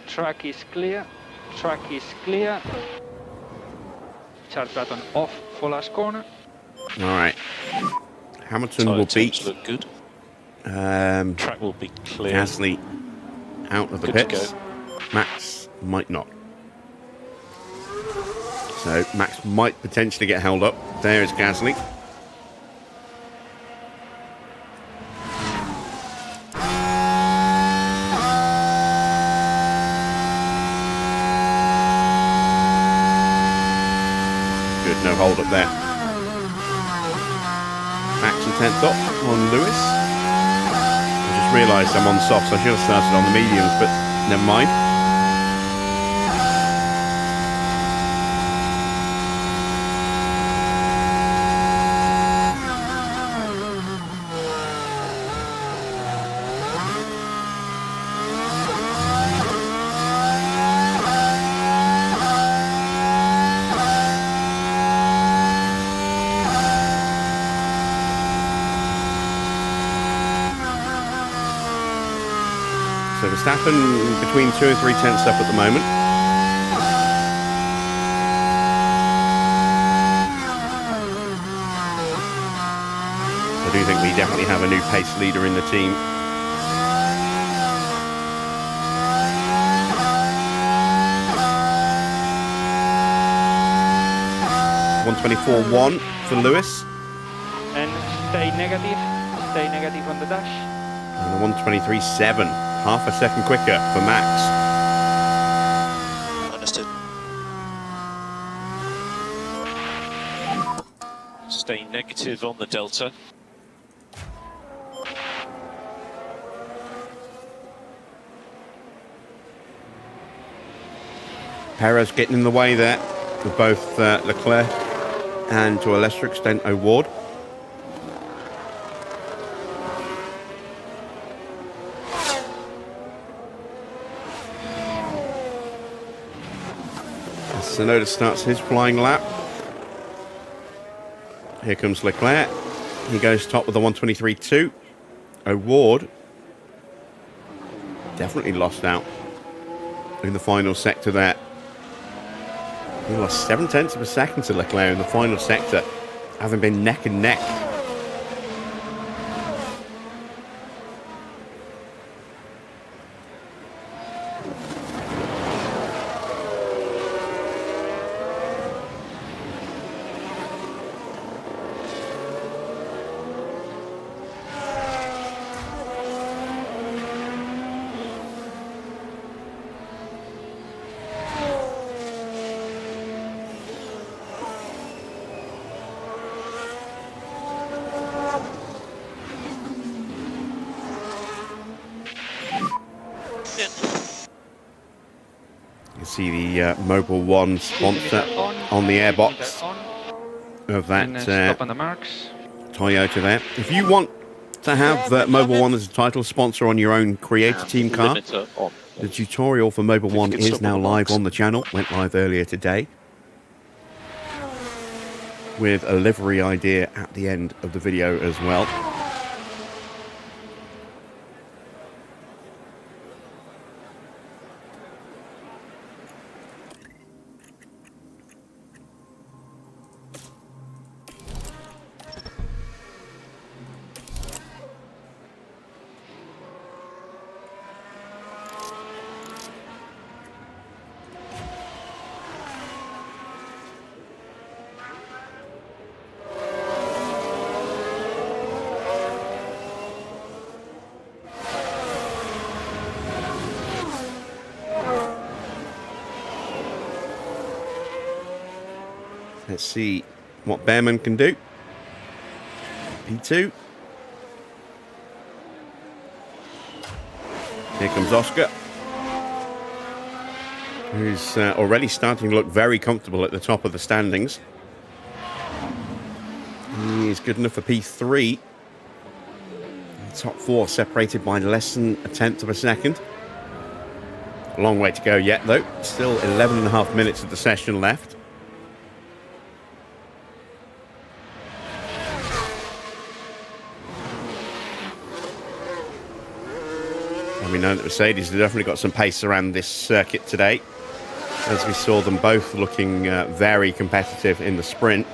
Track is clear. Track is clear. Charge button off for last corner. All right. Hamilton Tyre will temps beat look good. Track will be clear. Gasly out of the Good to pits. go. Max might not. So Max might potentially get held up. There is Gasly. Good, no hold up there. Max and 10th up on Lewis. I just realised I'm on softs. I should have started on the mediums, but never mind. So Verstappen between 2 and 3 tenths up at the moment. I do think we definitely have a new pace leader in the team. 124.1 for Lewis. And stay negative on the dash. And a 123.7, half a second quicker for Max. Understood. Stay negative on the delta. Perez getting in the way there with both Leclerc and, to a lesser extent, O'Ward. Sonoda starts his flying lap. Here comes Leclerc. He goes top with a 123.2. O'Ward definitely lost out in the final sector there. He lost 0.7 of a second to Leclerc in the final sector, having been neck and neck. See the Mobile One sponsor on the airbox of that stop on the marks. Toyota there. If you want to have Mobile One as a title sponsor on your own creator team car, the tutorial for Mobile One is now live on the channel. Went live earlier today with a livery idea at the end of the video as well. Let's see what Bearman can do. P2. Here comes Oscar, who's already starting to look very comfortable at the top of the standings. He's good enough for P3. Top four separated by less than 0.1 of a second. A long way to go yet, though. Still 11.5 minutes of the session left. And we know that Mercedes have definitely got some pace around this circuit today, as we saw them both looking very competitive in the sprint.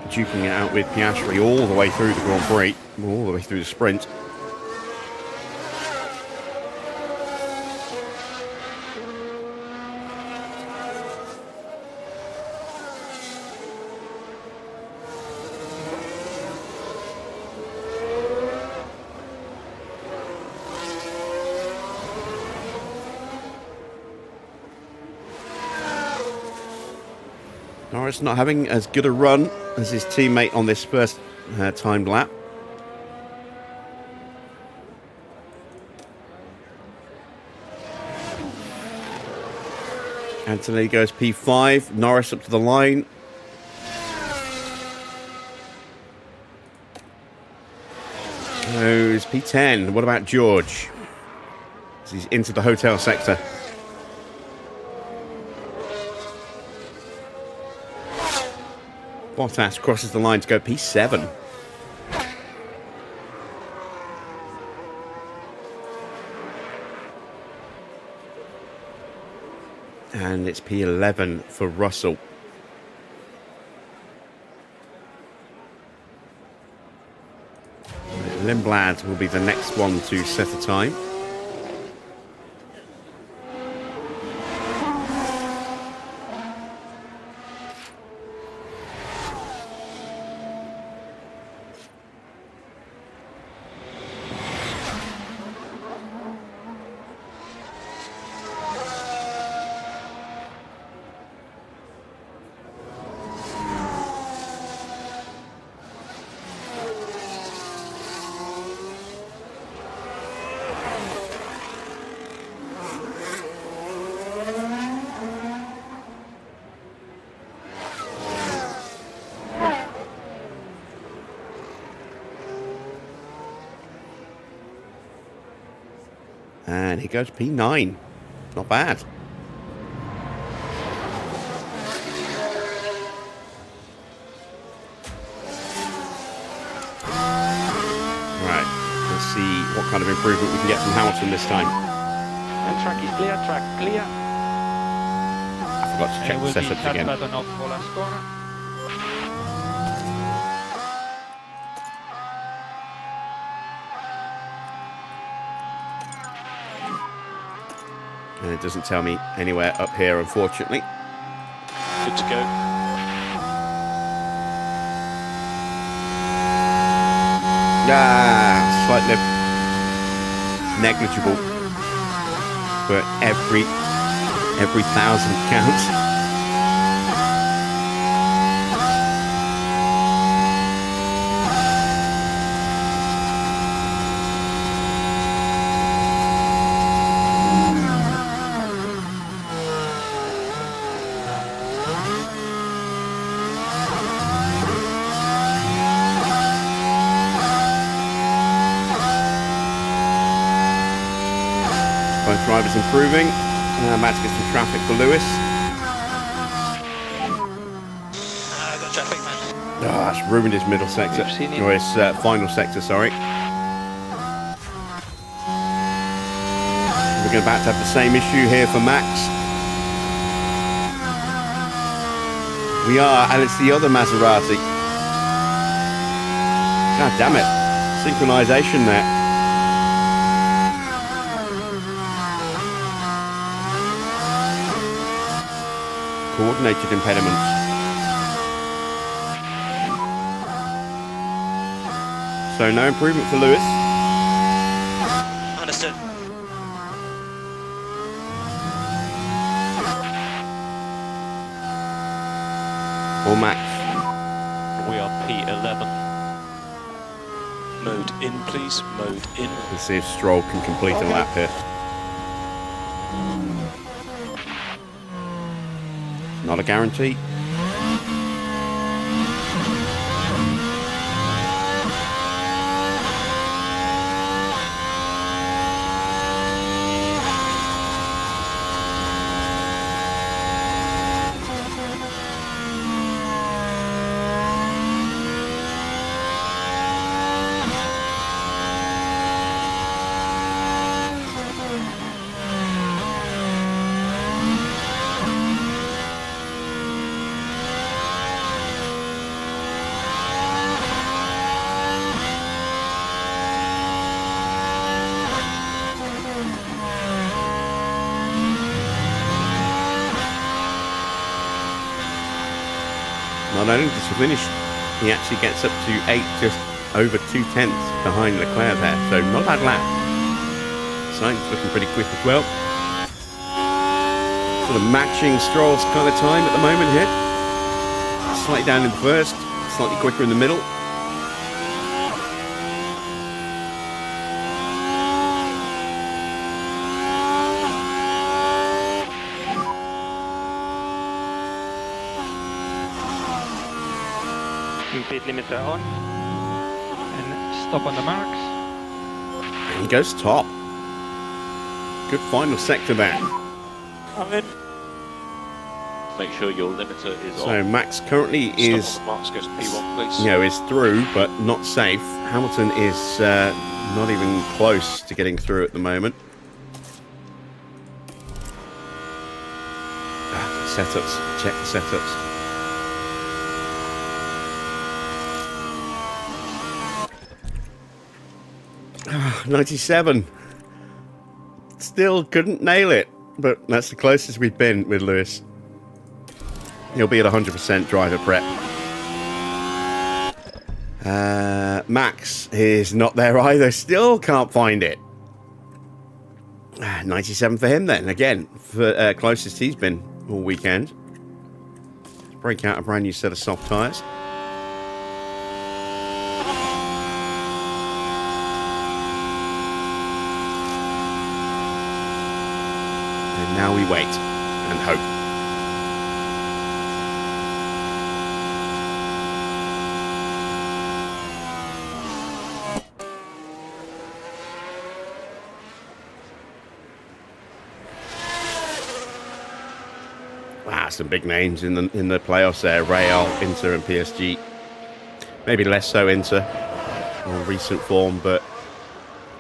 Duking it out with Piastri all the way through the Grand Prix, all the way through the sprint. Norris not having as good a run as his teammate on this first timed lap. Antonelli goes P5, Norris up to the line. Goes P10. What about George? He's into the hotel sector. Bottas crosses the line to go P7. And it's P11 for Russell. Lindblad will be the next one to set a time. And he goes P9. Not bad. Right, let's see what kind of improvement we can get from Hamilton this time. And track is clear, track clear. I forgot to check the setups again. Button off for last corner. And it doesn't tell me anywhere up here, unfortunately. Good to go. Slightly negligible, but every 1,000 counts. Both drivers improving. Matt gets some traffic for Lewis. Got traffic, man. It's ruined his middle sector. We've seen it. Or his final sector, sorry. We're about to have the same issue here for Max. We are, and it's the other Maserati. God damn it. Synchronization there. Coordinated impediments. So no improvement for Lewis. Understood. Or Max. We are P11. Mode in, please. Mode in. Let's see if Stroll can complete a lap here. Not a guarantee. Not only does he finish, he actually gets up to 8, just over 2 tenths behind Leclerc there. So not a bad lap. Sainz looking pretty quick as well. Sort of matching Stroll's kind of time at the moment here. Slightly down in the first, slightly quicker in the middle. Speed limiter on. And stop on the marks. And he goes top. Good final sector there. I'm in. Make sure your limiter is on. So Max currently is, Stop on the marks, goes P1, please. you know, is through, but not safe. Hamilton is not even close to getting through at the moment. Setups, check the setups. 97. Still couldn't nail it, but that's the closest we've been with Lewis. He'll be at 100% driver prep. Max is not there either. Still can't find it. 97 for him then. Again, for closest he's been all weekend. Let's break out a brand new set of soft tyres. And now we wait and hope. Wow, some big names in the playoffs there. Real, Inter and PSG. Maybe less so Inter on recent form, but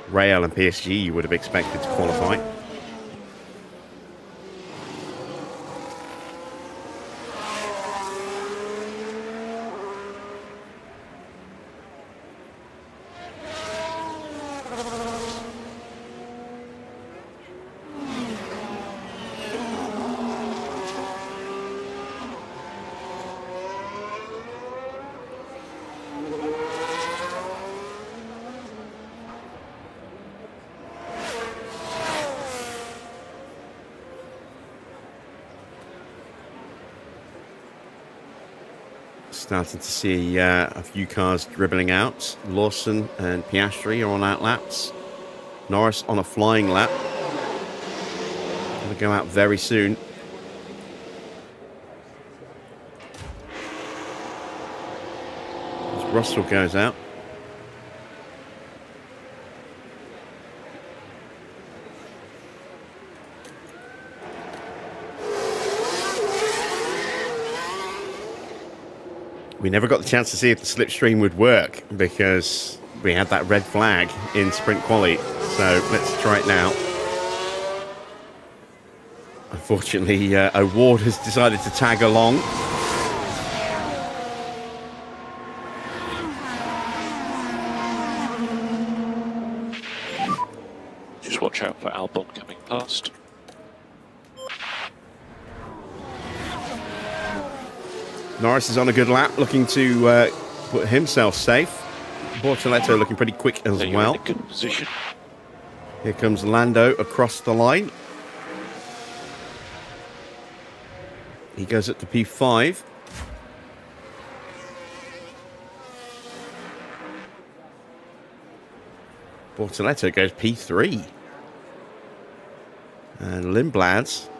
Real and PSG you would have expected to qualify. Starting to see a few cars dribbling out. Lawson and Piastri are on out laps. Norris on a flying lap. Going to go out very soon. As Russell goes out. We never got the chance to see if the slipstream would work because we had that red flag in sprint quali. So let's try it now. Unfortunately, O'Ward has decided to tag along. Just watch out for Albon coming past. Norris is on a good lap, looking to put himself safe. Bortoletto looking pretty quick as well. In a good position. Here comes Lando across the line. He goes up to P5. Bortoletto goes P3. And Lindblad's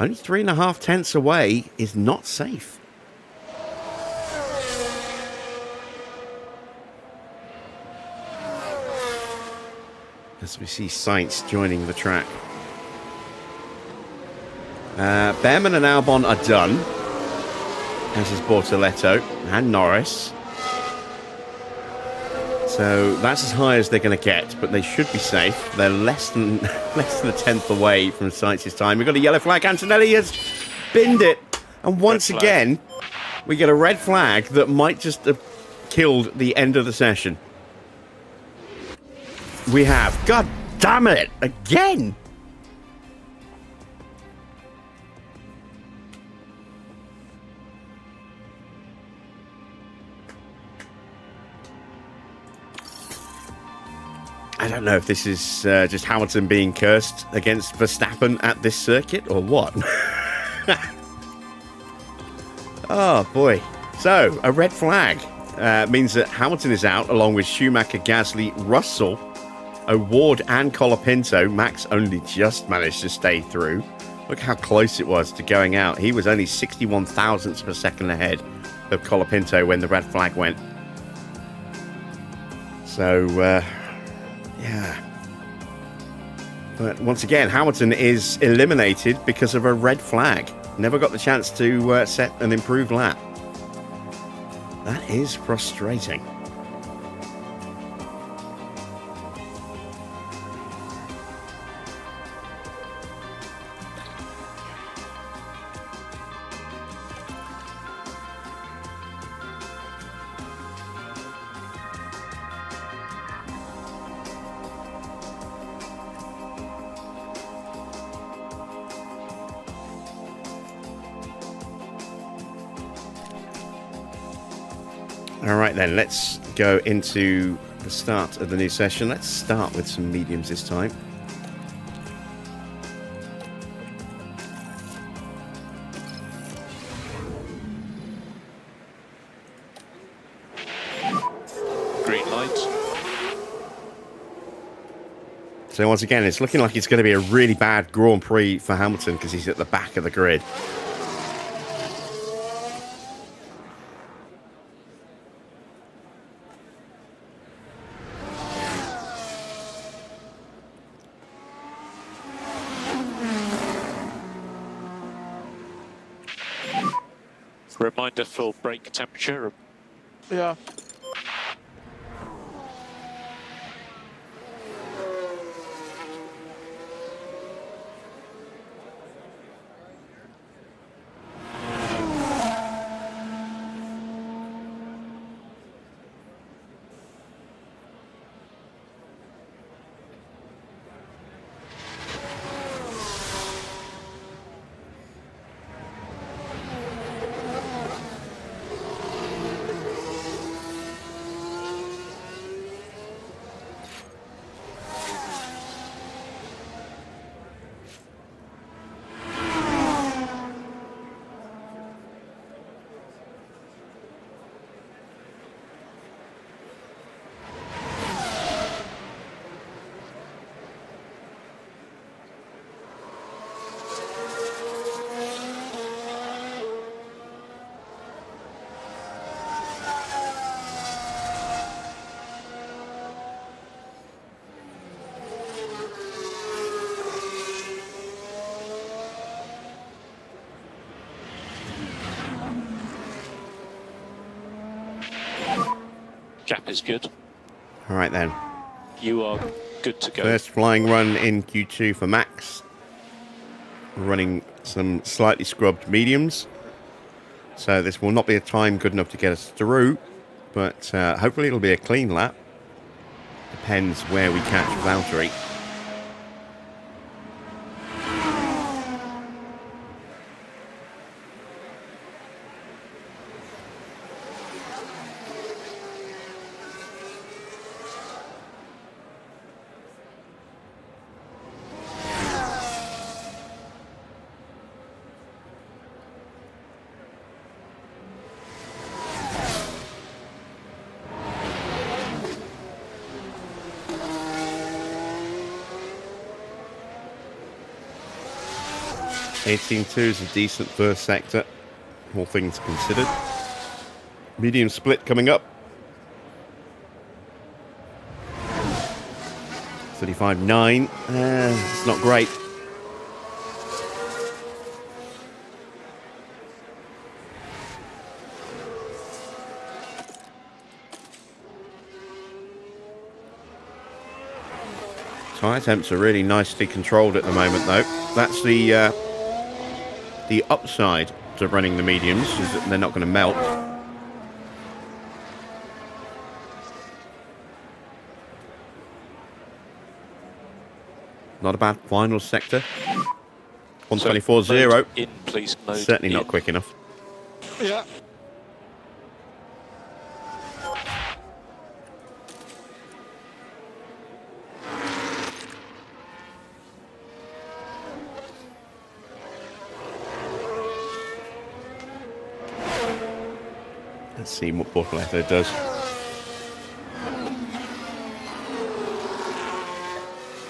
only 3.5 tenths away is not safe. As we see Sainz joining the track. Bearman and Albon are done, as is Bortoletto and Norris. So that's as high as they're going to get, but they should be safe. They're less than a tenth away from Sainz's time. We've got a yellow flag. Antonelli has binned it. And once again, we get a red flag that might just have killed the end of the session. We have. God damn it! Again! I don't know if this is just Hamilton being cursed against Verstappen at this circuit or what. Oh boy. So, a red flag means that Hamilton is out along with Schumacher, Gasly, Russell, O'Ward and Colapinto. Max only just managed to stay through. Look how close it was to going out. He was only 61 thousandths of a second ahead of Colapinto when the red flag went. So, yeah. But once again, Hamilton is eliminated because of a red flag. Never got the chance to set an improved lap. That is frustrating. All right, then, let's go into the start of the new session. Let's start with some mediums this time. Green light. So once again, it's looking like it's going to be a really bad Grand Prix for Hamilton because he's at the back of the grid. Reminder for brake temperature. Yeah. Gap is good. All right then. You are good to go. First flying run in Q2 for Max. Running some slightly scrubbed mediums. So this will not be a time good enough to get us through, but hopefully it'll be a clean lap. Depends where we catch Valtteri. $18.2 is a decent first sector, all things considered. Medium split coming up. 35.9. It's not great. Tyre temps are really nicely controlled at the moment, though. That's the upside to running the mediums, is that they're not going to melt. Not a bad final sector. 124.0. In, please. Mode Certainly not in. quick enough. Yeah. Let's see what Bortoleto does.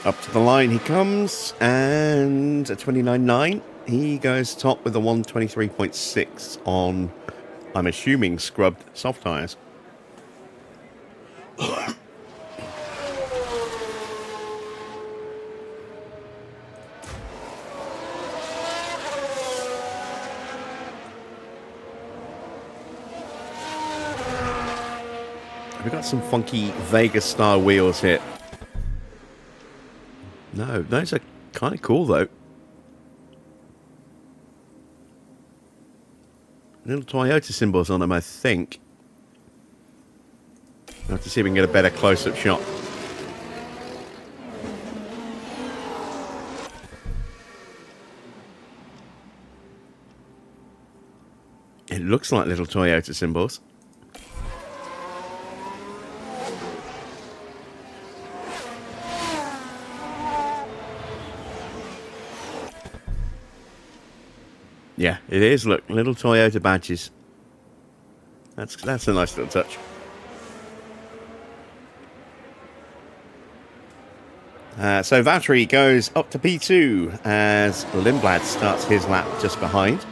Up to the line he comes, and at 29.9, he goes top with a 123.6 on, I'm assuming, scrubbed soft tyres. We've got some funky Vegas-style wheels here. No, those are kind of cool, though. Little Toyota symbols on them, I think. I'll have to see if we can get a better close-up shot. It looks like little Toyota symbols. Yeah, it is. Look, little Toyota badges. That's a nice little touch. So Valtteri goes up to P2 as Lindblad starts his lap just behind.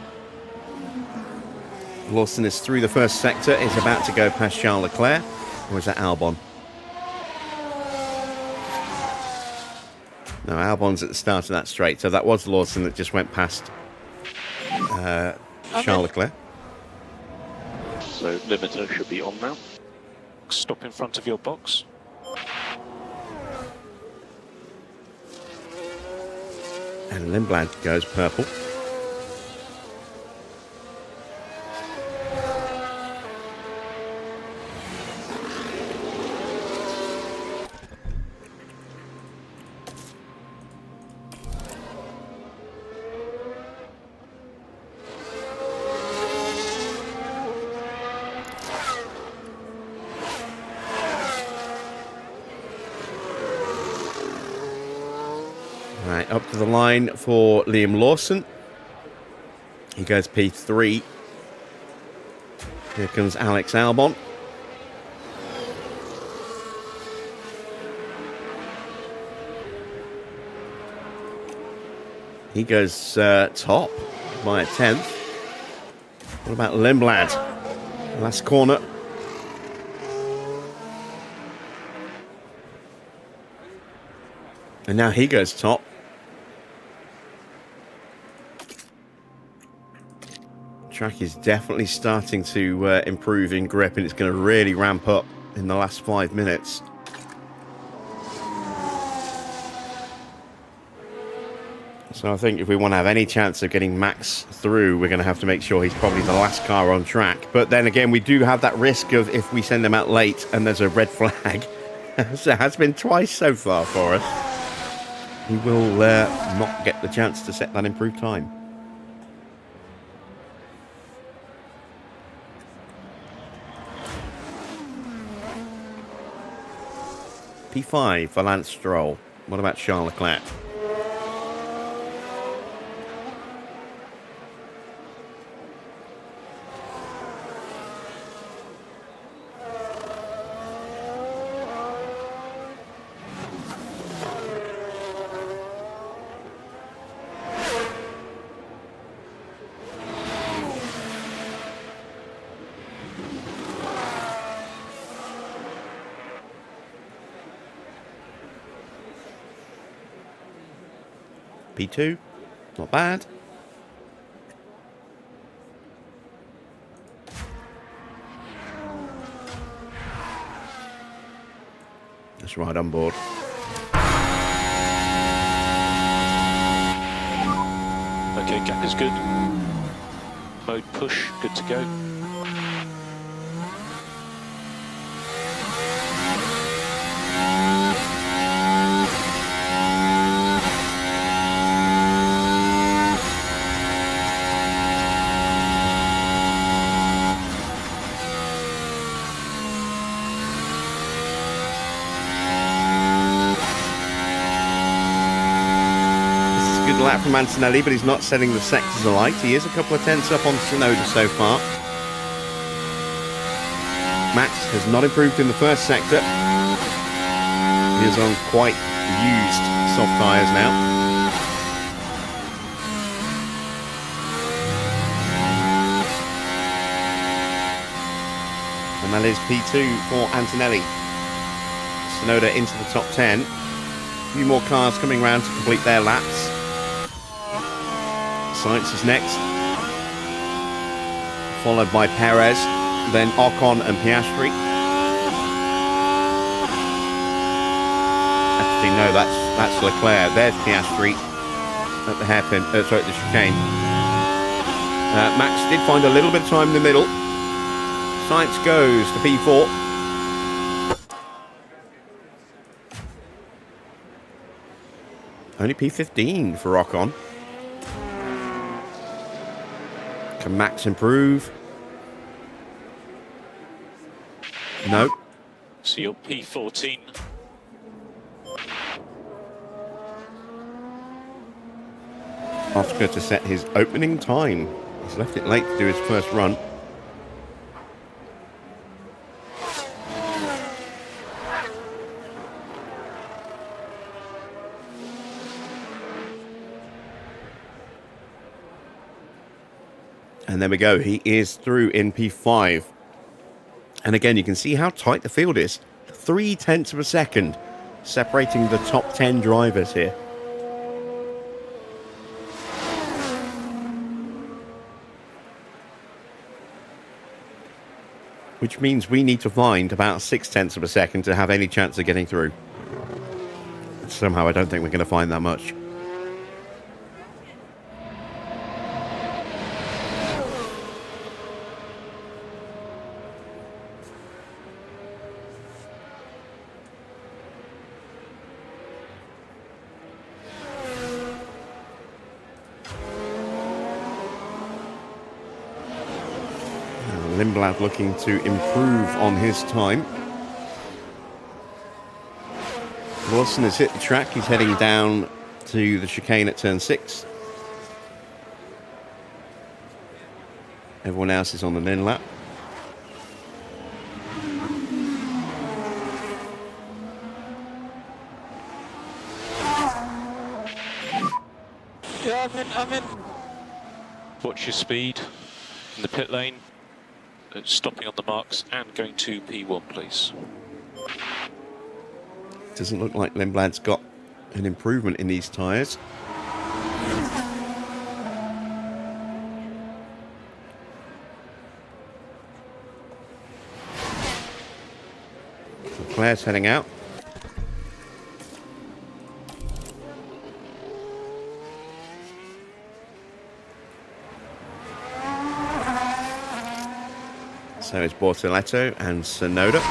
Lawson is through the first sector, is about to go past Charles Leclerc, or is that Albon? No, Albon's at the start of that straight, so that was Lawson that just went past Charles Leclerc. so limiter should be on now. Stop in front of your box. And Lindblad goes purple. Right, up to the line for Liam Lawson. He goes P3. Here comes Alex Albon. He goes top by a 10th. What about Lindblad? Last corner. And now he goes top. Track is definitely starting to improve in grip, and it's going to really ramp up in the last 5 minutes. So I think if we want to have any chance of getting Max through, we're going to have to make sure he's probably the last car on track. But then again, we do have that risk of if we send him out late and there's a red flag, as it has been twice so far for us, he will not get the chance to set that improved time. P5 for Lance Stroll. What about Charles Leclerc? P2, not bad. That's right on board. Okay, gap is good. Mode push, good to go. Lap from Antonelli, but he's not setting the sectors alight. He is a couple of tenths up on Tsunoda so far. Max has not improved in the first sector. He is on quite used soft tyres now. And that is P2 for Antonelli. Tsunoda into the top 10. A few more cars coming around to complete their laps. Sainz is next, followed by Perez, then Ocon and Piastri. Actually, no, that's Leclerc. There's Piastri at the hairpin, sorry, at the chicane. Max did find a little bit of time in the middle. Sainz goes to P4. Only P15 for Ocon. Can Max improve? No. So you're P14. Oscar to set his opening time. He's left it late to do his first run. And there we go. He is through in P5. And again, you can see how tight the field is. 0.3 of a second separating the top 10 drivers here. which means we need to find about 0.6 of a second to have any chance of getting through. Somehow I don't think we're going to find that much. Lindblad looking to improve on his time. Lawson has hit the track. He's heading down to the chicane at turn 6. Everyone else is on the Lin lap. Yeah, I'm in. Watch your speed in the pit lane. Stopping on the marks and going to P1, please. Doesn't look like Lindblad's got an improvement in these tyres. Leclerc's heading out. So is Bortoletto and Sonoda.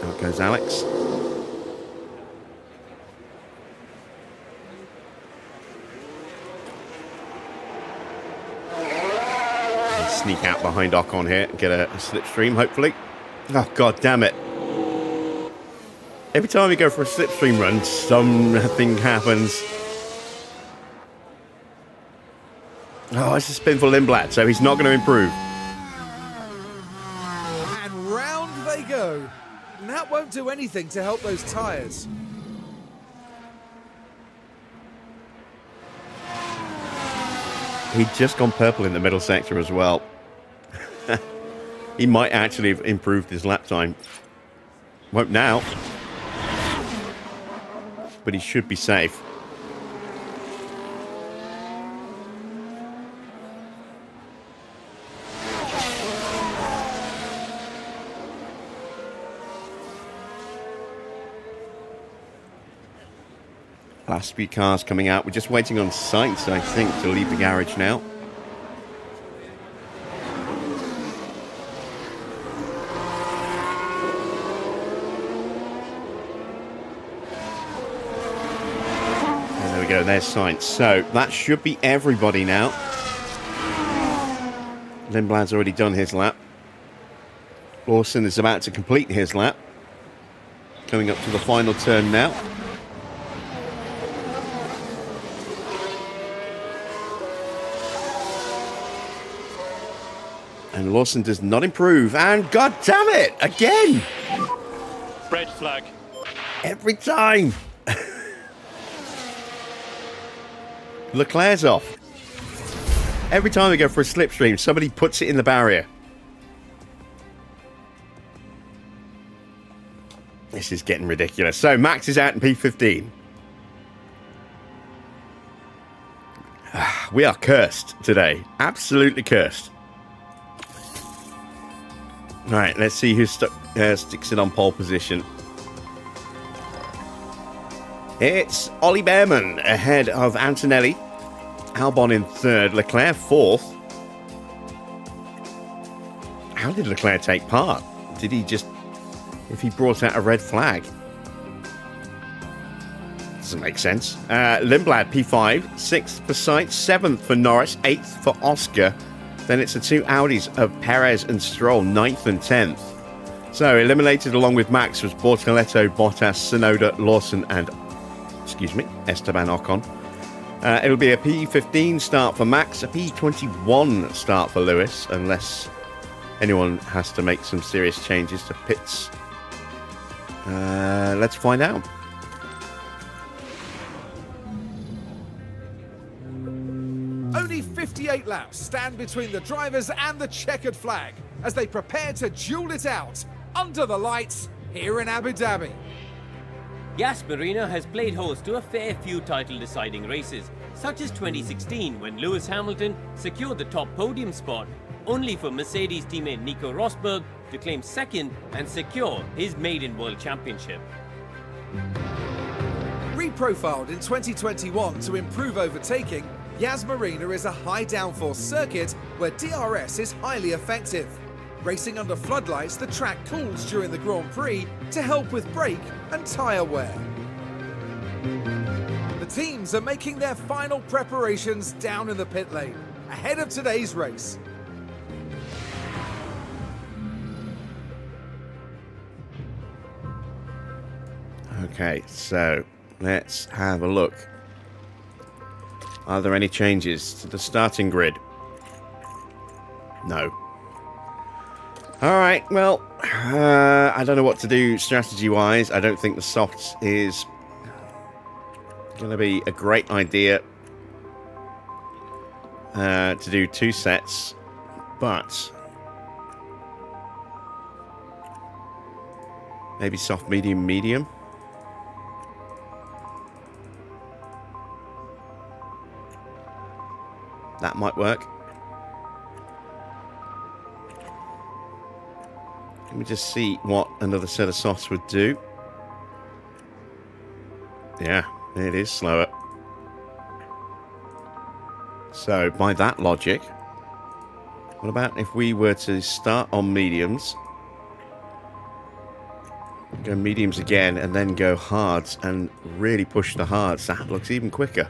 Out goes Alex. Sneak out behind Ocon here and get a slipstream, hopefully. Oh, god damn it. Every time we go for a slipstream run, something happens. Oh, it's a spin for Lindblad, so he's not going to improve. And round they go. And that won't do anything to help those tyres. He'd just gone purple in the middle sector as well. He might actually have improved his lap time. Won't now. But he should be safe. Last few cars coming out. We're just waiting on Sainz, I think, to leave the garage now. And there we go, there's Sainz. So that should be everybody now. Lindblad's already done his lap. Lawson is about to complete his lap. Coming up to the final turn now. And Lawson does not improve. And god damn it, again! Red flag. Every time. Leclerc's off. Every time we go for a slipstream, somebody puts it in the barrier. This is getting ridiculous. So Max is out in P15. We are cursed today. Absolutely cursed. All right, let's see who sticks it on pole position. It's Ollie Bearman ahead of Antonelli. Albon in third. Leclerc fourth. How did Leclerc take part? Did he just... If he brought out a red flag? Doesn't make sense. Lindblad P5. Sixth for Sainz. Seventh for Norris. Eighth for Oscar. Then it's the two Audis of Perez and Stroll, 9th and 10th. So eliminated along with Max was Bortoletto, Bottas, Sonoda, Lawson and, Esteban Ocon. It'll be a P15 start for Max, a P21 start for Lewis, unless anyone has to make some serious changes to pits. Let's find out. Only 58 laps stand between the drivers and the checkered flag as they prepare to duel it out under the lights here in Abu Dhabi. Yas Marina has played host to a fair few title-deciding races, such as 2016 when Lewis Hamilton secured the top podium spot, only for Mercedes teammate Nico Rosberg to claim second and secure his maiden World Championship. Reprofiled in 2021 to improve overtaking, Yas Marina is a high downforce circuit where DRS is highly effective. Racing under floodlights, the track cools during the Grand Prix to help with brake and tyre wear. The teams are making their final preparations down in the pit lane, ahead of today's race. Okay, so let's have a look. Are there any changes to the starting grid? No. Alright, well, I don't know what to do strategy-wise. I don't think the softs is going to be a great idea to do 2 sets, but maybe soft, medium, medium. That might work. Let me just see what another set of softs would do. Yeah, it is slower. So, by that logic, what about if we were to start on mediums, go mediums again, and then go hards and really push the hards? That looks even quicker.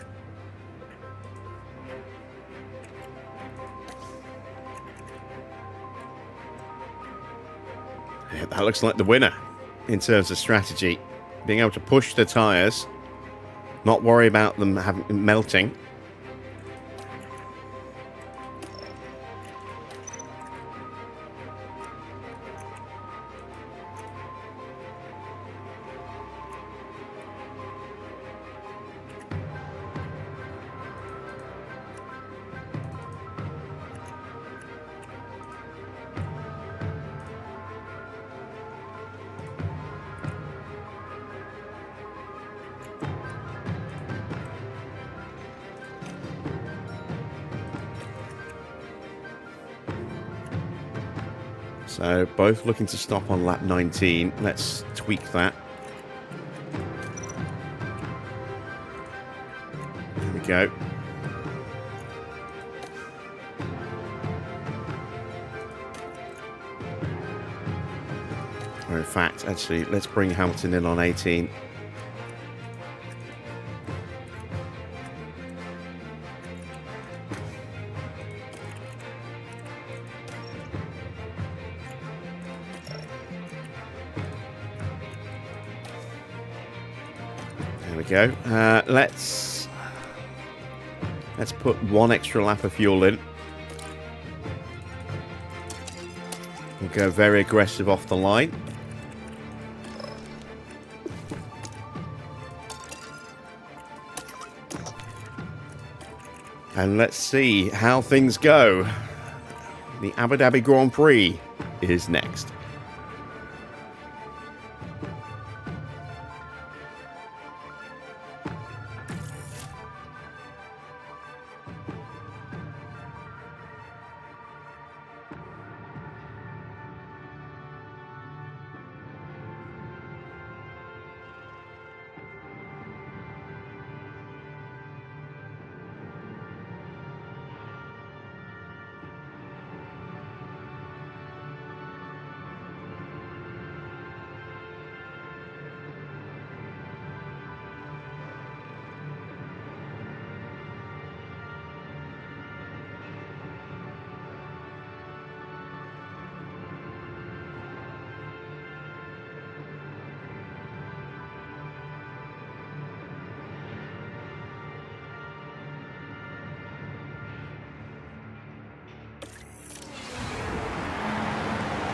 Yeah, that looks like the winner in terms of strategy. Being able to push the tyres, not worry about them melting. So, both looking to stop on lap 19. Let's tweak that. There we go. Or in fact, actually, let's bring Hamilton in on 18. Go. Let's put 1 extra lap of fuel in. We'll go very aggressive off the line. And let's see how things go. The Abu Dhabi Grand Prix is next.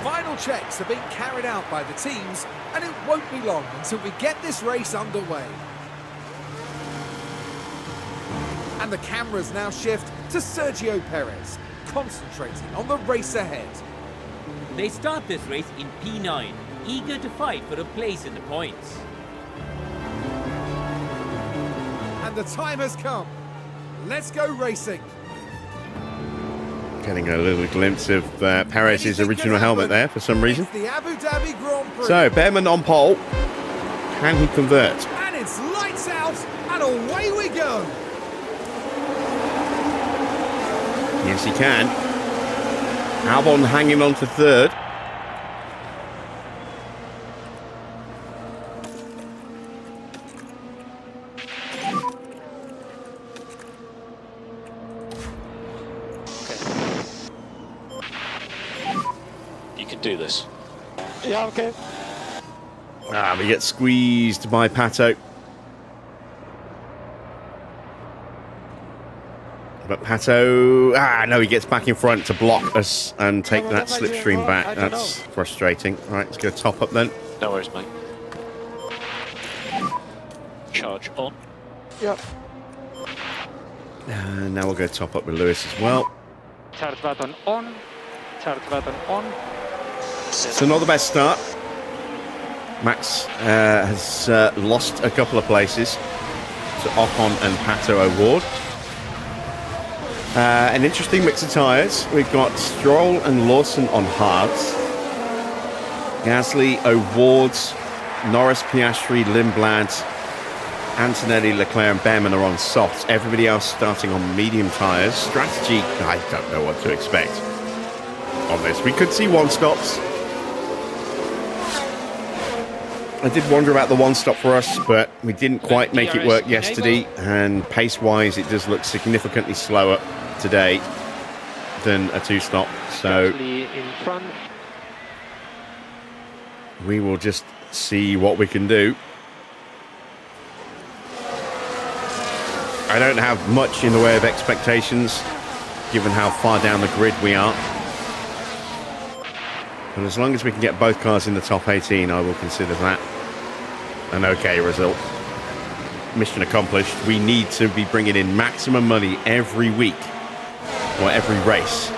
Final checks are being carried out by the teams, and it won't be long until we get this race underway. And the cameras now shift to Sergio Perez, concentrating on the race ahead. They start this race in P9, eager to fight for a place in the points. And the time has come. Let's go racing. Getting a little glimpse of Perez's original helmet there for some reason. It's the Abu Dhabi Grand Prix. So, Bearman on pole. Can he convert? And it's lights out, and away we go. Yes, he can. Albon hanging on to third. You can do this. Yeah, okay. We get squeezed by Pato. But Pato, no, he gets back in front to block us and take that slipstream back. That's frustrating. All right, let's go top up then. No worries, mate. Charge on. Yep. And now we'll go top up with Lewis as well. Charge button on. Charge button on. So not the best start. Max has lost a couple of places to Ocon and Pato O'Ward. An interesting mix of tyres. We've got Stroll and Lawson on hards. Gasly, O'Ward, Norris, Piastri, Lindblad, Antonelli, Leclerc and Bearman are on softs. Everybody else starting on medium tyres. Strategy, I don't know what to expect on this. We could see one stops. I did wonder about the one stop for us, but we didn't quite make it work yesterday, and pace-wise it does look significantly slower today than a two stop. So In front. we will just see what we can do. I don't have much in the way of expectations, given how far down the grid we are. And as long as we can get both cars in the top 18, I will consider that an okay result. Mission accomplished. We need to be bringing in maximum money every week, or every race,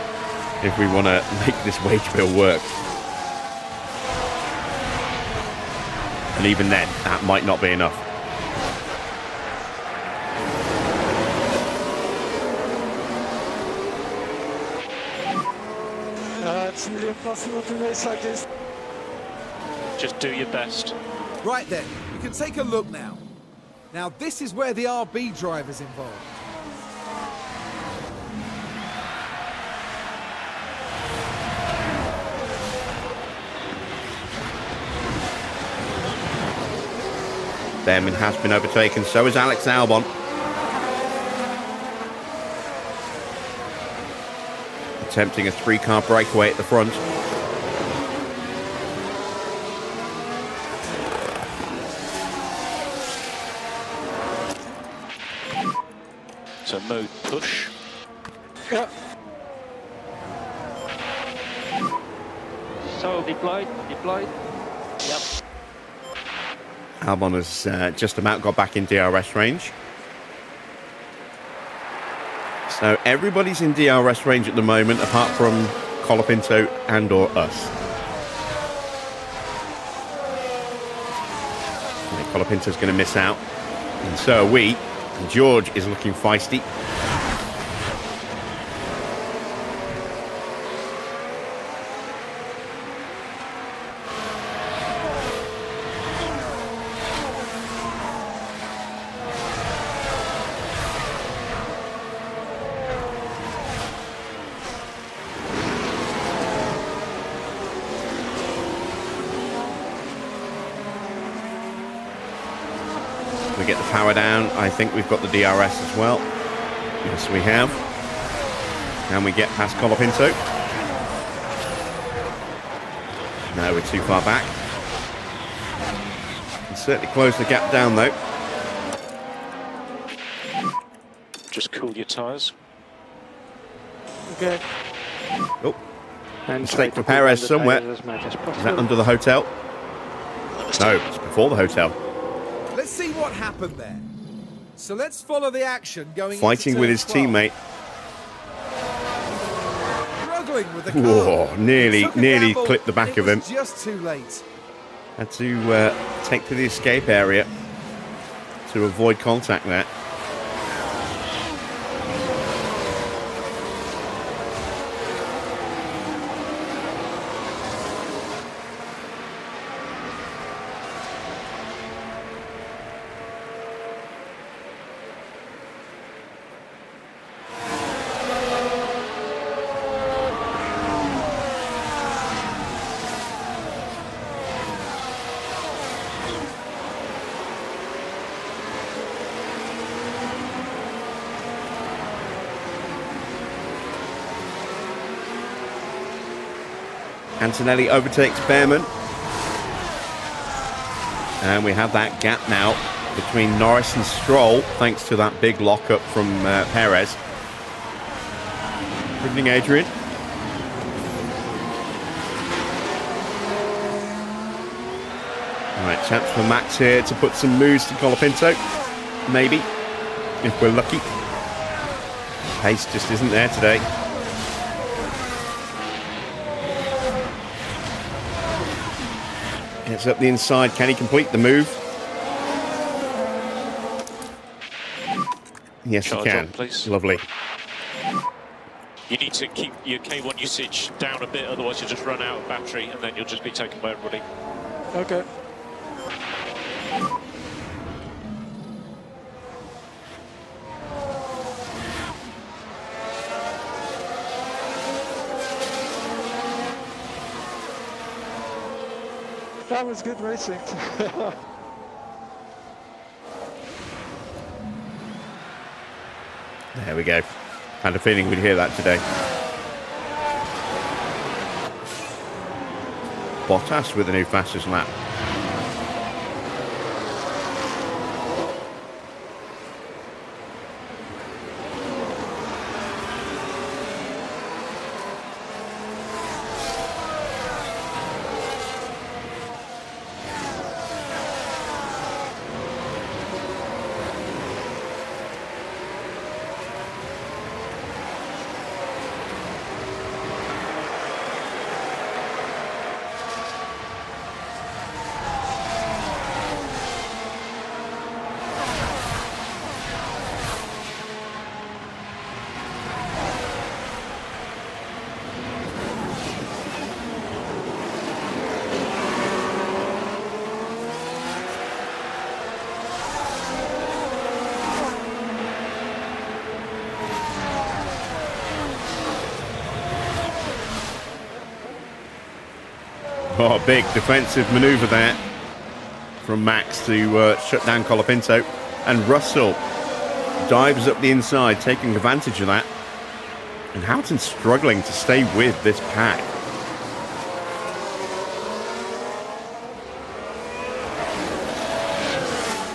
if we want to make this wage bill work. And even then, that might not be enough. It's nearly impossible to race like this. Just do your best. Right then, we can take a look now. Now this is where the RB driver's involved. Bearman has been overtaken, so is Alex Albon. Attempting a three-car breakaway at the front. So mode push. Yeah. So deployed. Yep. Albon has just about got back in DRS range. So everybody's in DRS range at the moment, apart from Colapinto and or us. Colapinto's going to miss out, and so are we. George is looking feisty. We get the power down. I think we've got the DRS as well. Yes, we have. And we get past Colapinto. No, we're too far back. Can certainly close the gap down though. Just cool your tyres. Okay. Oh, And mistake try for to Perez cool the somewhere. tires as much as Is possible. that under the hotel? No, it's before the hotel. Let's see what happened there. So let's follow the action going Fighting into with turn his 12. teammate. Struggling with the car. Whoa, nearly Took a gamble. clipped the back It of him. was just too late. Had to take to the escape area to avoid contact there. Antonelli overtakes Bearman. And we have that gap now between Norris and Stroll, thanks to that big lockup from Perez. Good evening, Adrian. All right, chance for Max here to put some moves to Colapinto. Maybe, if we're lucky. Pace just isn't there today. Gets up the inside. Can he complete the move? Yes, Charge he can. on, please. Lovely. You need to keep your K1 usage down a bit, otherwise you'll just run out of battery and then you'll just be taken by everybody. Okay. That was good racing. There we go. Had a feeling we'd hear that today. Bottas with the new fastest lap. Oh, a big defensive manoeuvre there from Max to shut down Colapinto. And Russell dives up the inside, taking advantage of that. And Hamilton's struggling to stay with this pack.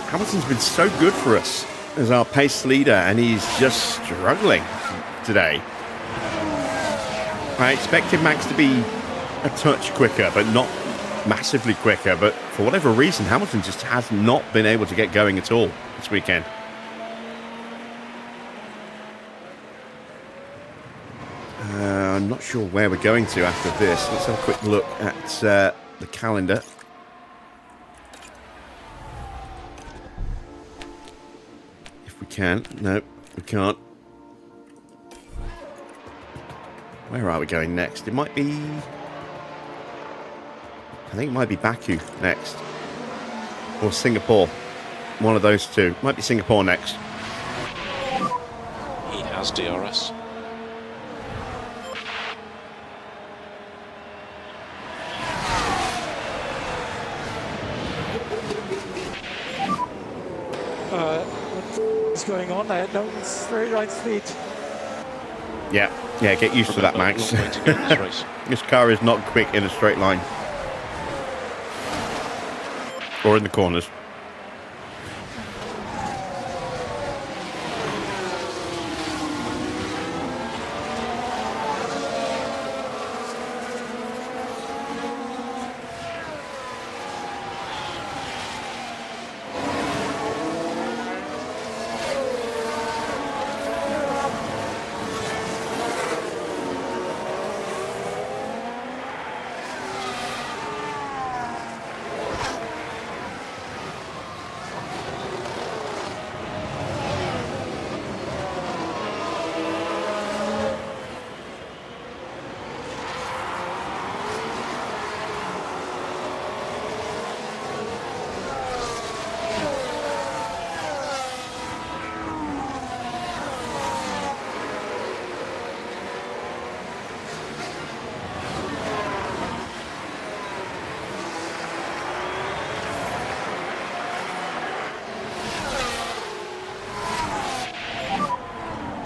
Hamilton's been so good for us as our pace leader, and he's just struggling today. I expected Max to be a touch quicker, but not massively quicker. But for whatever reason, Hamilton just has not been able to get going at all this weekend. I'm not sure where we're going to after this. Let's have a quick look at the calendar. If we can. No, we can't. Where are we going next? It might be... I think it might be Baku next. Or Singapore. One of those two. Might be Singapore next. He has DRS. What's going on? I had no straight right speed. Yeah, get used to that, Max. Long way to go in this race. This car is not quick in a straight line. Or in the corners.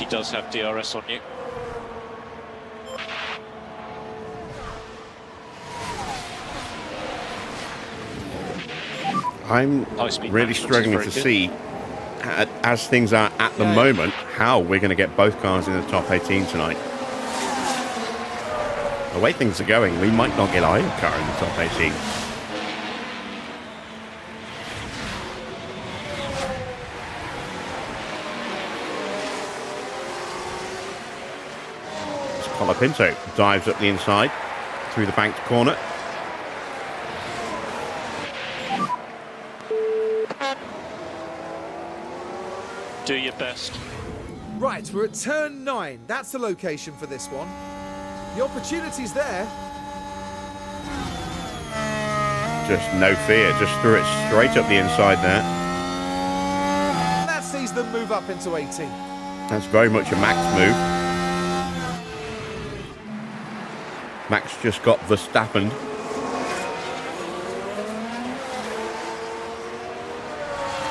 Does have DRS on you. I'm High-speed really match looks struggling very to good. see, as things are at the moment, how we're going to get both cars in the top 18 tonight. The way things are going, we might not get either car in the top 18. Pinto dives up the inside through the banked corner. Do your best. Right, we're at turn 9. That's the location for this one. The opportunity's there. Just no fear, just threw it straight up the inside there. That sees them move up into 18. That's very much a Max move. Max just got Verstappen.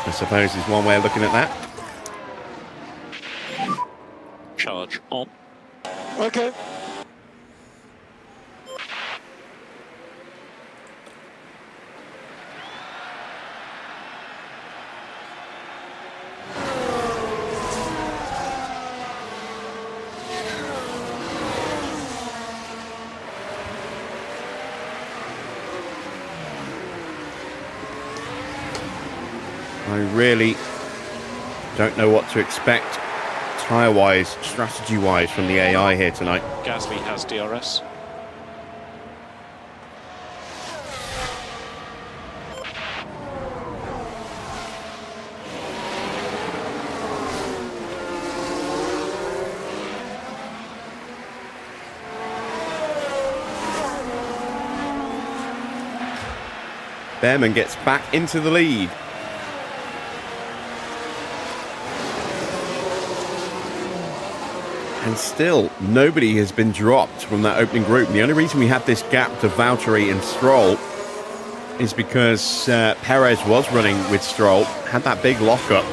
I suppose is one way of looking at that. Charge on. Okay. I really don't know what to expect tyre-wise, strategy-wise from the AI here tonight. Gasly has DRS. Bearman gets back into the lead. And still, nobody has been dropped from that opening group. And the only reason we had this gap to Valtteri and Stroll is because Perez was running with Stroll, had that big lockup,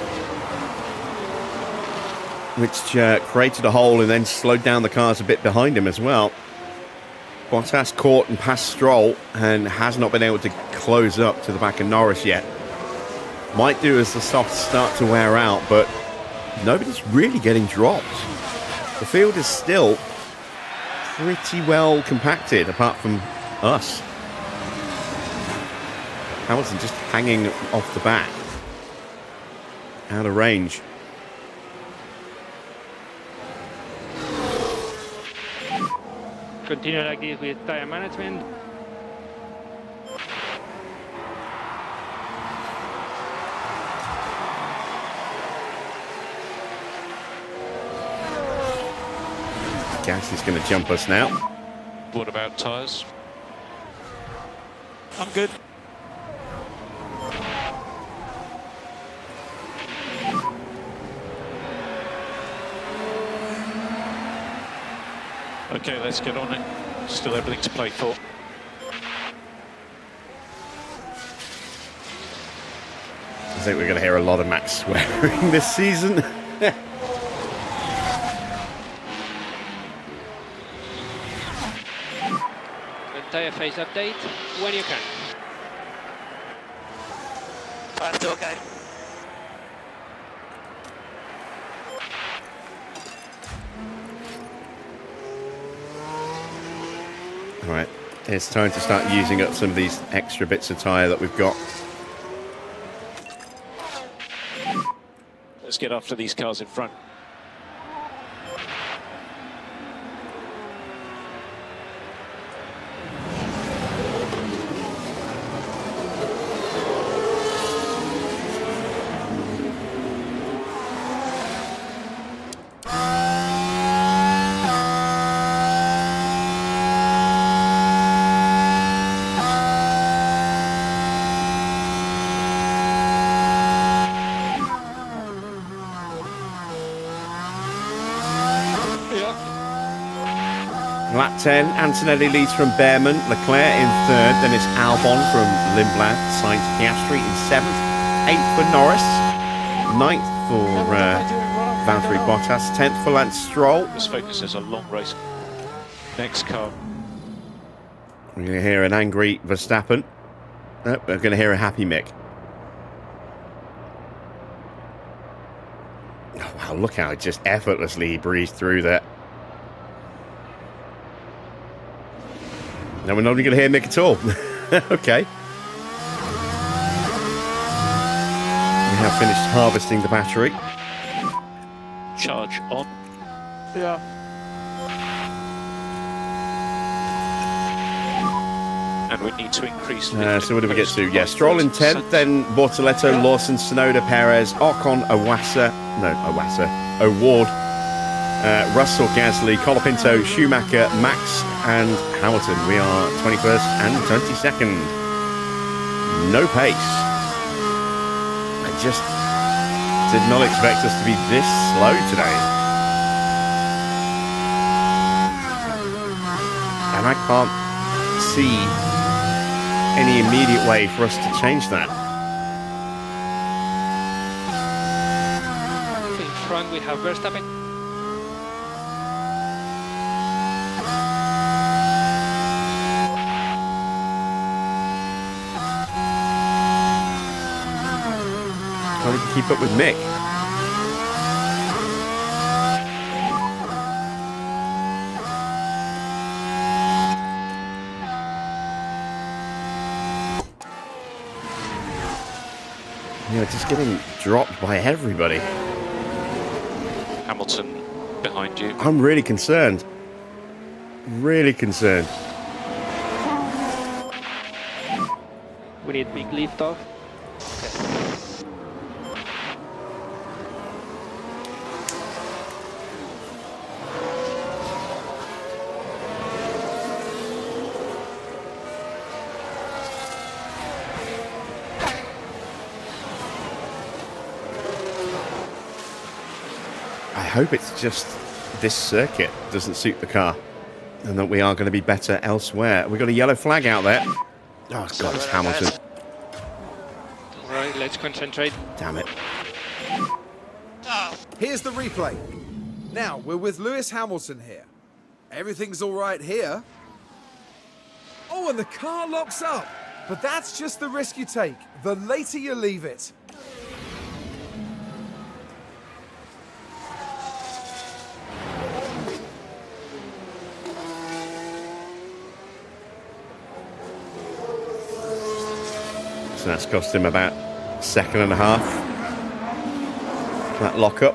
which created a hole and then slowed down the cars a bit behind him as well. Bottas caught and passed Stroll and has not been able to close up to the back of Norris yet. Might do as the softs start to wear out, but nobody's really getting dropped. The field is still pretty well compacted, apart from us. Hamilton just hanging off the back, out of range. Continue like this with tire management. Gas is going to jump us now. What about tyres? I'm good. Okay, let's get on it. Still everything to play for. I think we're going to hear a lot of Max swearing this season. Tire phase update when you can. That's okay. All right, it's time to start using up some of these extra bits of tyre that we've got. Let's get after these cars in front. Lap 10, Antonelli leads from Bearman, Leclerc in third, then it's Albon from Limblad, Sainz Piastri in seventh, eighth for Norris, ninth for Valtteri Bottas, 10th for Lance Stroll. This focuses a long race. Next car. We're going to hear an angry Verstappen. No, we're going to hear a happy Mick. Oh, wow, look how just effortlessly he breezed through that. No, we're not even going to hear Mick at all. Okay. We have finished harvesting the battery. Charge on. Yeah. And we need to increase. So what do we get to? Yeah, Stroll in 10th, then Bortoletto, Lawson, Tsunoda, Perez, Ocon, O'Ward, Russell, Gasly, Colapinto, Schumacher, Max, and Hamilton. We are 21st and 22nd. No pace. I just did not expect us to be this slow today. And I can't see any immediate way for us to change that. In front we have Verstappen. Can't even keep up with Mick. Yeah, just getting dropped by everybody. Hamilton behind you. I'm really concerned. Really concerned. We need big lift off. I hope it's just this circuit doesn't suit the car and that we are going to be better elsewhere. We've got a yellow flag out there. Oh, God, it's Hamilton. All right, let's concentrate. Damn it. Here's the replay. Now, we're with Lewis Hamilton here. Everything's all right here. Oh, and the car locks up. But that's just the risk you take. The later you leave it. So that's cost him about a second and a half. That lock-up.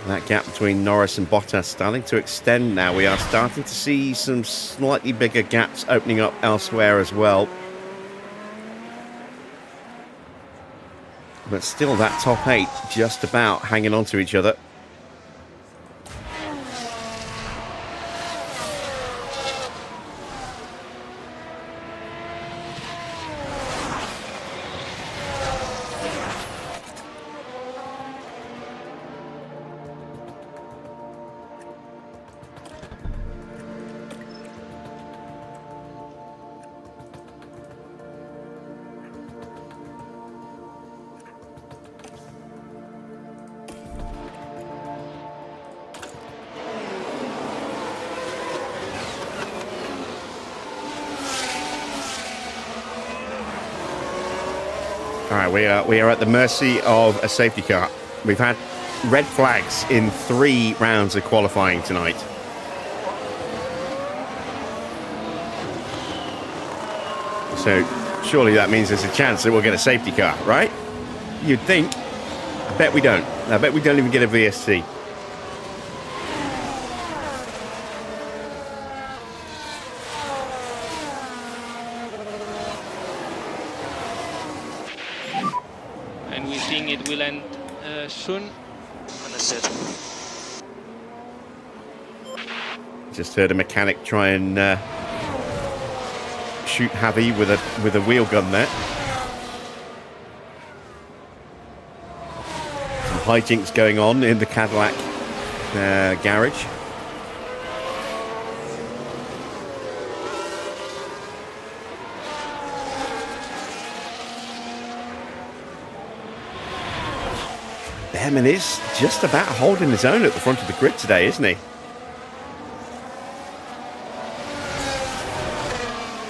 That gap between Norris and Bottas starting to extend now. We are starting to see some slightly bigger gaps opening up elsewhere as well. But still that top 8 just about hanging on to each other. All right, we are at the mercy of a safety car. We've had red flags in 3 rounds of qualifying tonight. So surely that means there's a chance that we'll get a safety car, right? You'd think. I bet we don't. I bet we don't even get a VSC. And we think it will end soon. Understood. Just heard a mechanic try and shoot Javi with a wheel gun there. Some hijinks going on in the Cadillac garage. Bearman is just about holding his own at the front of the grid today, isn't he?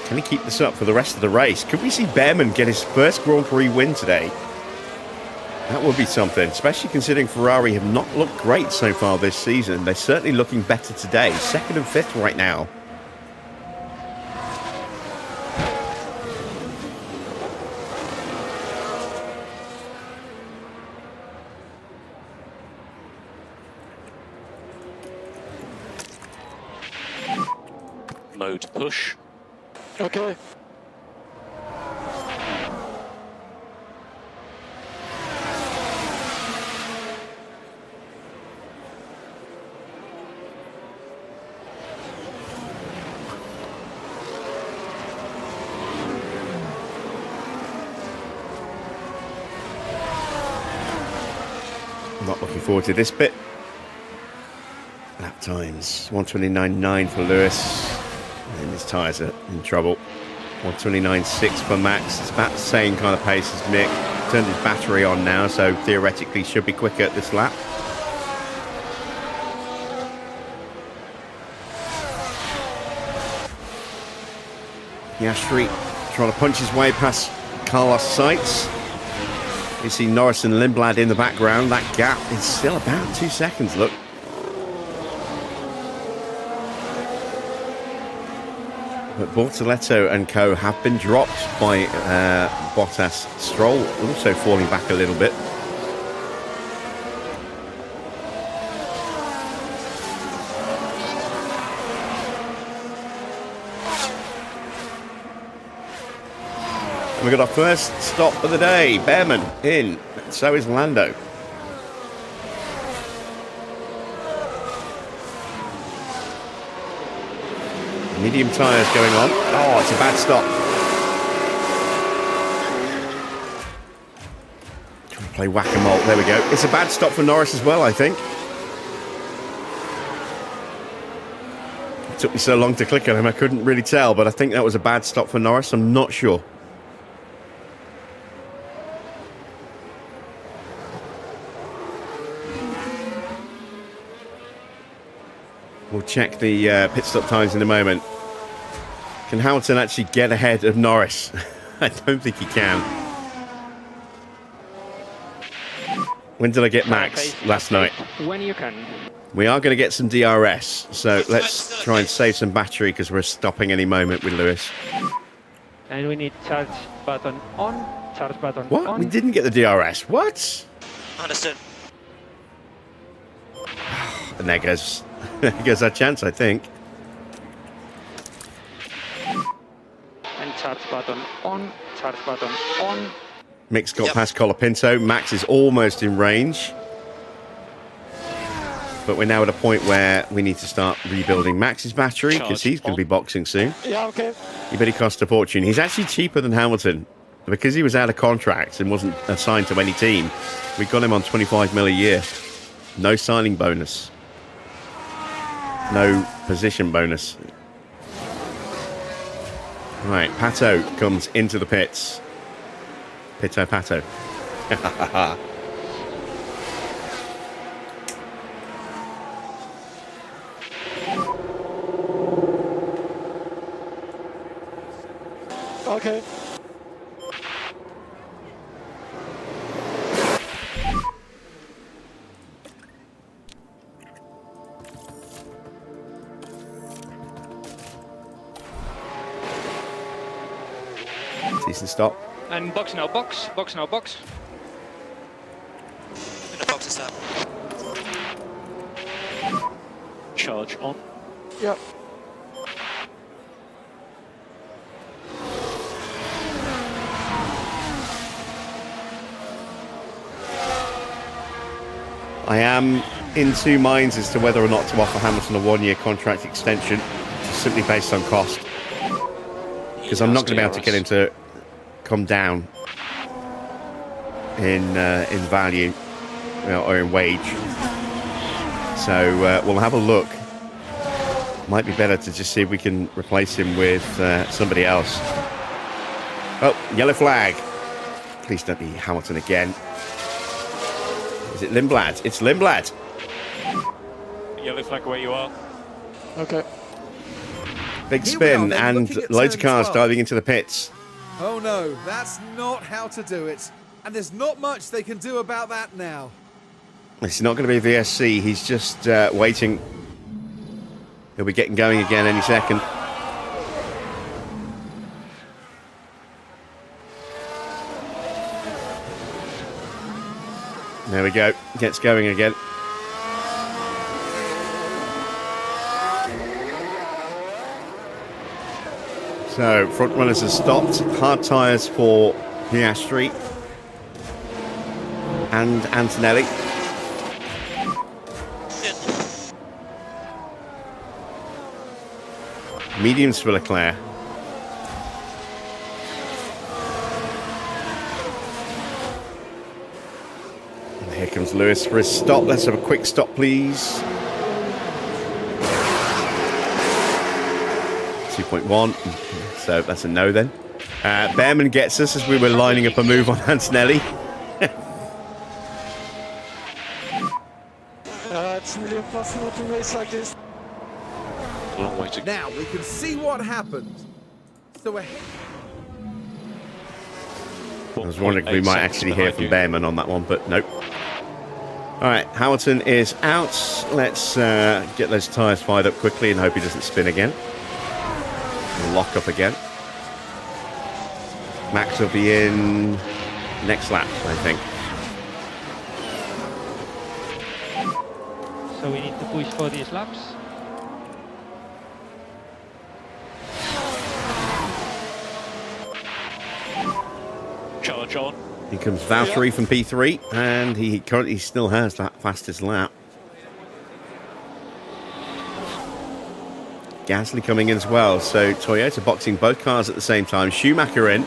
Can he keep this up for the rest of the race? Could we see Bearman get his first Grand Prix win today? That would be something, especially considering Ferrari have not looked great so far this season. They're certainly looking better today. 2nd and 5th right now. Mode push. Okay. Not looking forward to this bit. Lap times 1:29.9 for Lewis, and his tyres are in trouble. 1:29.6 for Max. It's about the same kind of pace as Mick. Turned his battery on now, so theoretically should be quicker at this lap. Piastri trying to punch his way past Carlos Sainz. You see Norris and Lindblad in the background. That gap is still about 2 seconds, look. But Bortoletto and co have been dropped by Bottas. Stroll also falling back a little bit. And we got our first stop of the day. Bearman in. So is Lando. Medium tyres going on. Oh, it's a bad stop. Trying to play whack-a-mole. There we go. It's a bad stop for Norris as well, I think. It took me so long to click on him, I couldn't really tell, but I think that was a bad stop for Norris. I'm not sure. We'll check the pit stop times in a moment. Can Hamilton actually get ahead of Norris? I don't think he can. When did I get Max? Last night. When you can. We are going to get some DRS, so let's try and save some battery because we're stopping any moment with Lewis. And we need charge button on, charge button What? on. We didn't get the DRS. What? Understood. And there goes our chance, I think. And charge button on, charge button on. Mick's got past Colapinto. Max is almost in range. But we're now at a point where we need to start rebuilding Max's battery because he's going to be boxing soon. Yeah, okay. But he cost a fortune. He's actually cheaper than Hamilton. Because he was out of contract and wasn't assigned to any team, we got him on 25 mil a year. No signing bonus. No position bonus. Right, Pato comes into the pits. Pito Pato. Okay. Decent stop. And box now, box now, box. In the box is that. Charge on. Yeah. I am in two minds as to whether or not to offer Hamilton a one-year contract extension, just simply based on cost. Because I'm not going to be able to get him to come down in value, or in wage. So we'll have a look. Might be better to just see if we can replace him with somebody else. Oh, yellow flag. Please don't be Hamilton again. Is it Lindblad? It's Lindblad. Yellow flag where you are. Okay. Big Here we are spin then, and looking at loads of turn cars 12. diving into the pits. Oh no, that's not how to do it. And there's not much they can do about that now. It's not going to be VSC. He's just waiting. He'll be getting going again any second. There we go. Gets going again. So, front runners have stopped. Hard tyres for Piastri and Antonelli. Mediums for Leclerc. And here comes Lewis for his stop. Let's have a quick stop, please. 2.1. So that's a no then. Bearman gets us as we were lining up a move on Antonelli. It's really impossible to race like this. A long way to go. Now we can see what happened. So ahead. I was wondering if we might actually hear from Bearman on that one, but nope. All right, Hamilton is out. Let's get those tyres fired up quickly and hope he doesn't spin again. We'll lock up again. Max will be in next lap, I think. So we need to push for these laps. Charge on. Here comes Valtteri from P3, and he currently still has that fastest lap. Gasly coming in as well, so Toyota boxing both cars at the same time. Schumacher in.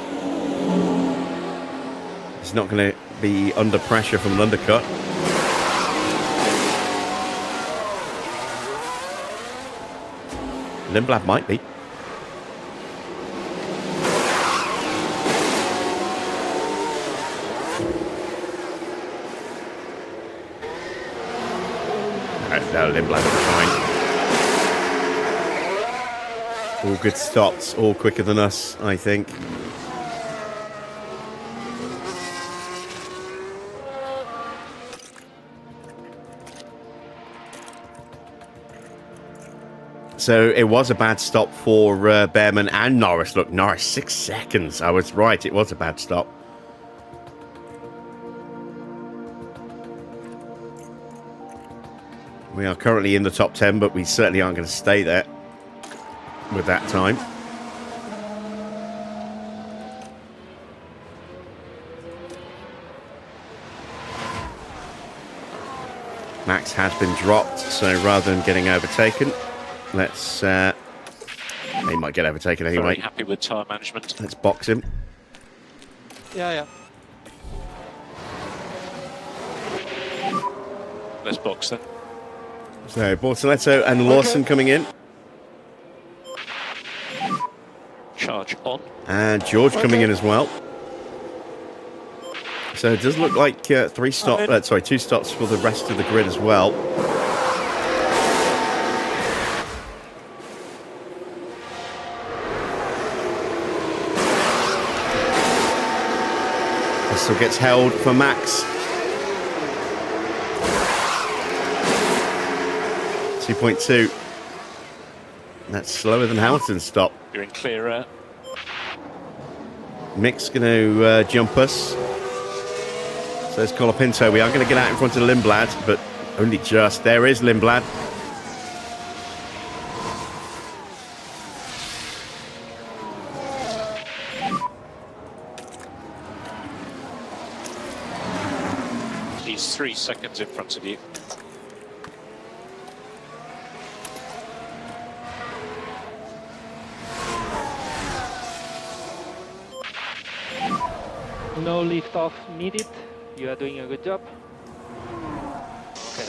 He's not going to be under pressure from an undercut. Lindblad might be. No, Lindblad will be fine. All good stops, all quicker than us, I think. So it was a bad stop for Bearman and Norris. Look, Norris, 6 seconds. I was right, it was a bad stop. We are currently in the top 10, but we certainly aren't going to stay there with that time. Max has been dropped, so rather than getting overtaken, let's... he might get overtaken anyway. Very happy with tyre management. Let's box him. Yeah. Let's box then. So, Bortoletto and Lawson coming in. Charge on. And George coming in as well. So it does look like 2 stops for the rest of the grid as well. Still gets held for Max. 2.2. That's slower than Hamilton's stop. You're in clear air. Mick's going to jump us. So it's Colapinto. We are going to get out in front of Lindblad, but only just. There is Lindblad. He's 3 seconds in front of you. No lift off needed. You are doing a good job. Okay.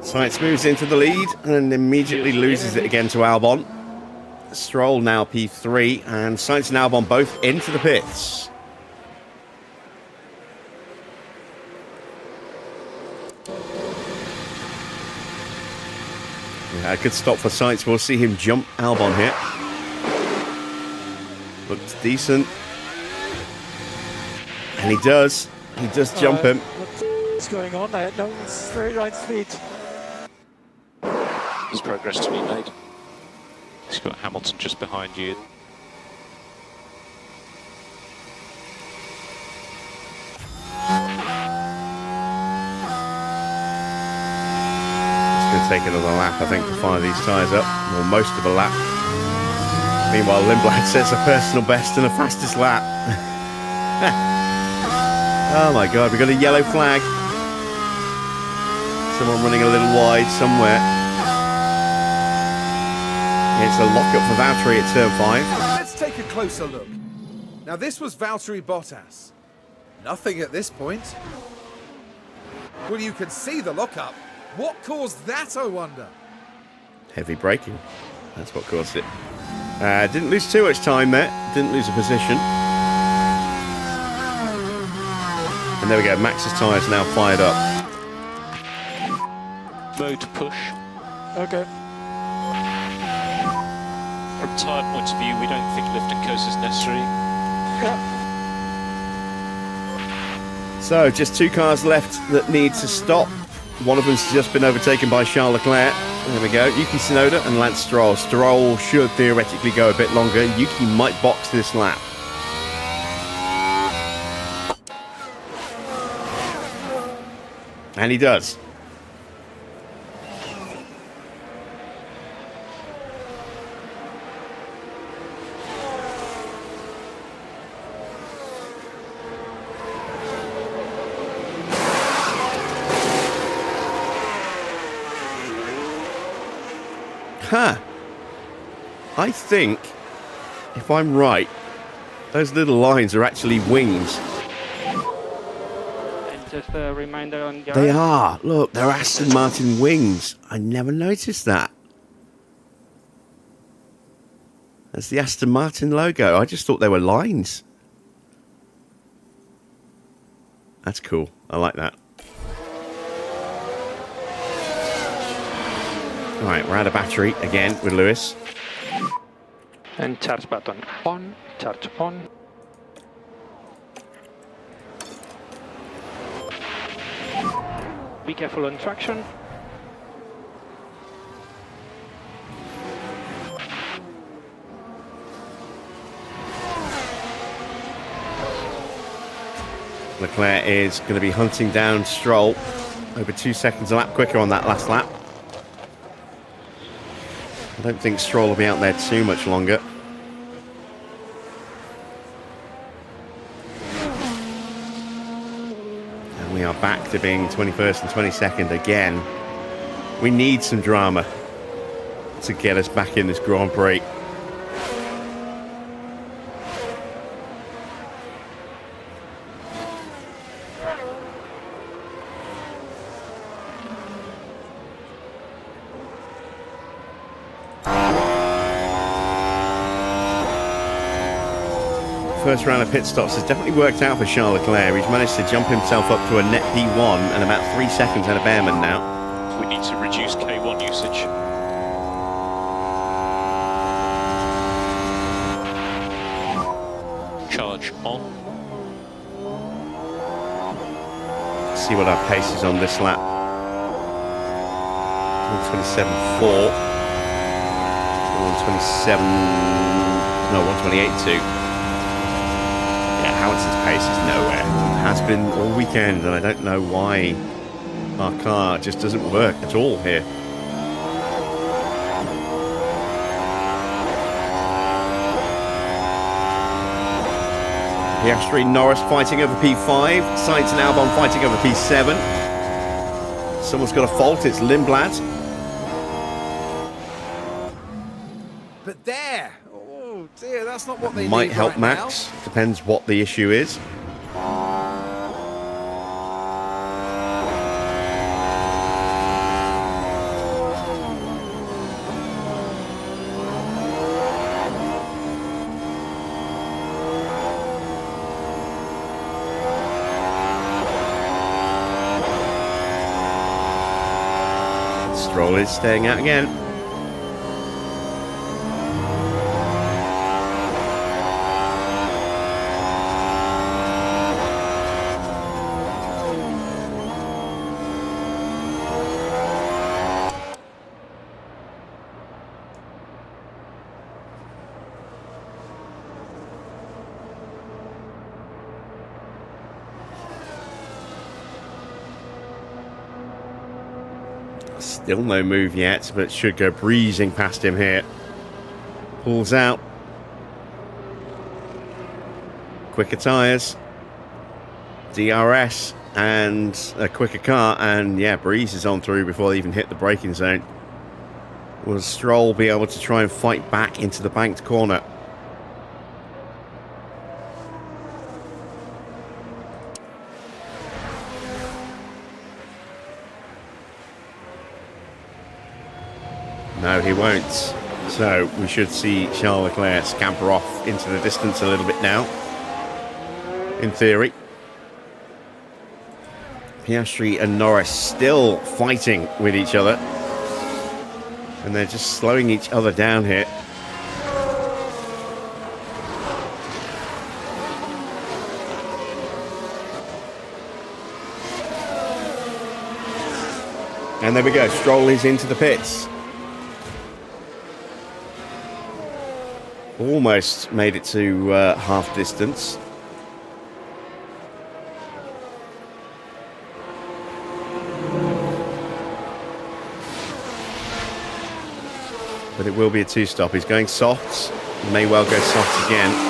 Sainz moves into the lead and immediately loses it again to Albon. Stroll now P3 and Sainz and Albon both into the pits. Good stop for Sainz. We'll see him jump Albon here. Looks decent. And he does. He does jump him. What's going on? I had no straight right speed. There's progress to be made. He's got Hamilton just behind you. It's going to take another lap, I think, to fire these tyres up. Or most of a lap. Meanwhile, Lindblad sets a personal best and a fastest lap. Oh my God, we've got a yellow flag. Someone running a little wide somewhere. It's a lock-up for Valtteri at turn 5. Let's take a closer look. Now this was Valtteri Bottas. Nothing at this point. Well, you can see the lock-up. What caused that, I wonder? Heavy braking. That's what caused it. Didn't lose too much time there. Didn't lose a position. And there we go. Max's tyres now fired up. Mode push. Okay. From tyre point of view, we don't think lift and coast is necessary. Yeah. So, just 2 cars left that need to stop. One of them's just been overtaken by Charles Leclerc. There we go. Yuki Tsunoda and Lance Stroll. Stroll should theoretically go a bit longer. Yuki might box this lap. And he does. Huh. I think, if I'm right, those little lines are actually wings. And just a reminder on your They are. Look, they're Aston Martin wings. I never noticed that. That's the Aston Martin logo. I just thought they were lines. That's cool. I like that. All right, we're out of battery again with Lewis. And charge button on, charge on. Be careful on traction. Leclerc is going to be hunting down Stroll. Over 2 seconds a lap quicker on that last lap. I don't think Stroll will be out there too much longer. And we are back to being 21st and 22nd again. We need some drama to get us back in this Grand Prix. First round of pit stops has definitely worked out for Charles Leclerc. He's managed to jump himself up to a net P1 and about 3 seconds out of Bearman now. We need to reduce K1 usage. Charge on. Let's see what our pace is on this lap. 127.4. 127. No, 128.2. Hamilton's pace is nowhere. Has been all weekend, and I don't know why our car just doesn't work at all here. Piastri, Norris fighting over P5. Sainz and Albon fighting over P7. Someone's got a fault. It's Lindblad. But there! Oh dear, that's not what they Might need help right Max. Depends what the issue is. Stroll is staying out again. Still no move yet, but should go breezing past him here. Pulls out. Quicker tyres. DRS and a quicker car, and yeah, breezes on through before they even hit the braking zone. Will Stroll be able to try and fight back into the banked corner? No, he won't. So we should see Charles Leclerc scamper off into the distance a little bit now, in theory. Piastri and Norris still fighting with each other, and they're just slowing each other down here. And there we go, Stroll is into the pits. Almost made it to half distance. But it will be a two-stop. He's going soft. May well go soft again.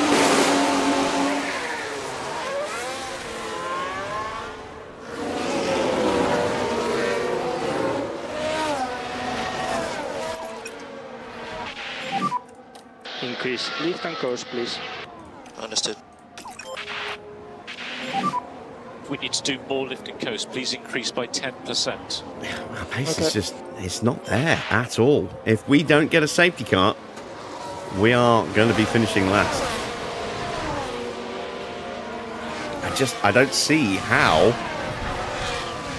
Increase lift and coast, please. Understood. We need to do more lift and coast. Please increase by 10%. Our pace is just, it's not there at all. If we don't get a safety car, we are going to be finishing last. I don't see how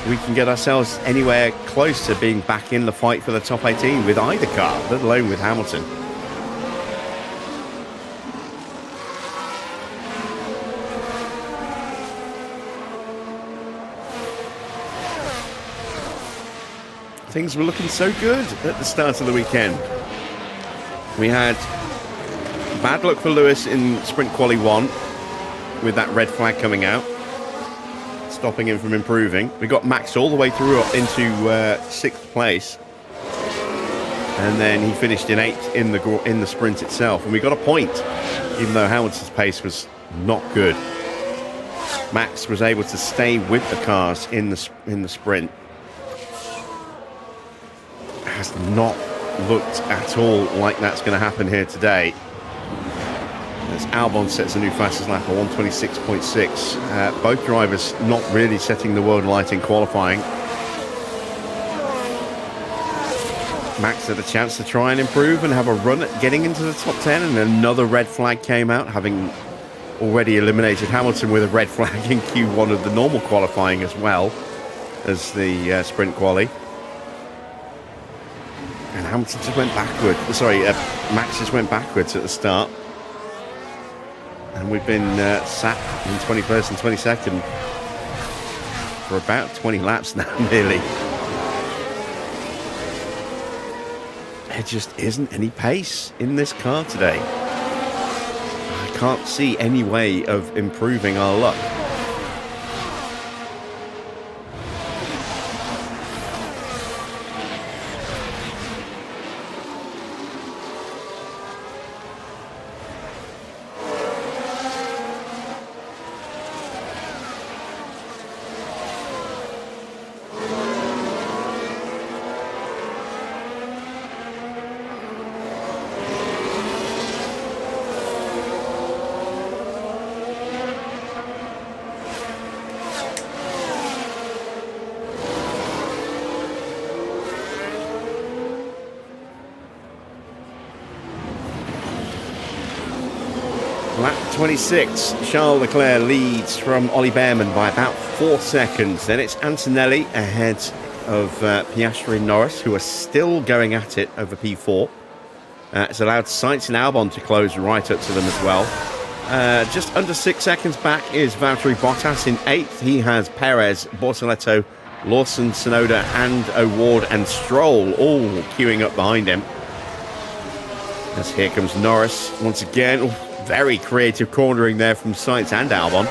we can get ourselves anywhere close to being back in the fight for the top 18 with either car, let alone with Hamilton. Things were looking so good at the start of the weekend. We had bad luck for Lewis in sprint quali 1 with that red flag coming out, stopping him from improving. We got Max all the way through up into 6th place, and then he finished in 8th in the sprint itself, and we got a point, even though Hamilton's pace was not good. Max was able to stay with the cars in the sprint. Has not looked at all like that's going to happen here today. As Albon sets a new fastest lap of 126.6. Both drivers not really setting the world light in qualifying. Max had a chance to try and improve and have a run at getting into the top 10, and another red flag came out, having already eliminated Hamilton with a red flag in Q1 of the normal qualifying as well as the sprint quali. And Hamilton just went backward. Sorry, Max just went backwards at the start. And we've been sat in 21st and 22nd for about 20 laps now, nearly. There just isn't any pace in this car today. I can't see any way of improving our luck. Lap 26, Charles Leclerc leads from Ollie Bearman by about 4 seconds. Then it's Antonelli ahead of Piastri and Norris, who are still going at it over P4. It's allowed Sainz and Albon to close right up to them as well. Just under 6 seconds back is Valtteri Bottas in 8th. He has Perez, Bortoleto, Lawson, Tsunoda, and O'Ward and Stroll all queuing up behind him. As here comes Norris once again. Very creative cornering there from Sainz and Albon.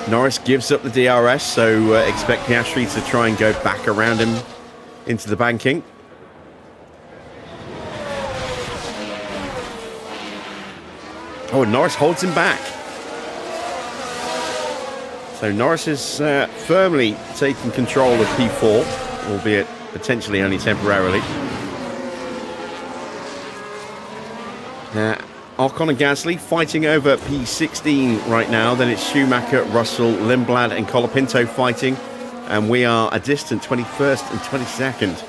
Norris gives up the DRS, so expect Piastri to try and go back around him into the banking. Oh, and Norris holds him back. So Norris is firmly taking control of P4, albeit potentially only temporarily. Ocon and Gasly fighting over P16 right now. Then it's Schumacher, Russell, Lindblad and Colapinto fighting. And we are a distant 21st and 22nd.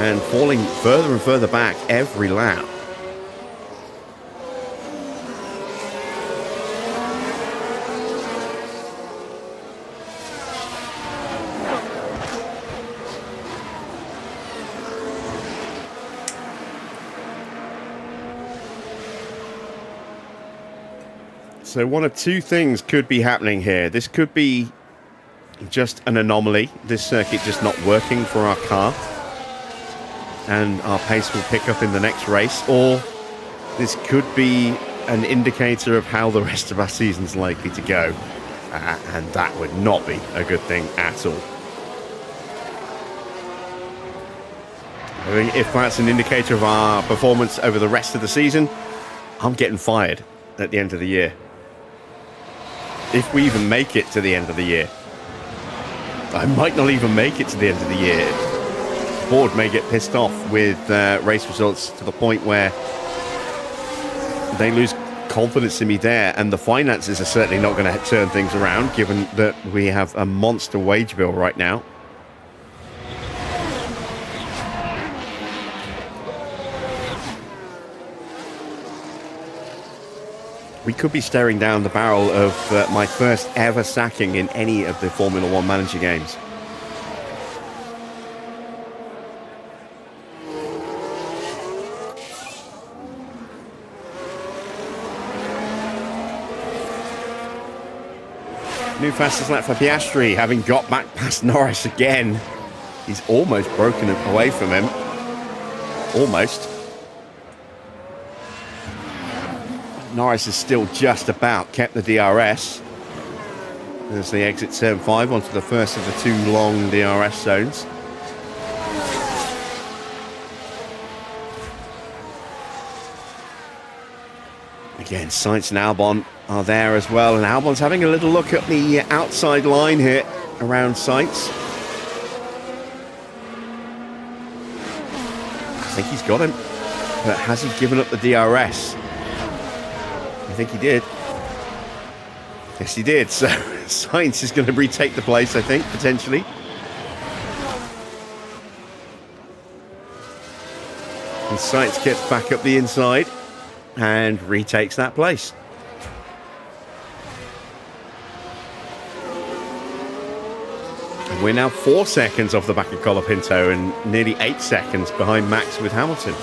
And falling further and further back every lap. So one of two things could be happening here. This could be just an anomaly. This circuit just not working for our car. And our pace will pick up in the next race. Or this could be an indicator of how the rest of our season's likely to go. And that would not be a good thing at all. I think if that's an indicator of our performance over the rest of the season, I'm getting fired at the end of the year. If we even make it to the end of the year. I might not even make it to the end of the year. The board may get pissed off with race results to the point where they lose confidence in me there, and the finances are certainly not going to turn things around, given that we have a monster wage bill right now. We could be staring down the barrel of my first ever sacking in any of the Formula One manager games. New fastest lap for Piastri, having got back past Norris again. He's almost broken away from him. Almost. Norris has still just about kept the DRS as they exit turn 5 onto the first of the two long DRS zones. Again, Sainz and Albon are there as well, and Albon's having a little look at the outside line here around Sainz. I think he's got him, but has he given up the DRS? I think he did. Yes, he did. So Sainz is going to retake the place, I think, potentially. And Sainz gets back up the inside and retakes that place. And we're now 4 seconds off the back of Colapinto and nearly 8 seconds behind Max with Hamilton.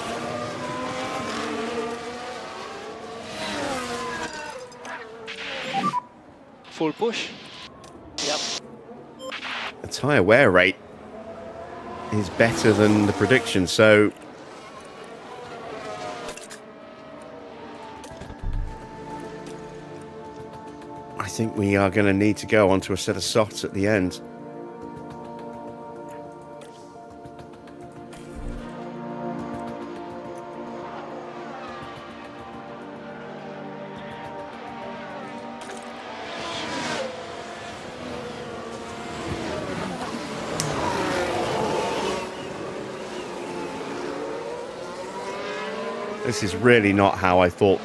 Full push. Yep. The tyre wear rate is better than the prediction, so I think we are going to need to go onto a set of softs at the end. This is really not how I thought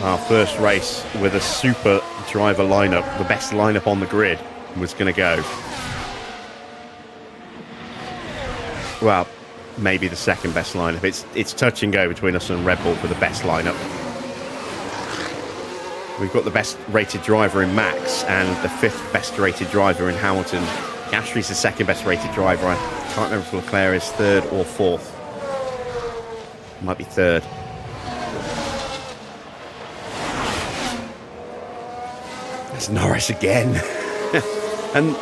our first race with a super driver lineup, the best lineup on the grid, was going to go. Well, maybe the second best lineup. It's touch and go between us and RedBull for the best lineup. We've got the best rated driver in Max and the 5th best rated driver in Hamilton. Piastri's the 2nd best rated driver. I can't remember if Leclerc is 3rd or 4th. Might be 3rd. It's Norris again. And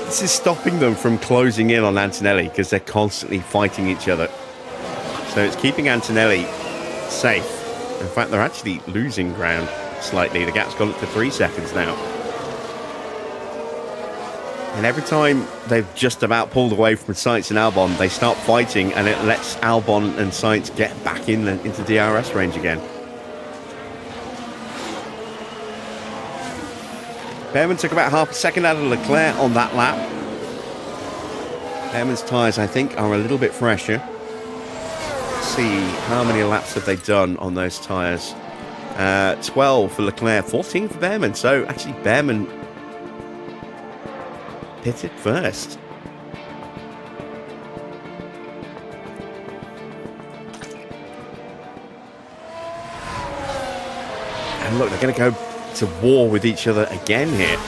this is stopping them from closing in on Antonelli because they're constantly fighting each other. So it's keeping Antonelli safe. In fact, they're actually losing ground slightly. The gap's gone up to 3 seconds now. And every time they've just about pulled away from Sainz and Albon, they start fighting, and it lets Albon and Sainz get back into DRS range again. Bearman took about half a second out of Leclerc on that lap. Bearman's tyres, I think, are a little bit fresher. Let's see, how many laps have they done on those tyres? 12 for Leclerc, 14 for Bearman. So actually Bearman pitted first. And look, they're going to go to war with each other again here.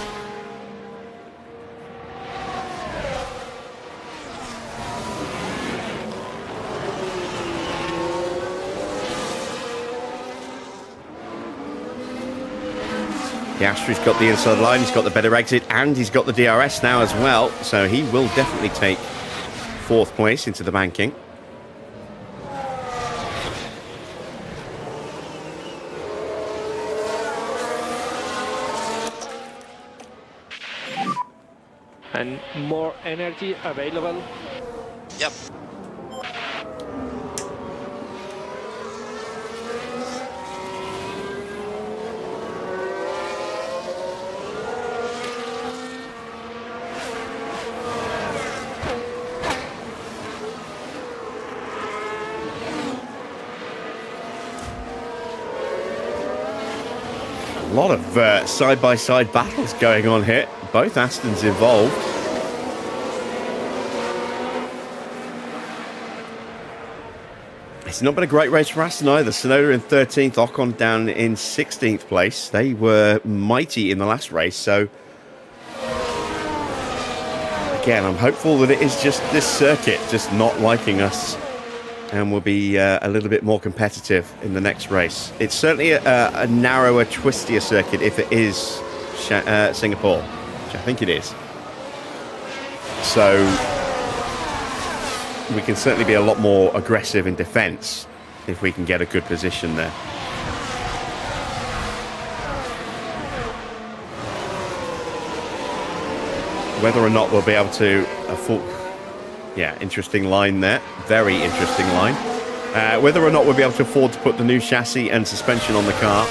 Piastri's got the inside line, he's got the better exit, and he's got the DRS now as well, so he will definitely take 4th place into the banking. And more energy available. Yep. A lot of side-by-side battles going on here. Both Astons involved. It's not been a great race for Aston either. Tsunoda in 13th, Ocon down in 16th place. They were mighty in the last race, so again, I'm hopeful that it is just this circuit just not liking us, and we'll be a little bit more competitive in the next race. It's certainly a narrower, twistier circuit if it is Singapore, which I think it is. So we can certainly be a lot more aggressive in defence if we can get a good position there. Whether or not we'll be able to interesting line there. Very interesting line. Whether or not we'll be able to afford to put the new chassis and suspension on the car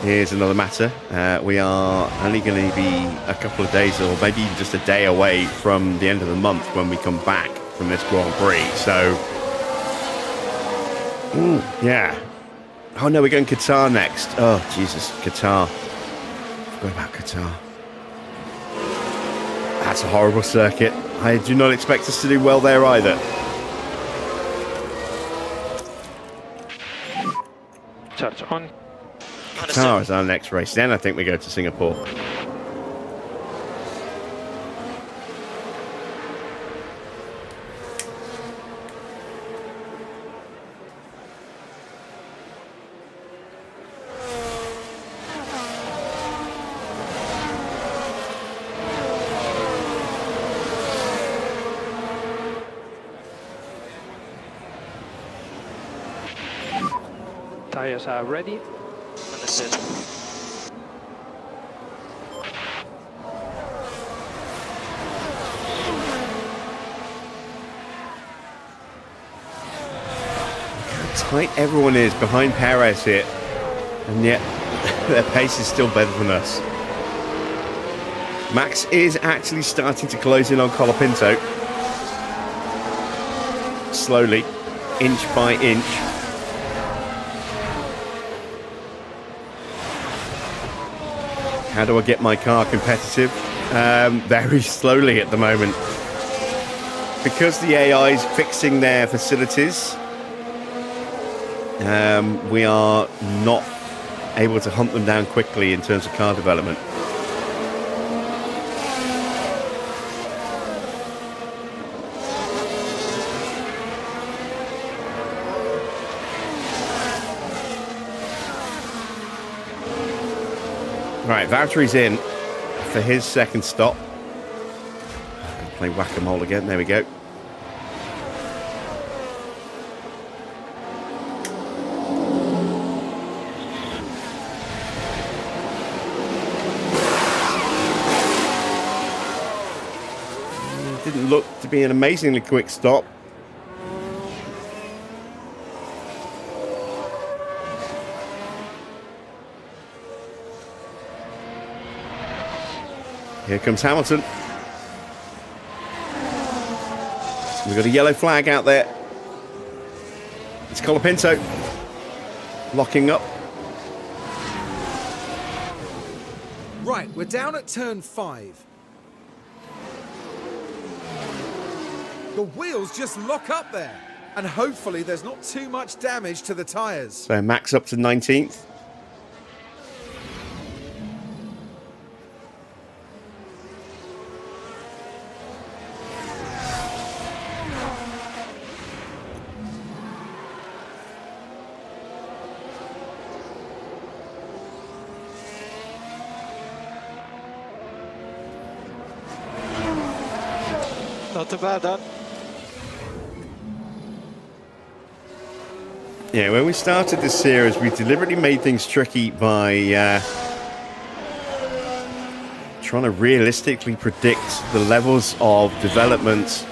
is another matter. We are only going to be a couple of days, or maybe even just a day away from the end of the month when we come back from this Grand Prix. So, yeah. Oh no, we're going Qatar next. Oh Jesus, Qatar. What about Qatar? That's a horrible circuit. I do not expect us to do well there either. Charge on. Qatar is our next race. Then I think we go to Singapore. Tires are ready. Understood. How tight everyone is behind Perez here, and yet their pace is still better than us. Max is actually starting to close in on Colapinto. Slowly, inch by inch. How do I get my car competitive? Very slowly at the moment. Because the AI is fixing their facilities, we are not able to hunt them down quickly in terms of car development. Right, Valtteri's in for his second stop. Play whack-a-mole again. There we go. looked to be an amazingly quick stop. Here comes Hamilton. We've got a yellow flag out there. It's Colapinto locking up. Right, we're down at turn 5. The wheels just lock up there. And hopefully there's not too much damage to the tyres. So Max up to 19th. Not too bad, huh? Yeah, when we started this series, we deliberately made things tricky by trying to realistically predict the levels of development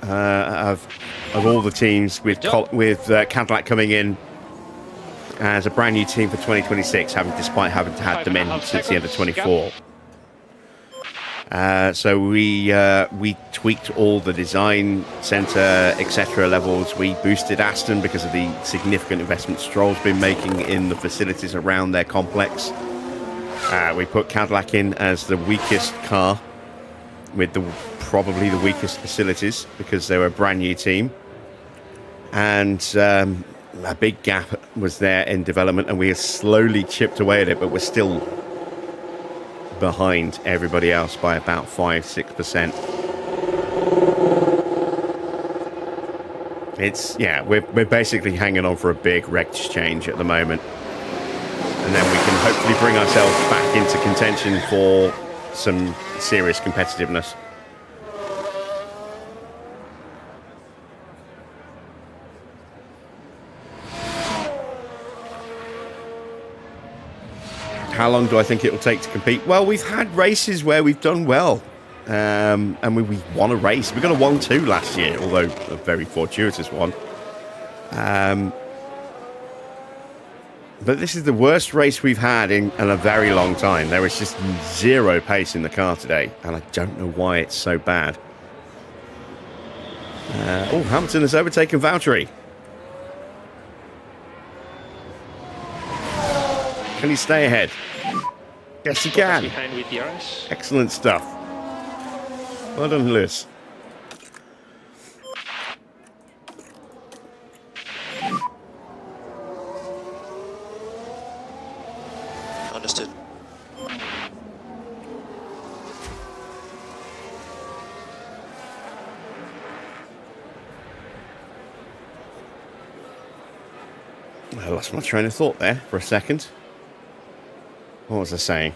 of all the teams, with Cadillac coming in as a brand new team for 2026, despite having had them in since the end of 24. So we tweaked all the design center, etc. levels. We boosted Aston because of the significant investment Stroll's been making in the facilities around their complex. We put Cadillac in as the weakest car with probably the weakest facilities because they were a brand new team. And a big gap was there in development, and we have slowly chipped away at it, but we're still behind everybody else by about 5-6%. We're basically hanging on for a big wreck exchange at the moment, and then we can hopefully bring ourselves back into contention for some serious competitiveness. How long do I think it will take to compete? Well, we've had races where we've done well, and we won a race. We got a 1-2 last year, although a very fortuitous one. But this is the worst race we've had in a very long time. There is just zero pace in the car today, and I don't know why it's so bad. Hamilton has overtaken Valtteri. Can he stay ahead? Yes, he can. Behind with DRS. Excellent stuff. Well done, Lewis. Understood. I lost my train of thought there for a second. What was I saying?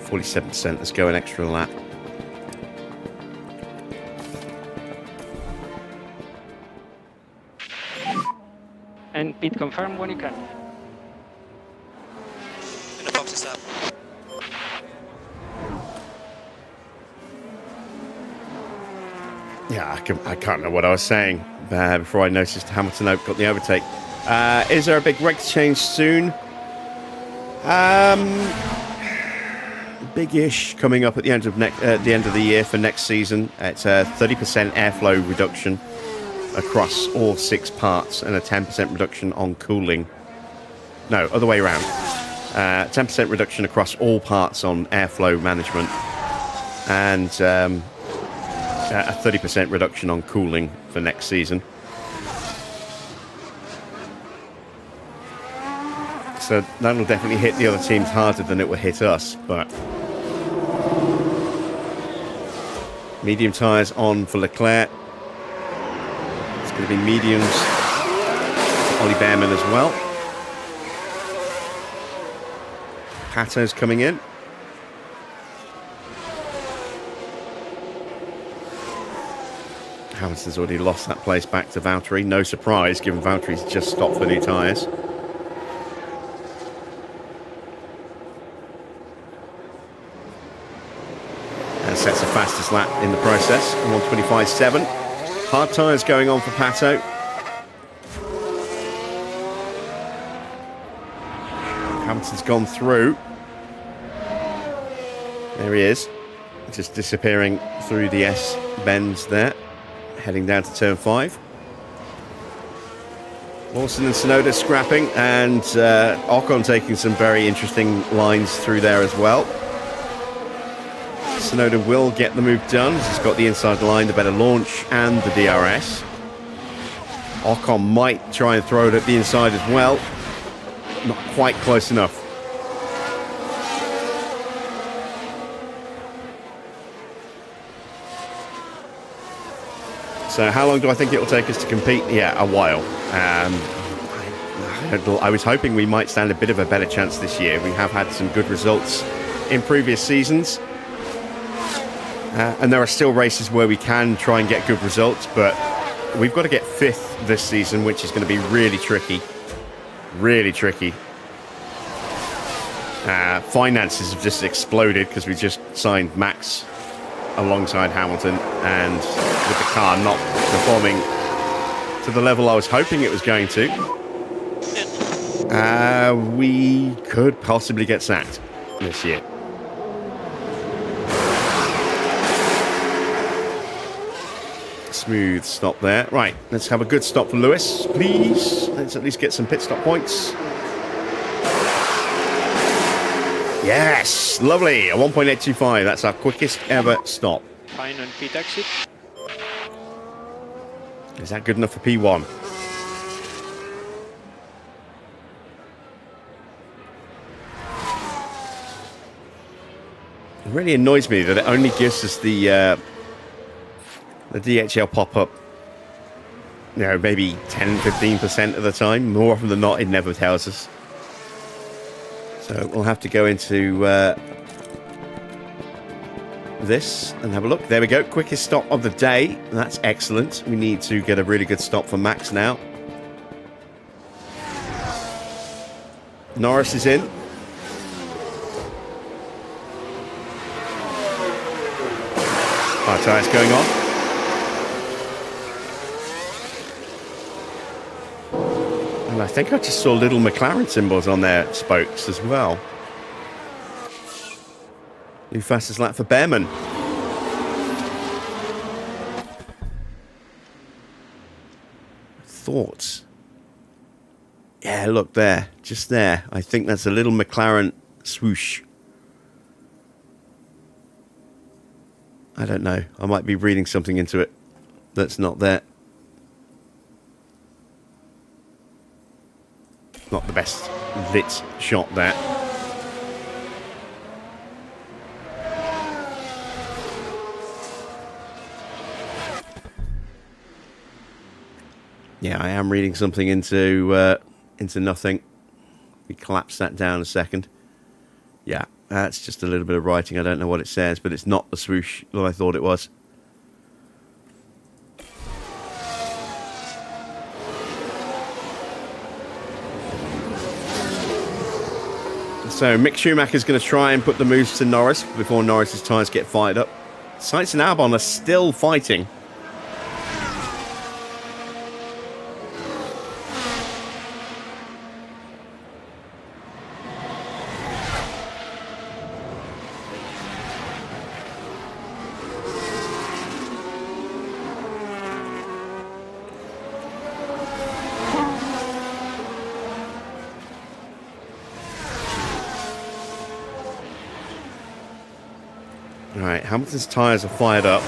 %. Let's go an extra lap. And pit confirm when you can. In the box stop. Yeah, I can't know what I was saying before I noticed Hamilton got the overtake. Is there a big wreck change soon? Big-ish coming up at the end of the year for next season. It's a 30% airflow reduction across all 6 parts and a 10% reduction on cooling. No, other way around. 10% reduction across all parts on airflow management, and a 30% reduction on cooling for next season. So that'll definitely hit the other teams harder than it will hit us, but medium tyres on for Leclerc. It's going to be mediums for Ollie Bearman as well. Pato's coming in. Hamilton's already lost that place back to Valtteri. No surprise, given Valtteri's just stopped for new tyres. and sets a fastest lap in the process. 1:25.7. Hard tyres going on for Pato. Hamilton's gone through. There he is. Just disappearing through the S bends there. Heading down to turn 5. Lawson and Tsunoda scrapping, and Ocon taking some very interesting lines through there as well. Tsunoda will get the move done. He's got the inside line, the better launch, and the DRS. Ocon might try and throw it at the inside as well. Not quite close enough. So how long do I think it will take us to compete? Yeah, a while. I was hoping we might stand a bit of a better chance this year. We have had some good results in previous seasons. And there are still races where we can try and get good results, but we've got to get 5th this season, which is going to be really tricky. Really tricky. Finances have just exploded because we just signed Max alongside Hamilton, and with the car not performing to the level I was hoping it was going to, we could possibly get sacked this year. Smooth stop there. Right, let's have a good stop for Lewis, please. Let's at least get some pit stop points. Yes, lovely. A 1.825. That's our quickest ever stop. Fine on pit exit. Is that good enough for P1? It really annoys me that it only gives us the DHL pop-up, you know, maybe 10-15% of the time. More often than not, it never tells us. So we'll have to go into this and have a look. There we go. Quickest stop of the day. That's excellent. We need to get a really good stop for Max now. Norris is in. Our tyres going on. And I think I just saw little McLaren symbols on their spokes as well. New fastest lap for Bearman. Thoughts? Yeah, look there. Just there. I think that's a little McLaren swoosh. I don't know. I might be reading something into it that's not there. Not the best lit shot there. Yeah, I am reading something into nothing. We collapse that down a second. Yeah, that's just a little bit of writing. I don't know what it says, but it's not the swoosh that I thought it was. So Mick Schumacher's going to try and put the moves to Norris before Norris's tyres get fired up. Sainz and Albon are still fighting. Right, Hamilton's tyres are fired up.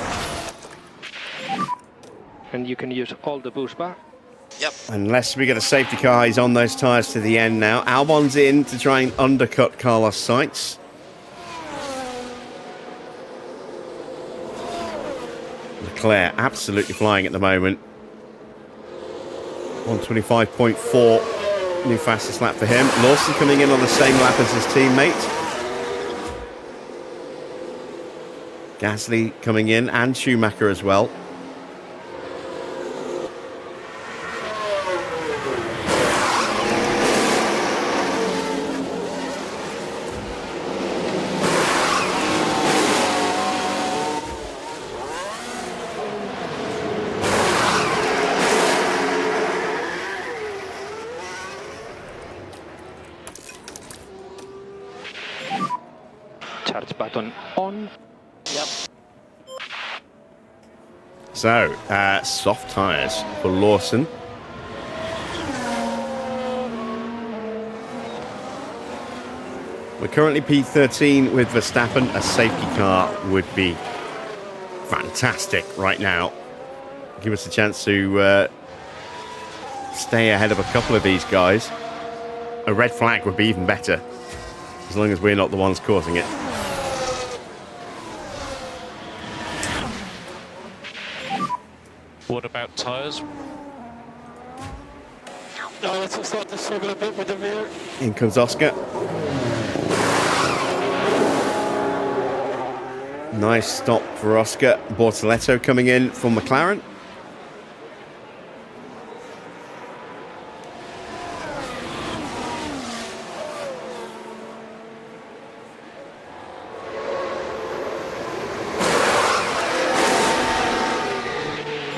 And you can use all the boost bar. Yep. Unless we get a safety car, he's on those tyres to the end now. Albon's in to try and undercut Carlos Sainz. Leclerc absolutely flying at the moment. 125.4, new fastest lap for him. Lawson coming in on the same lap as his teammate. Gasly coming in, and Schumacher as well. Aston on. Yep. So, soft tyres for Lawson. We're currently P13 with Verstappen. A safety car would be fantastic right now. Give us a chance to stay ahead of a couple of these guys. A red flag would be even better, as long as we're not the ones causing it. What about tyres? No, it's starting to struggle a bit with the rear. In comes Oscar. Nice stop for Oscar. Bortoletto coming in from McLaren.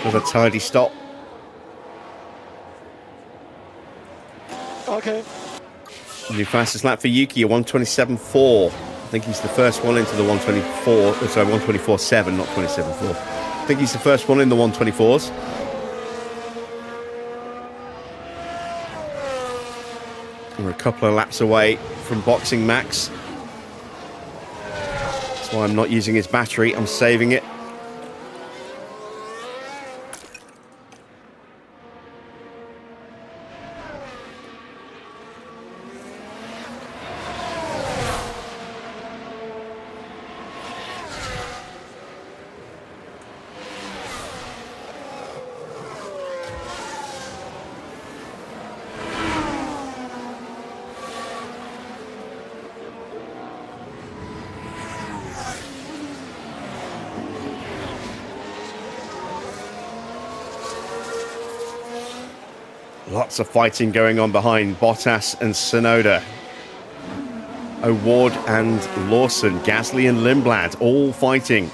With a tidy stop. Okay. New fastest lap for Yuki, a 127.4. I think he's the first one into the 124. Sorry, 124.7, not 27.4. I think he's the first one in the 124s. We're a couple of laps away from boxing Max. That's why I'm not using his battery. I'm saving it. Lots of fighting going on behind Bottas and Tsunoda. O'Ward and Lawson, Gasly and Lindblad, all fighting.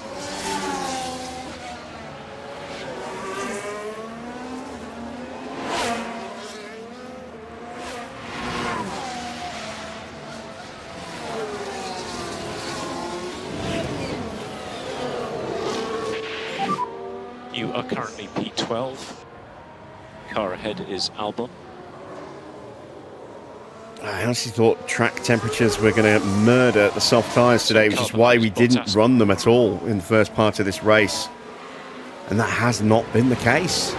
You are currently P12. Car ahead is Albon. I honestly thought track temperatures were going to murder the soft tyres today, which is why we didn't run them at all in the first part of this race. And that has not been the case.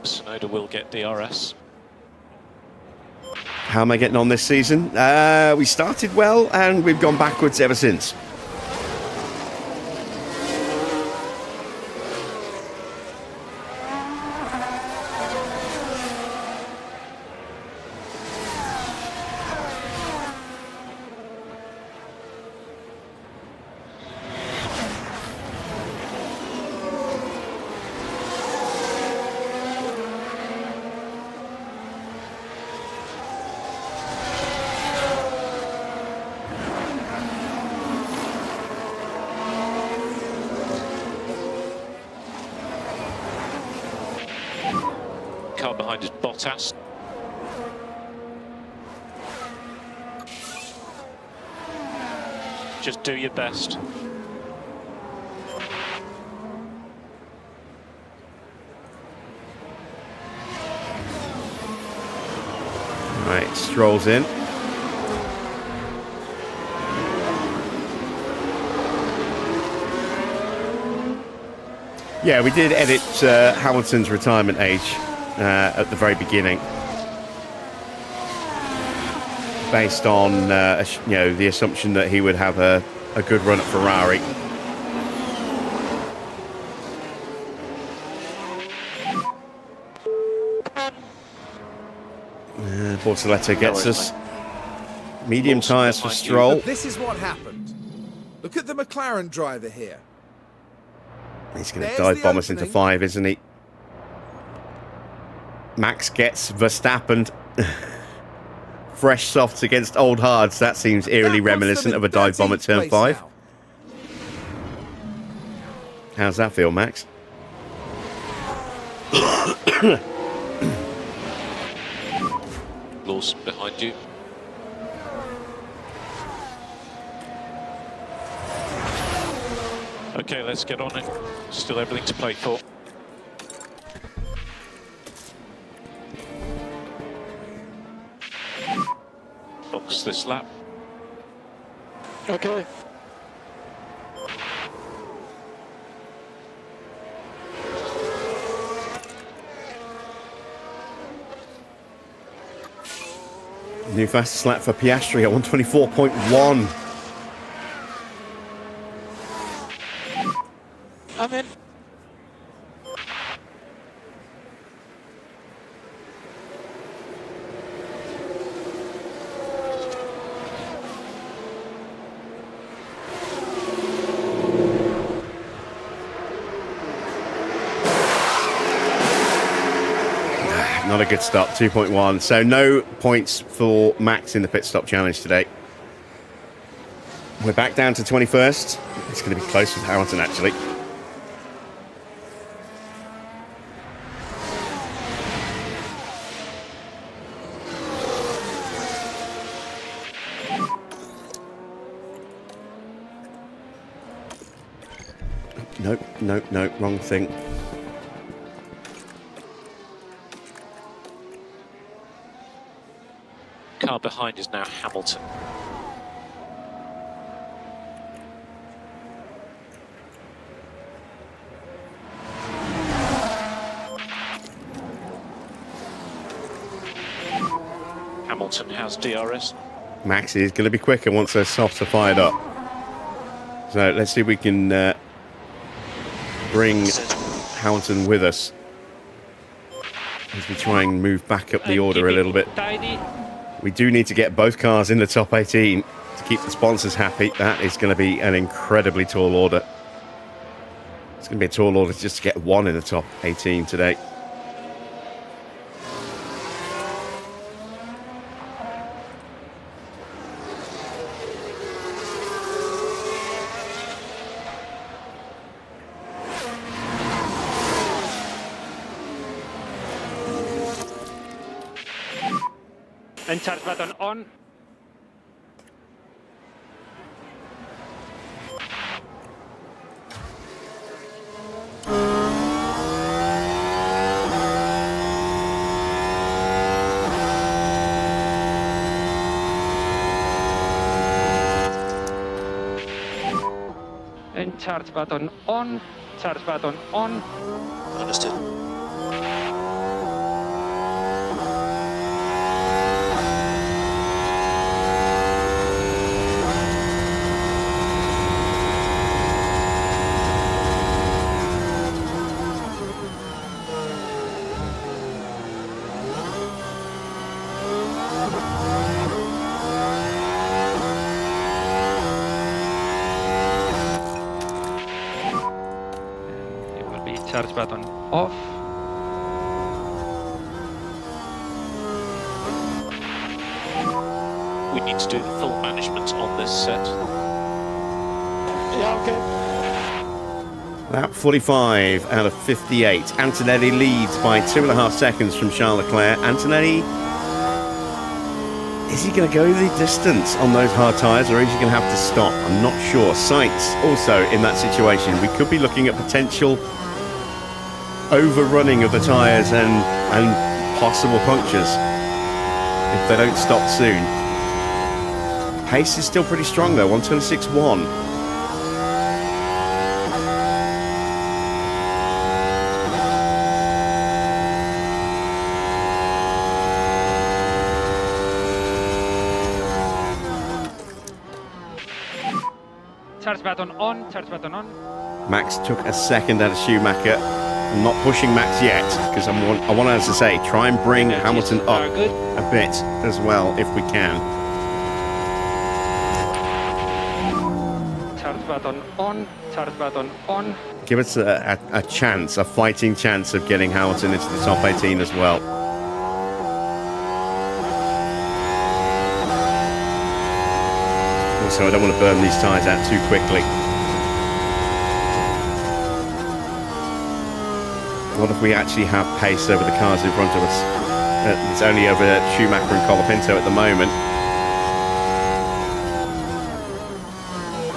Tsunoda will get DRS. How am I getting on this season? We started well and we've gone backwards ever since. Car behind is Bottas. Just do your best. Right, strolls in. Yeah, we did edit Hamilton's retirement age at the very beginning, based on you know, the assumption that he would have a good run at Ferrari. Bortoletto gets us. Medium tyres for Stroll. But this is what happened. Look at the McLaren driver here. He's going to There's dive the bomb us into opening. 5, isn't he? Max gets Verstappen. Fresh softs against old hards. That seems eerily That puts them reminiscent in of a dive bomb at 13th turn place 5. now. How's that feel, Max? Lawson behind you. Okay, let's get on it. Still everything to play for. Box this lap. Okay. New fastest lap for Piastri at 124.1. I'm in. Not a good stop, 2.1. So no points for Max in the pit stop challenge today. We're back down to 21st. It's going to be close with Hamilton, actually. No, wrong thing. Car behind is now Hamilton. Hamilton has DRS. Max is going to be quicker once those softs are fired up. So let's see if we can bring Hamilton with us as we try and move back up the order a little bit. Tidy. We do need to get both cars in the top 18 to keep the sponsors happy. That is going to be an incredibly tall order. It's going to be a tall order just to get one in the top 18 today. And charge button on. And charge button on. Charge button on. Understood. Charge button off. We need to do the full management on this set. Yeah, okay. Lap 45 out of 58. Antonelli leads by 2.5 seconds from Charles Leclerc. Antonelli, is he going to go the distance on those hard tyres, or is he going to have to stop? I'm not sure. Sainz also in that situation. We could be looking at potential overrunning of the tyres and possible punctures if they don't stop soon. Pace is still pretty strong though, 126.1. Charge button on. Charge button on. Max took a second out of Schumacher. I'm not pushing Max yet because I want, as I say, try and bring Hamilton up a bit as well if we can. Charge button on. Charge button on. Give us a chance, a fighting chance of getting Hamilton into the top 18 as well. Also, I don't want to burn these tyres out too quickly. What if we actually have pace over the cars in front of us? It's only over Schumacher and Colapinto at the moment.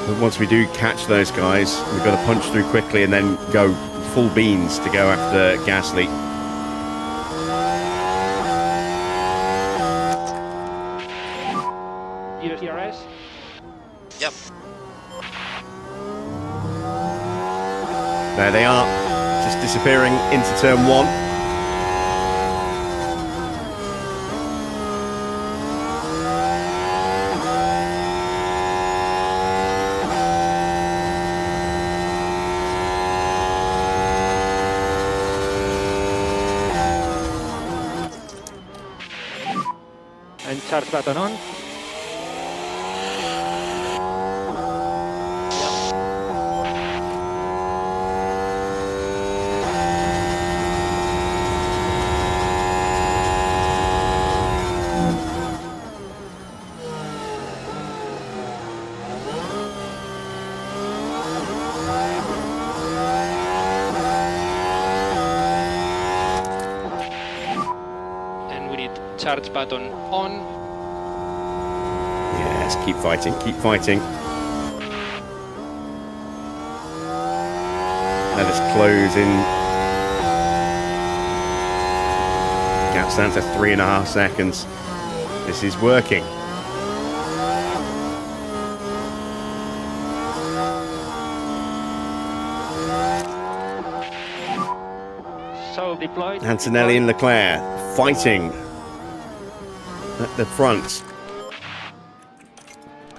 But once we do catch those guys, we've got to punch through quickly and then go full beans to go after Gasly. DRS. Yep. There they are, just disappearing into turn 1. And charge button on. And we need charge button on. Yes, keep fighting, keep fighting. Let us close in. Gap's down to 3.5 seconds. This is working. So deployed. Antonelli and Leclerc fighting at the front.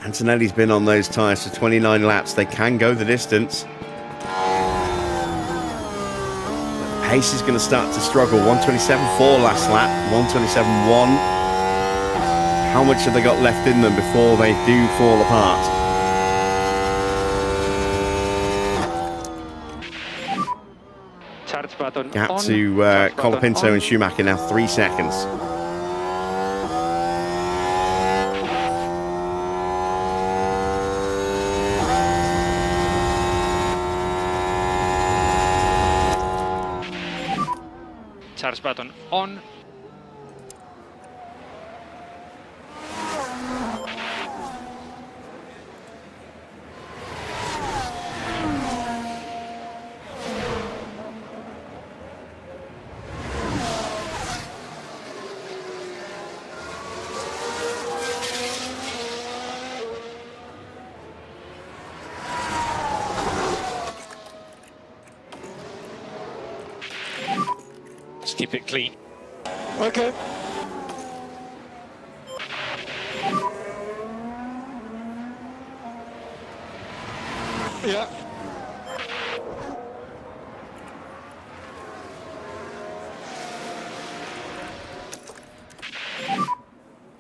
Antonelli's been on those tyres for 29 laps. They can go the distance. Pace is going to start to struggle. 127.4 last lap, 127.1. How much have they got left in them before they do fall apart? Charge button Gap on. to Charge button Colapinto on. and Schumacher now 3 seconds. Charge button on. Just keep it clean. Okay. Yeah.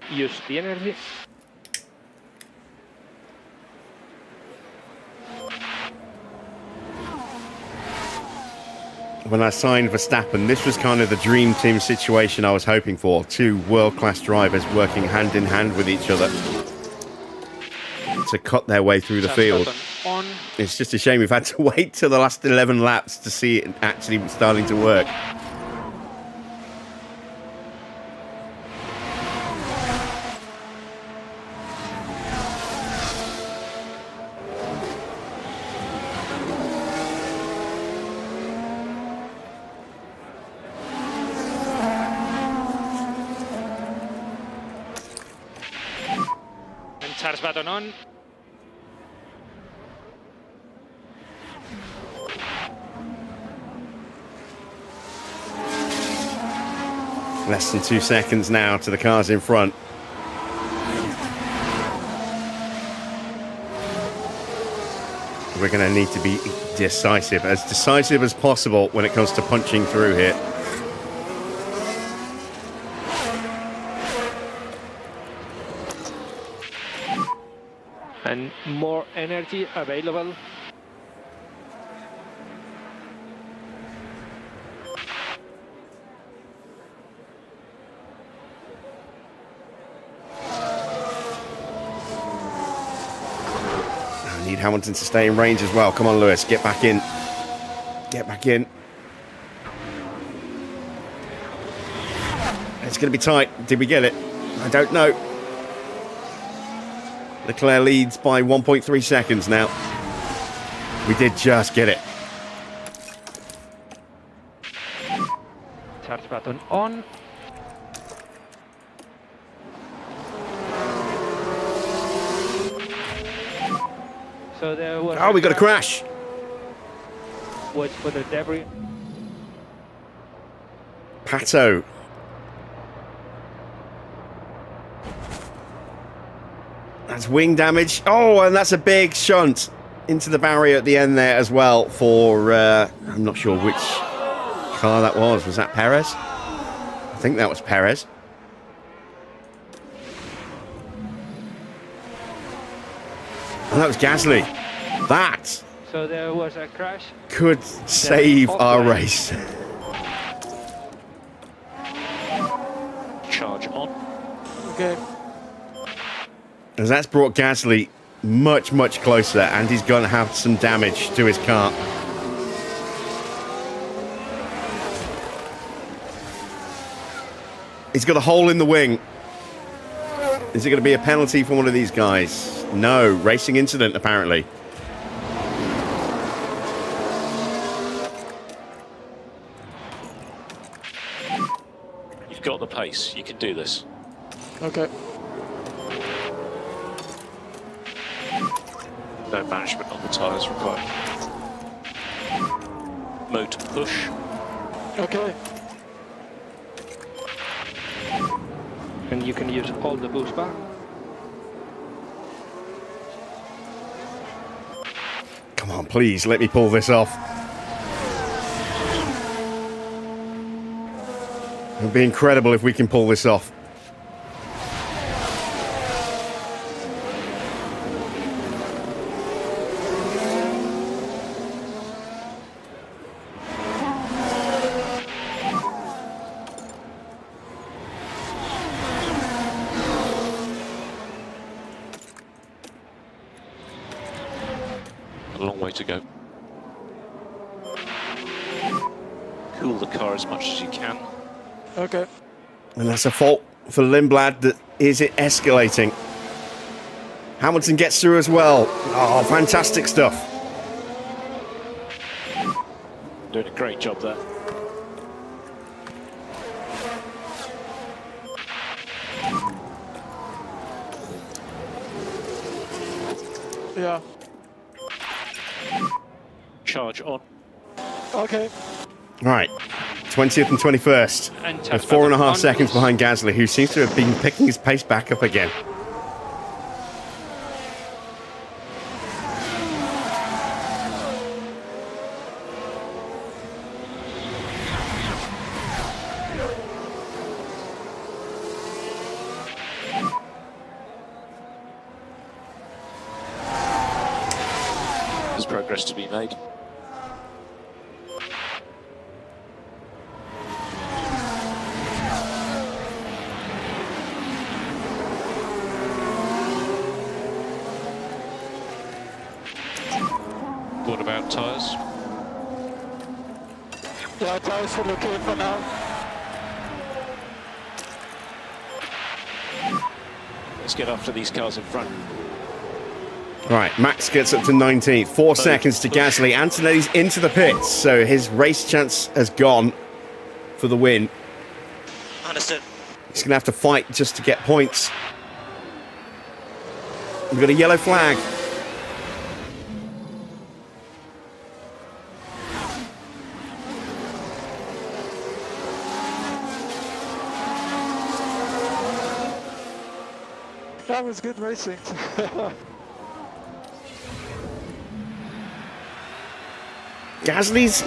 Use the energy. When I signed Verstappen, this was kind of the dream team situation I was hoping for. 2 world-class drivers working hand in hand with each other to cut their way through the Charge field. button on. It's just a shame we've had to wait till the last 11 laps to see it actually starting to work. And charge button on. Less than 2 seconds now to the cars in front. We're going to need to be decisive as possible when it comes to punching through here. And more energy available. I need Hamilton to stay in range as well. Come on, Lewis, get back in. Get back in. It's going to be tight. Did we get it? I don't know. Leclerc leads by 1.3 seconds now. We did just get it. Charge button on. So there was. Oh, we got a crash. Wait for the debris. Pato. That's wing damage. Oh, and that's a big shunt into the barrier at the end there as well for, I'm not sure which car that was. Was that Perez? I think that was Perez. And that was Gasly. That So there was a crash. could save our race. Charge on. Okay. As that's brought Gasly much, much closer, and he's going to have some damage to his car. He's got a hole in the wing. Is it going to be a penalty for one of these guys? No. Racing incident, apparently. You've got the pace. You can do this. Okay. No management on the tyres required. Motor push. Okay. And you can use all the boost bar. Come on, please, let me pull this off. It'll be incredible if we can pull this off. A long way to go. Cool the car as much as you can. Okay. And that's a fault for Lindblad. That is it escalating. Hamilton gets through as well. Oh, fantastic stuff. Doing a great job there. Yeah. Charge on. Okay. Right, 20th and 21st. And We're 4.5 seconds behind Gasly, who seems to have been picking his pace back up again. There's progress to be made. What about tyres? Yeah, tires are okay for now. Let's get after these cars in front. Right, Max gets up to 19th. 4 seconds to Gasly. Antonelli's into the pits, so his race chance has gone for the win. Understood. He's going to have to fight just to get points. We've got a yellow flag. That was good racing. Gasly's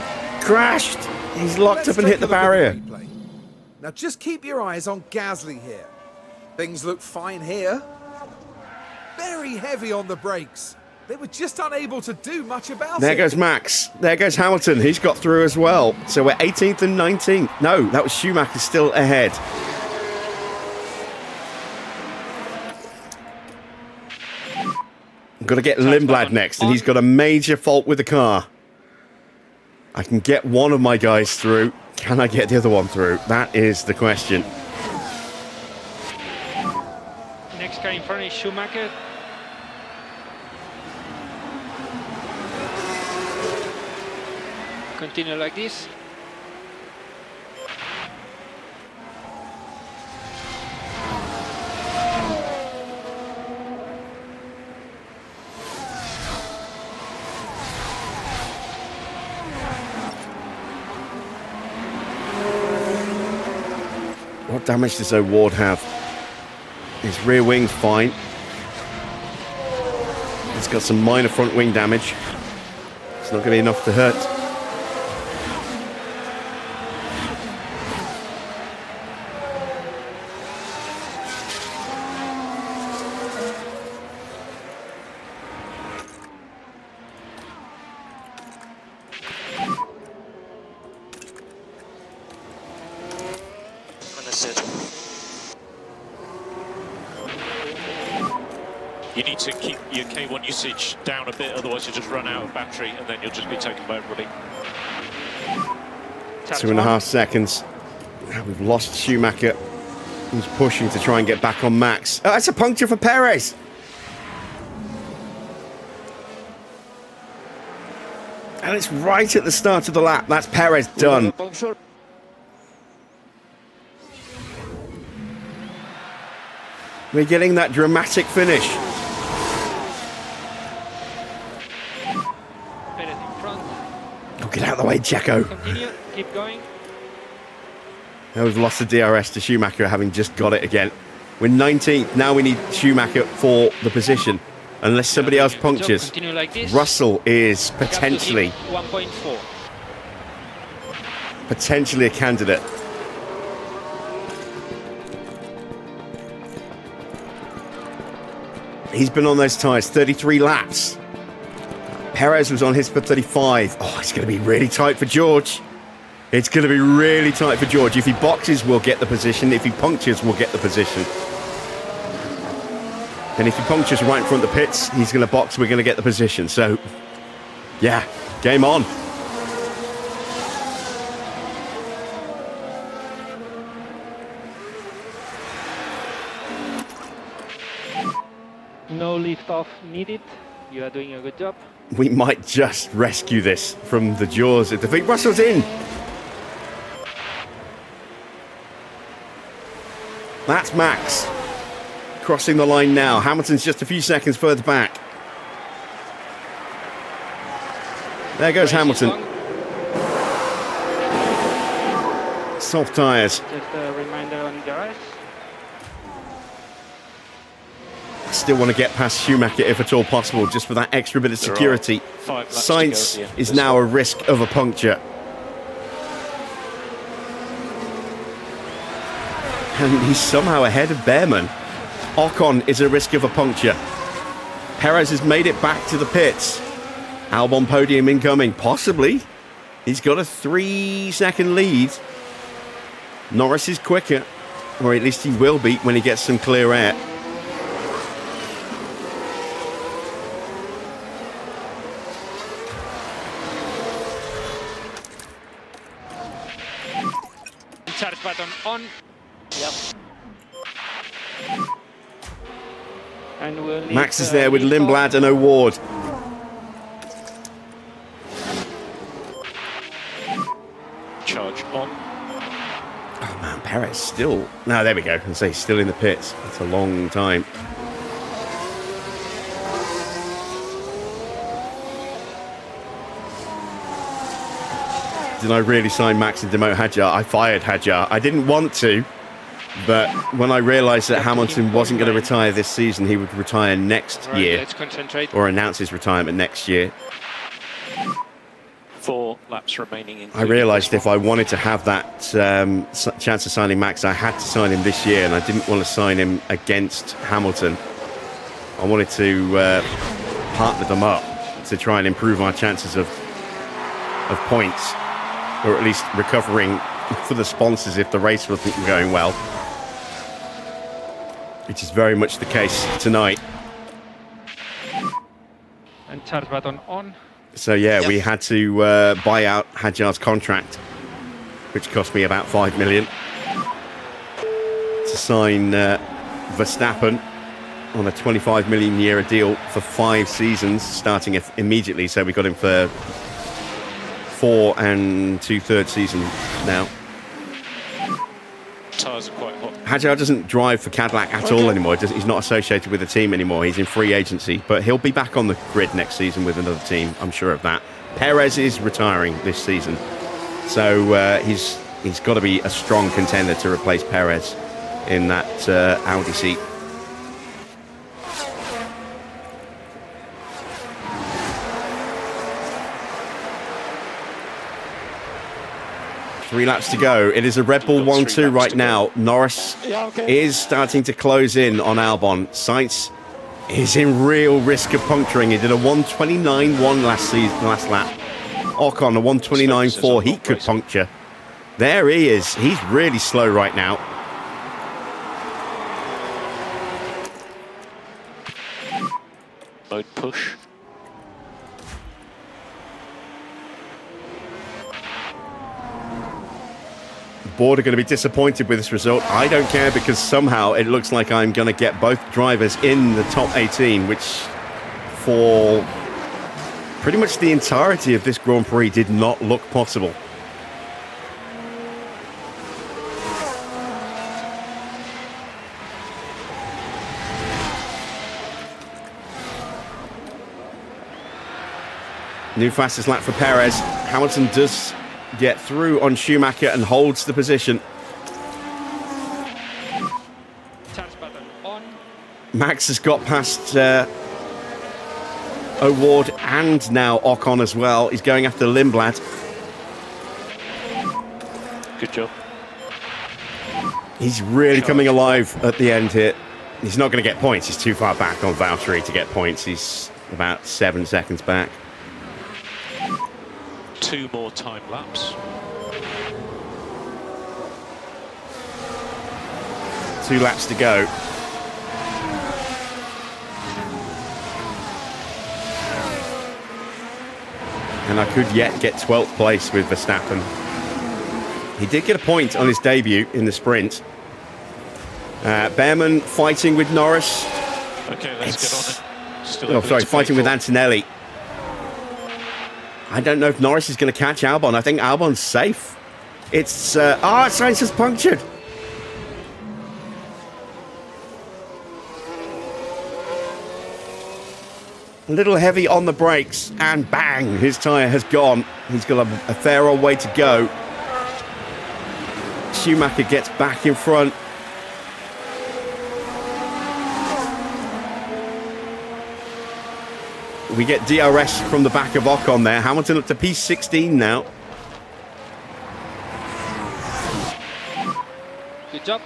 crashed. He's locked Let's up and take hit the a look at barrier. replay. Now just keep your eyes on Gasly here. Things look fine here. Very heavy on the brakes. They were just unable to do much about There it. goes Max. There goes Hamilton. He's got through as well. So we're 18th and 19th. No, that was Schumacher still ahead. I've got to get Lindblad next, and he's got a major fault with the car. I can get one of my guys through. Can I get the other one through? That is the question. car in front is Schumacher. Continue like this. What damage does O'Ward have? His rear wing's fine. He's got some minor front wing damage. It's not going to be enough to hurt. Understood. You need to keep your K1 usage down a bit, otherwise you'll just run out of battery and then you'll just be taken by everybody. 2.5 seconds. We've lost Schumacher. He's pushing to try and get back on Max. Oh, that's a puncture for Perez. And it's right at the start of the lap. That's Perez done. We're getting that dramatic finish. Perez in front. Oh, get out of the way, Checo. Continue, keep going. Now we've lost the DRS to Schumacher, having just got it again. We're 19th. Now we need Schumacher for the position. Unless somebody else punctures. Continue like this. Russell is potentially 1.4. potentially a candidate. He's been on those tyres 33 laps. Perez was on his for 35. Oh, it's going to be really tight for George. It's going to be really tight for George. If he boxes, we'll get the position. If he punctures, we'll get the position. And if he punctures right in front of the pits, he's going to box, we're going to get the position. So, yeah, game on. No lift off needed. You are doing a good job. We might just rescue this from the jaws of defeat. Russell's in. That's Max. Crossing the line now. Hamilton's just a few seconds further back. There goes Hamilton. Soft tyres. Just a reminder on DRS. Still want to get past Schumacher if at all possible, just for that extra bit of security. 5 laps to Sainz go at the end is of this now one. a risk of a puncture. And he's somehow ahead of Bearman. Ocon is a risk of a puncture. Perez has made it back to the pits. Albon podium incoming, possibly. He's got a 3-second lead. Norris is quicker, or at least he will be when he gets some clear air. Charge button on. Yep. And we'll leave, Max is there with lead off. Lindblad and O'Ward. Charge on. Oh man, Perez still... No, there we go. I can say still in the pits. It's a long time. Did I really sign Max and demote Hadjar? I fired Hadjar. I didn't want to, but when I realised that Hamilton wasn't going to retire this season, he would retire next Right, year, let's concentrate. or announce his retirement next year. 4 laps remaining. I realised if I wanted to have that chance of signing Max, I had to sign him this year, and I didn't want to sign him against Hamilton. I wanted to partner them up to try and improve our chances of points, or at least recovering for the sponsors if the race wasn't going well, which is very much the case tonight. And charge button on. So yeah, Yep. we had to buy out Hadjar's contract, which cost me about 5 million, to sign Verstappen. on a 25 million year deal for 5 seasons, starting immediately. So we got him for 4 2/3 seasons now. Tyres are quite hot. Hadjar doesn't drive for Cadillac at all anymore. He's not associated with the team anymore. He's in free agency, but he'll be back on the grid next season with another team. I'm sure of that. Perez is retiring this season, so he's got to be a strong contender to replace Perez in that Audi seat. Three laps to go. It is a Red Bull 1-2 right now. Norris is starting to close in on Albon. Sainz is in real risk of puncturing. He did a 1:29.1 last lap. Ocon a 1:29.4. He could puncture. There he is. He's really slow right now. Mode push. Board are going to be disappointed with this result. I don't care, because somehow it looks like I'm going to get both drivers in the top 18, which for pretty much the entirety of this Grand Prix did not look possible. New fastest lap for Perez. Hamilton does get through on Schumacher and holds the position. Max has got past O'Ward and now Ocon as well. He's going after Lindblad. Good job. He's really coming alive at the end here. He's not going to get points. He's too far back on Valtteri to get points. He's about 7 seconds back. 2 more time laps. 2 laps to go. And I could yet get 12th place with Verstappen. He did get a point on his debut in the sprint. Bearman fighting with Norris. Okay, let's get on it. Still fighting with Antonelli. I don't know if Norris is going to catch Albon. I think Albon's safe. It's Sainz has punctured. A little heavy on the brakes, and bang, his tyre has gone. He's got a fair old way to go. Schumacher gets back in front. We get DRS from the back of Ocon there. Hamilton up to P16 now. Good job.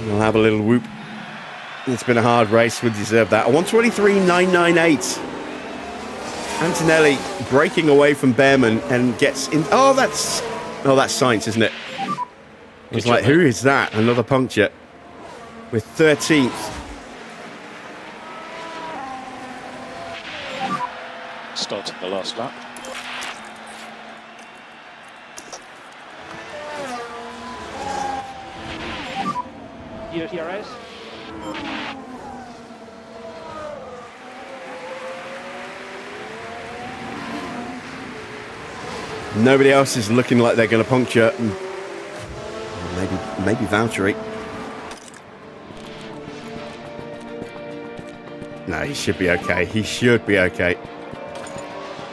We'll have a little whoop. It's been a hard race. We deserve that. A 1:23.998. Antonelli breaking away from Bearman and gets in. Oh, that's Sainz, isn't it? I was like, who is that? Another puncture with 13th. Starting the last lap. DRS. Nobody else is looking like they're going to puncture. Maybe Valtteri. No, he should be okay. He should be okay.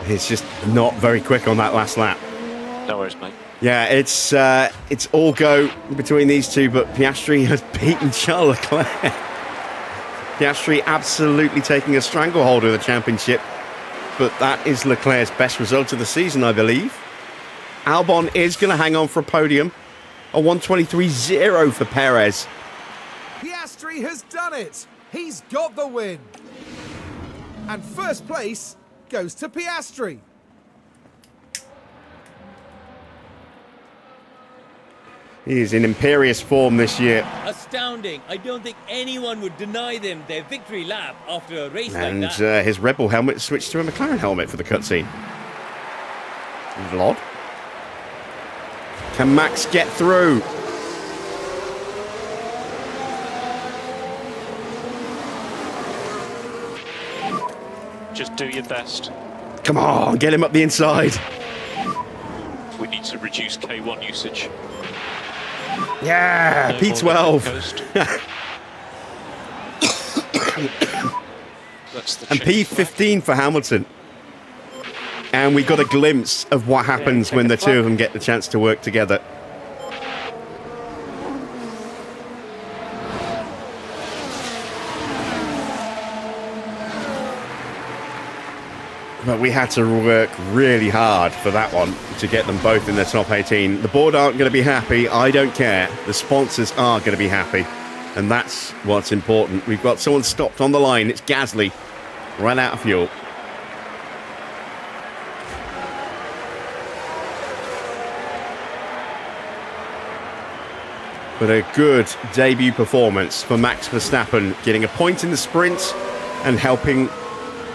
He's just not very quick on that last lap. No worries, mate. Yeah, it's all go between these two, but Piastri has beaten Charles Leclerc. Piastri absolutely taking a stranglehold of the championship, but that is Leclerc's best result of the season, I believe. Albon is going to hang on for a podium. A 1:23.0 for Perez. Piastri has done it. He's got the win. And first place goes to Piastri. He is in imperious form this year. Astounding. I don't think anyone would deny them their victory lap after a race And like that. his RedBull helmet switched to a McLaren helmet for the cutscene. Odd. Can Max get through? Just do your best. Come on, get him up the inside. We need to reduce K1 usage. Yeah, No P12. more coast. That's the And change flag. P15 for Hamilton. And we got a glimpse of what happens when the two of them get the chance to work together. But we had to work really hard for that one to get them both in the top 18. The board aren't going to be happy. I don't care. The sponsors are going to be happy. And that's what's important. We've got someone stopped on the line. It's Gasly. Ran out of fuel. But a good debut performance for Max Verstappen, getting a point in the sprint and helping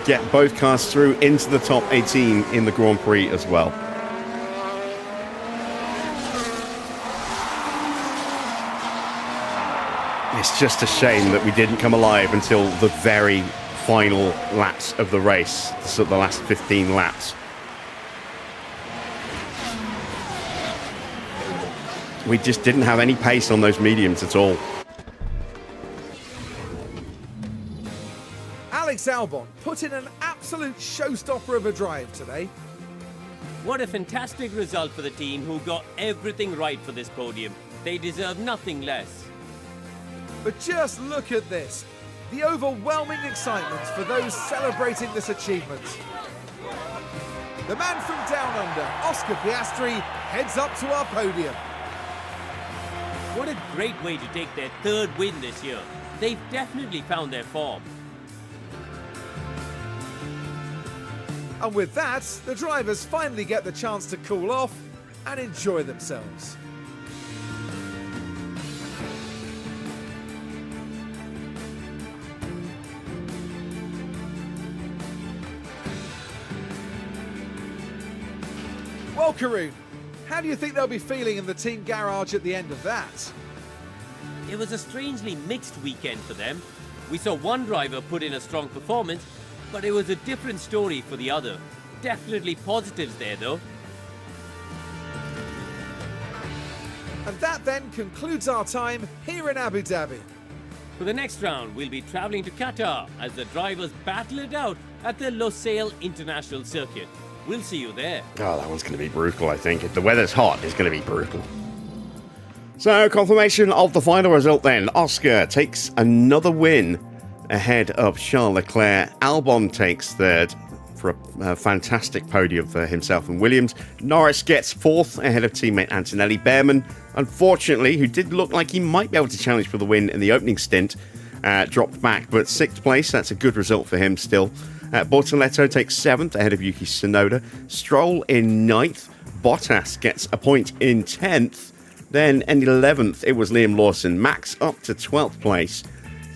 get both cars through into the top 18 in the Grand Prix as well. It's just a shame that we didn't come alive until the very final laps of the race, so the last 15 laps. We just didn't have any pace on those mediums at all. Alex Albon put in an absolute showstopper of a drive today. What a fantastic result for the team who got everything right for this podium. They deserve nothing less. But just look at this. The overwhelming excitement for those celebrating this achievement. The man from down under, Oscar Piastri, heads up to our podium. What a great way to take their third win this year. They've definitely found their form. And with that, the drivers finally get the chance to cool off and enjoy themselves. Well, Karun, how do you think they'll be feeling in the team garage at the end of that? It was a strangely mixed weekend for them. We saw one driver put in a strong performance, but it was a different story for the other. Definitely positives there though. And that then concludes our time here in Abu Dhabi. For the next round, we'll be travelling to Qatar as the drivers battle it out at the Losail International Circuit. We'll see you there. Oh, that one's going to be brutal, I think. If the weather's hot, it's going to be brutal. So, confirmation of the final result then. Oscar takes another win ahead of Charles Leclerc. Albon takes third for a fantastic podium for himself and Williams. Norris gets fourth ahead of teammate Antonelli. Bearman, unfortunately, who did look like he might be able to challenge for the win in the opening stint, dropped back, but sixth place. That's a good result for him still. Bortoletto takes seventh ahead of Yuki Tsunoda. Stroll in ninth. Bottas gets a point in 10th. Then in 11th, it was Liam Lawson. Max up to 12th place.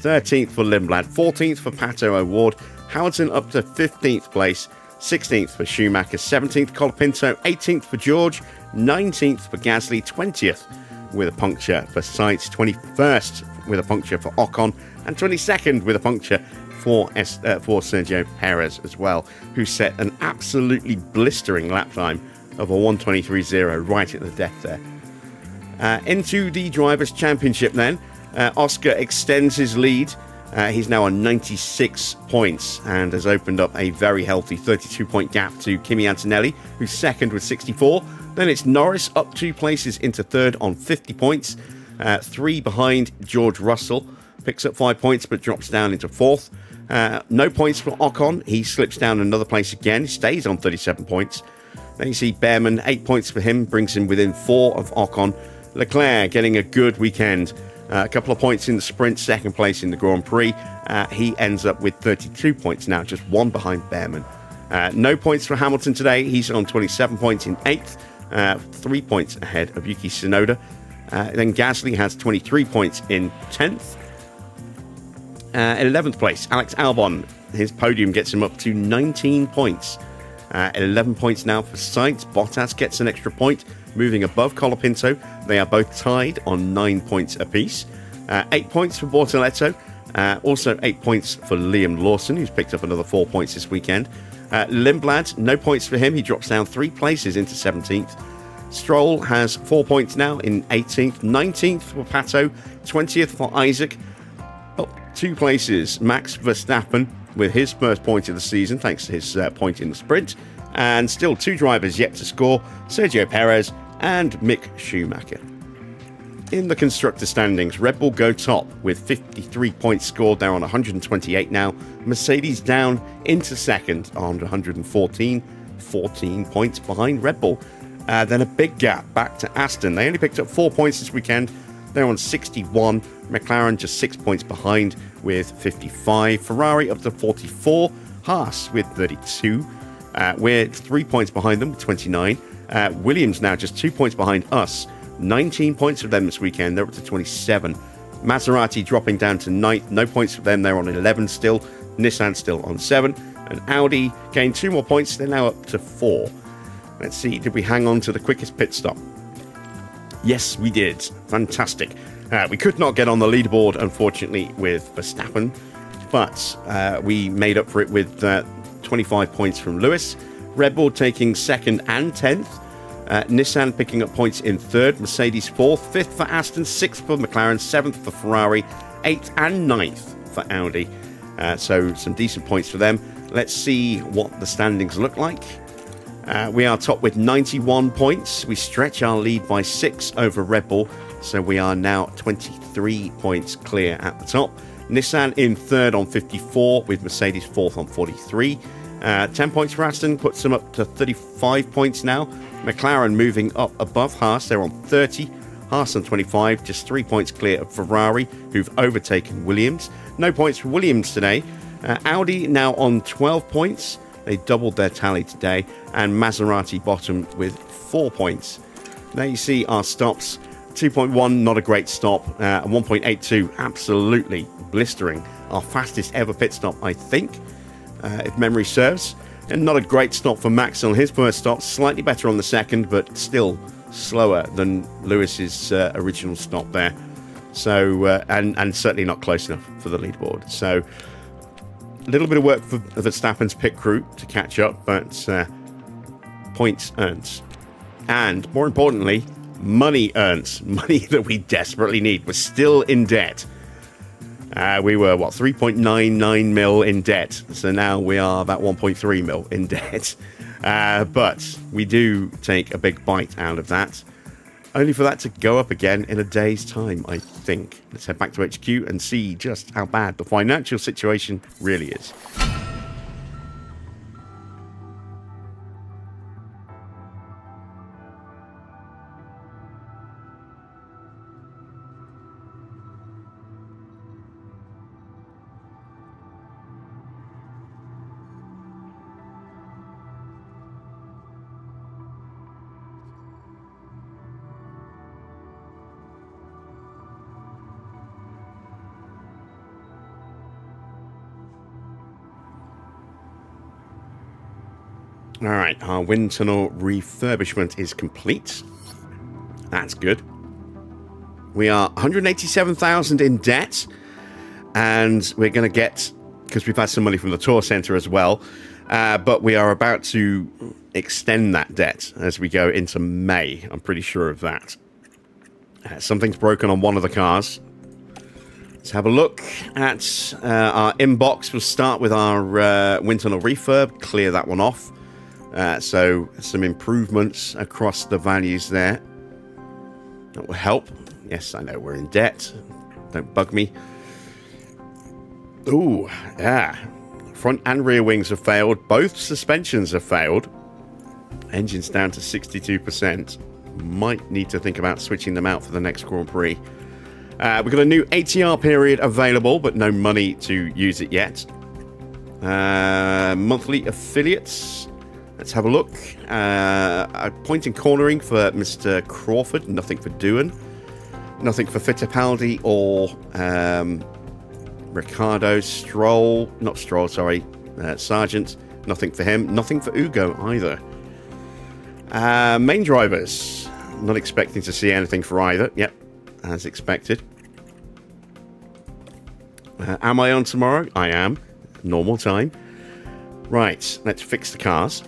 13th for Lindblad. 14th for Pato O'Ward. Hamilton up to 15th place. 16th for Schumacher. 17th Colapinto. 18th for George. 19th for Gasly. 20th with a puncture for Sainz. 21st with a puncture for Ocon. And 22nd with a puncture for Sergio Perez as well, who set an absolutely blistering lap time of a 1:23.0 right at the death there. Into the Drivers' Championship then. Oscar extends his lead. He's now on 96 points and has opened up a very healthy 32-point gap to Kimi Antonelli, who's second with 64. Then it's Norris up 2 places into third on 50 points. 3 behind George Russell. Picks up 5 points but drops down into fourth. No points for Ocon. He slips down another place again. He stays on 37 points. Then you see Bearman, 8 points for him, brings him within 4 of Ocon. Leclerc getting a good weekend. A couple of points in the sprint, second place in the Grand Prix. He ends up with 32 points now, just 1 behind Bearman. No points for Hamilton today. He's on 27 points in 8th. 3 points ahead of Yuki Tsunoda. Then Gasly has 23 points in 10th. 11th place, Alex Albon. His podium gets him up to 19 points. 11 points now for Sainz. Bottas gets an extra point, moving above Colapinto. They are both tied on 9 points apiece. 8 points for Bortoletto. Also 8 points for Liam Lawson, who's picked up another 4 points this weekend. Lindblad, no points for him. He drops down 3 places into 17th. Stroll has 4 points now in 18th. 19th for Pato. 20th for Isaac. Up 2 places, Max Verstappen with his first point of the season, thanks to his point in the sprint. And still 2 drivers yet to score, Sergio Perez and Mick Schumacher. In the constructor standings, Red Bull go top with 53 points scored. They're on 128 now. Mercedes down into second on 114, 14 points behind Red Bull. Then a big gap back to Aston. They only picked up 4 points this weekend. They're on 61. McLaren just 6 points behind with 55. Ferrari up to 44. Haas with 32. We're 3 points behind them with 29. Williams now just 2 points behind us. 19 points for them this weekend. They're up to 27. Maserati dropping down to 9th. No points for them. They're on 11 still. Nissan still on 7. And Audi gained 2 more points. They're now up to 4. Let's see. Did we hang on to the quickest pit stop? Yes, we did. Fantastic. We could not get on the leaderboard, unfortunately, with Verstappen. But we made up for it with 25 points from Lewis. Red Bull taking 2nd and 10th. Nissan picking up points in 3rd, Mercedes 4th, 5th for Aston, 6th for McLaren, 7th for Ferrari, 8th and 9th for Audi. So some decent points for them. Let's see what the standings look like. We are top with 91 points. We stretch our lead by 6 over Red Bull, so we are now 23 points clear at the top. Nissan in 3rd on 54, with Mercedes 4th on 43. 10 points for Aston puts them up to 35 points now. McLaren moving up above Haas, they're on 30. Haas on 25, just 3 points clear of Ferrari, who've overtaken Williams. No points for Williams today. Audi now on 12 points. They doubled their tally today. And Maserati bottom with 4 points. There you see our stops. 2.1, not a great stop. 1.82, absolutely blistering. Our fastest ever pit stop, I think, if memory serves. And not a great stop for Max on his first stop. Slightly better on the second, but still slower than Lewis's original stop there. So, and certainly not close enough for the leaderboard. So, a little bit of work for Verstappen's pit crew to catch up, but points earned. And more importantly, money earned. Money that we desperately need. We're still in debt. We were, 3.99 mil in debt. So now we are about 1.3 mil in debt. But we do take a big bite out of that. Only for that to go up again in a day's time, I think. Let's head back to HQ and see just how bad the financial situation really is. All right, our wind tunnel refurbishment is complete. That's good. We are 187,000 in debt, and we're going to get, because we've had some money from the tour centre as well, but we are about to extend that debt as we go into May. I'm pretty sure of that. Something's broken on one of the cars. Let's have a look at our inbox. We'll start with our wind tunnel refurb, clear that one off. So some improvements across the values there. That will help. Yes, I know we're in debt. Don't bug me. Ooh, yeah. Front and rear wings have failed. Both suspensions have failed. Engine's down to 62%. Might need to think about switching them out for the next Grand Prix. We've got a new ATR period available, but no money to use it yet. Monthly affiliates. Let's have a look. A point in cornering for Mr. Crawford. Nothing for Doohan. Nothing for Fittipaldi or Sargent. Nothing for him. Nothing for Ugo either. Main drivers. Not expecting to see anything for either. Yep, as expected. Am I on tomorrow? I am. Normal time. Right, let's fix the cars.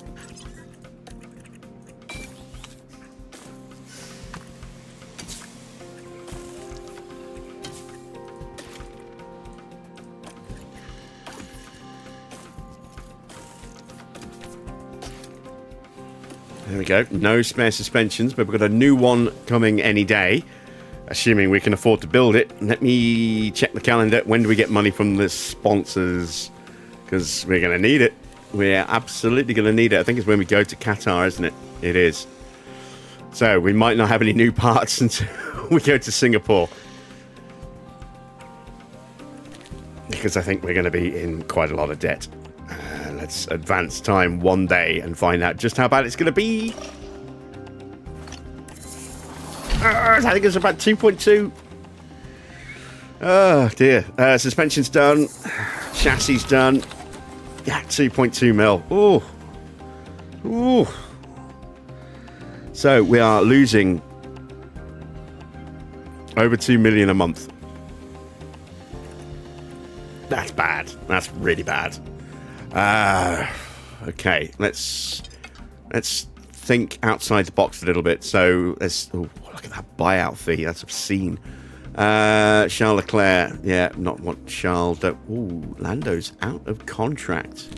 There we go. No spare suspensions, but we've got a new one coming any day, assuming we can afford to build it. Let me check the calendar. When do we get money from the sponsors? Because we're going to need it. We're absolutely going to need it. I think it's when we go to Qatar, isn't it? It is. So we might not have any new parts until we go to Singapore. Because I think we're going to be in quite a lot of debt. Let's advance time one day and find out just how bad it's going to be. I think it's about 2.2. Oh, dear. Suspension's done. Chassis done. Yeah, 2.2 mil. Ooh. Ooh. So we are losing over 2 million a month. That's bad. That's really bad. Okay, let's think outside the box a little bit. So let's look at that buyout fee. That's obscene. Charles Leclerc, yeah, not what Charles. Lando's out of contract.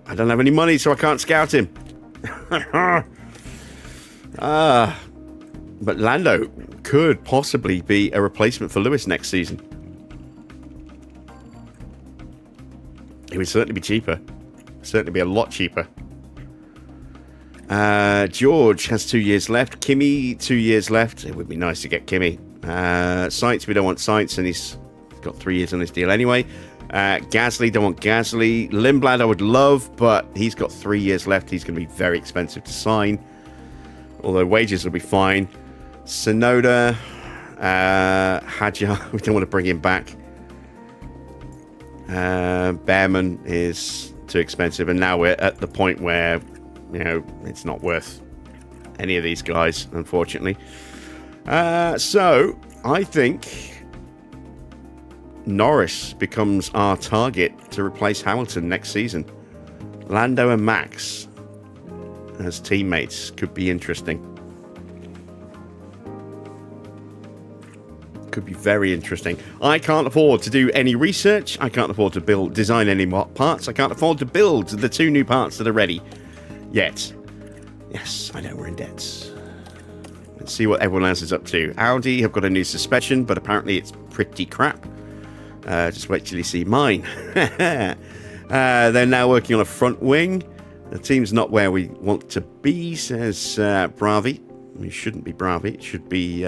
I don't have any money, so I can't scout him. But Lando could possibly be a replacement for Lewis next season. It would certainly be cheaper. Certainly be a lot cheaper. George has 2 years left. Kimi, 2 years left. It would be nice to get Kimi. Sainz, we don't want Sainz, and he's got 3 years on his deal anyway. Gasly, don't want Gasly. Lindblad, I would love, but he's got 3 years left. He's going to be very expensive to sign. Although wages will be fine. Sonoda, Hadjar, we don't want to bring him back. Bearman is too expensive, and now we're at the point where, you know, it's not worth any of these guys, unfortunately. So I think Norris becomes our target to replace Hamilton next season. Lando and Max as teammates could be interesting. Could be very interesting. I can't afford to do any research. I can't afford to design any more parts. I can't afford to build the 2 new parts that are ready yet. Yes, I know we're in debt. Let's see what everyone else is up to. Audi have got a new suspension, but apparently it's pretty crap. Just wait till you see mine. They're now working on a front wing. The team's not where we want to be, says Bravi. It shouldn't be Bravi. It should be...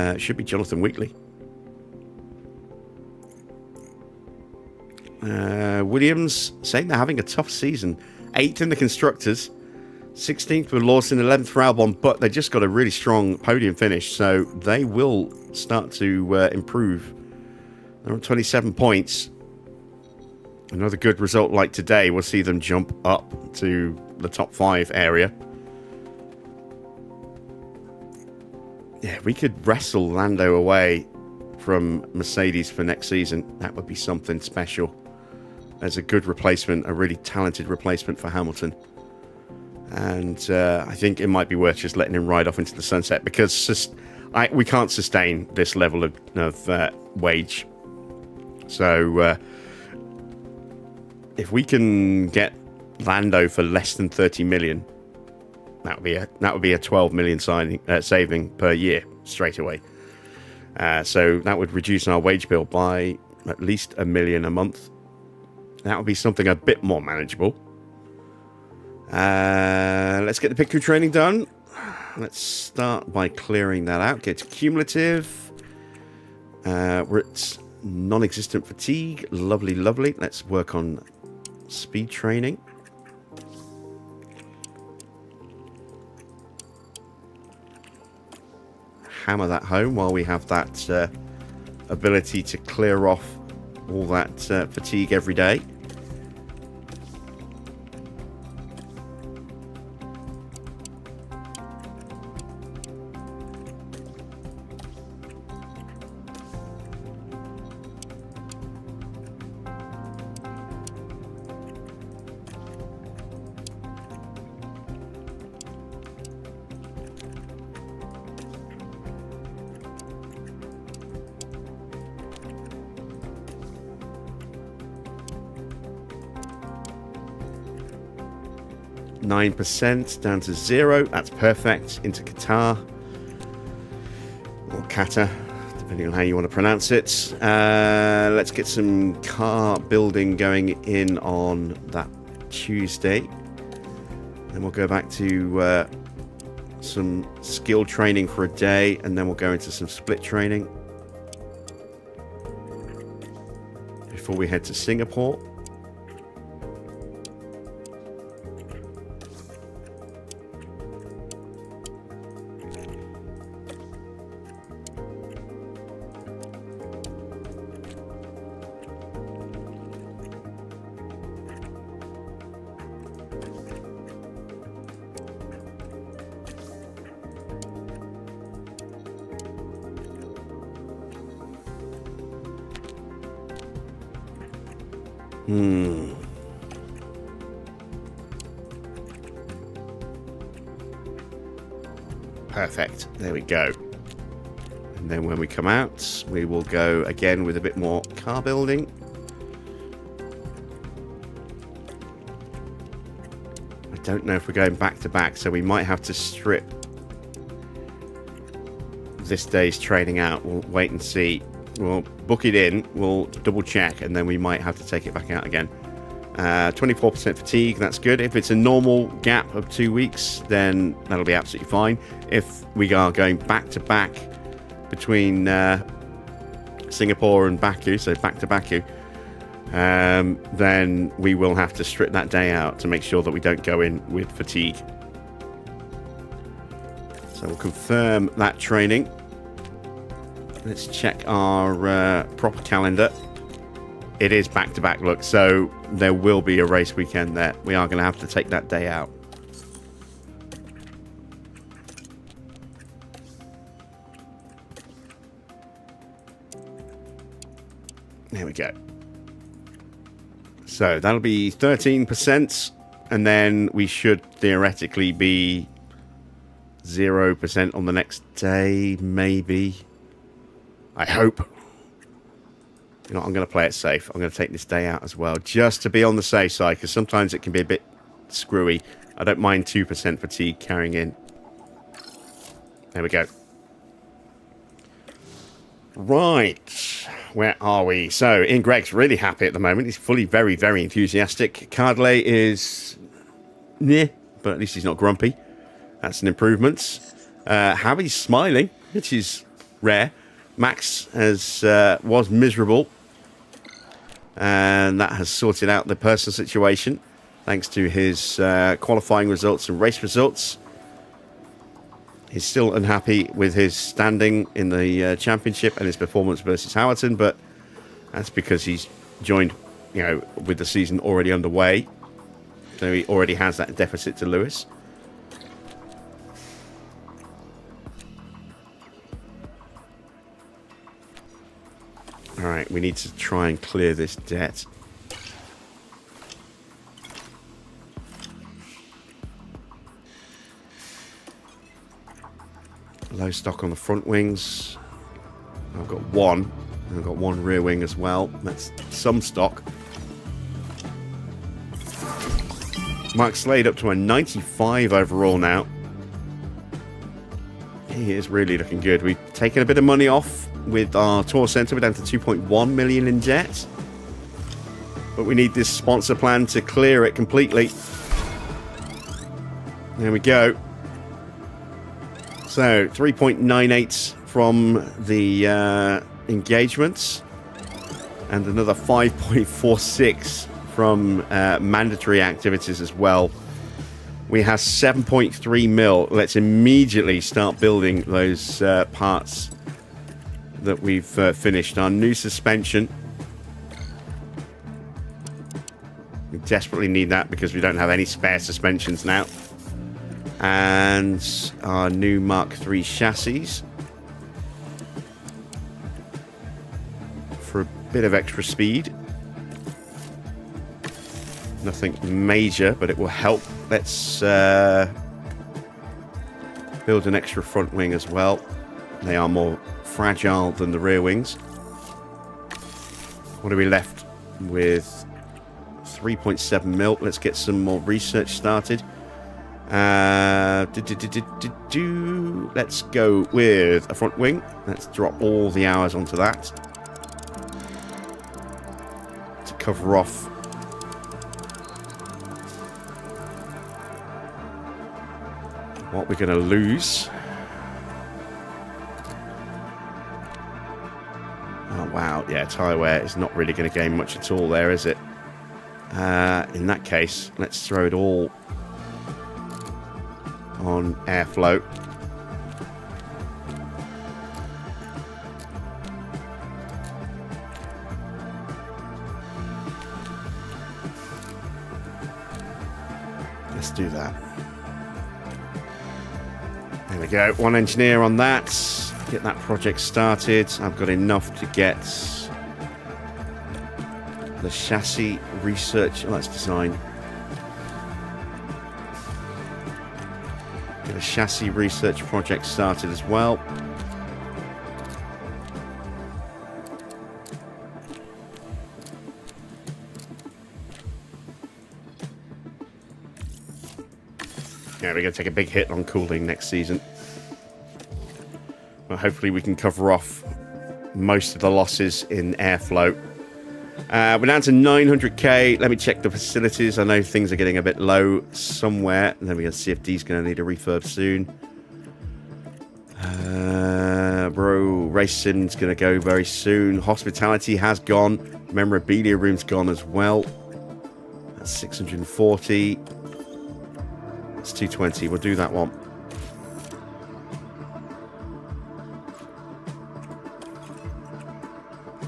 it should be Jonathan Wheatley. Williams saying they're having a tough season. 8th in the Constructors, 16th with Lawson, 11th for Albon, but they just got a really strong podium finish, so they will start to improve. They're on 27 points. Another good result like today will see them jump up to the top 5 area. Yeah, we could wrestle Lando away from Mercedes for next season. That would be something special. As a good replacement, a really talented replacement for Hamilton. And I think it might be worth just letting him ride off into the sunset, because we can't sustain this level of wage. So if we can get Lando for less than 30 million, that would be a 12 million saving per year straight away. So that would reduce our wage bill by at least $1 million a month. That would be something a bit more manageable. Let's get the pit crew training done. Let's start by clearing that out. Get to cumulative. We're at non-existent fatigue. Lovely, lovely. Let's work on speed training. hammer that home while we have that ability to clear off all that fatigue every day. %, down to 0. That's perfect. Into Qatar. Or Qatar, depending on how you want to pronounce it. Let's get some car building going in on that Tuesday. Then we'll go back to some skill training for a day, and then we'll go into some split training before we head to Singapore. Perfect. There we go. And then when we come out, we will go again with a bit more car building. I don't know if we're going back to back, so we might have to strip this day's training out. We'll wait and see. We'll book it in, we'll double check, and then we might have to take it back out again. 24% fatigue, that's good. If it's a normal gap of 2 weeks, then that'll be absolutely fine. If we are going back to back between Singapore and Baku, so back to Baku, then we will have to strip that day out to make sure that we don't go in with fatigue. So we'll confirm that training. Let's check our proper calendar. It is back-to-back, look, so there will be a race weekend there. We are going to have to take that day out. There we go. So that'll be 13%, and then we should theoretically be 0% on the next day, maybe. I hope. You know, I'm going to play it safe. I'm going to take this day out as well, just to be on the safe side, because sometimes it can be a bit screwy. I don't mind 2% fatigue carrying in. There we go. Right. Where are we? So, Ian Gregg's really happy at the moment. He's fully very, very enthusiastic. Cardley is... Nah, but at least he's not grumpy. That's an improvement. Harry's smiling, which is rare. Max was miserable, and that has sorted out the personal situation thanks to his qualifying results and race results. He's still unhappy with his standing in the championship and his performance versus Hamilton, but that's because he's joined, you know, with the season already underway, so he already has that deficit to Lewis. Alright, we need to try and clear this debt. Low stock on the front wings. I've got one. I've got one rear wing as well. That's some stock. Mark Slade up to a 95 overall now. He is really looking good. We've taken a bit of money off with our tour centre. We're down to 2.1 million in debt. But we need this sponsor plan to clear it completely. There we go. So 3.98 from the engagements, and another 5.46 from mandatory activities as well. We have 7.3 mil. Let's immediately start building those parts that we've finished. Our new suspension. We desperately need that because we don't have any spare suspensions now. And our new Mark III chassis. For a bit of extra speed. Nothing major, but it will help. Let's build an extra front wing as well. They are more fragile than the rear wings. What are we left with? 3.7 mil. Let's get some more research started. Let's go with a front wing. Let's drop all the hours onto that to cover off what we're going to lose. Oh wow, yeah, tyre wear is not really going to gain much at all there, is it? In that case, let's throw it all on airflow. Let's do that. There we go. One engineer on that. Get that project started. I've got enough to get the chassis research. Oh, that's design. Get a chassis research project started as well. Yeah, we're going to take a big hit on cooling next season. Well, hopefully we can cover off most of the losses in airflow. We're down to 900k. Let me check the facilities. I know things are getting a bit low somewhere. And then we're going to see if D's going to need a refurb soon. Racing's going to go very soon. Hospitality has gone. Memorabilia room's gone as well. That's 640. That's 220. We'll do that one.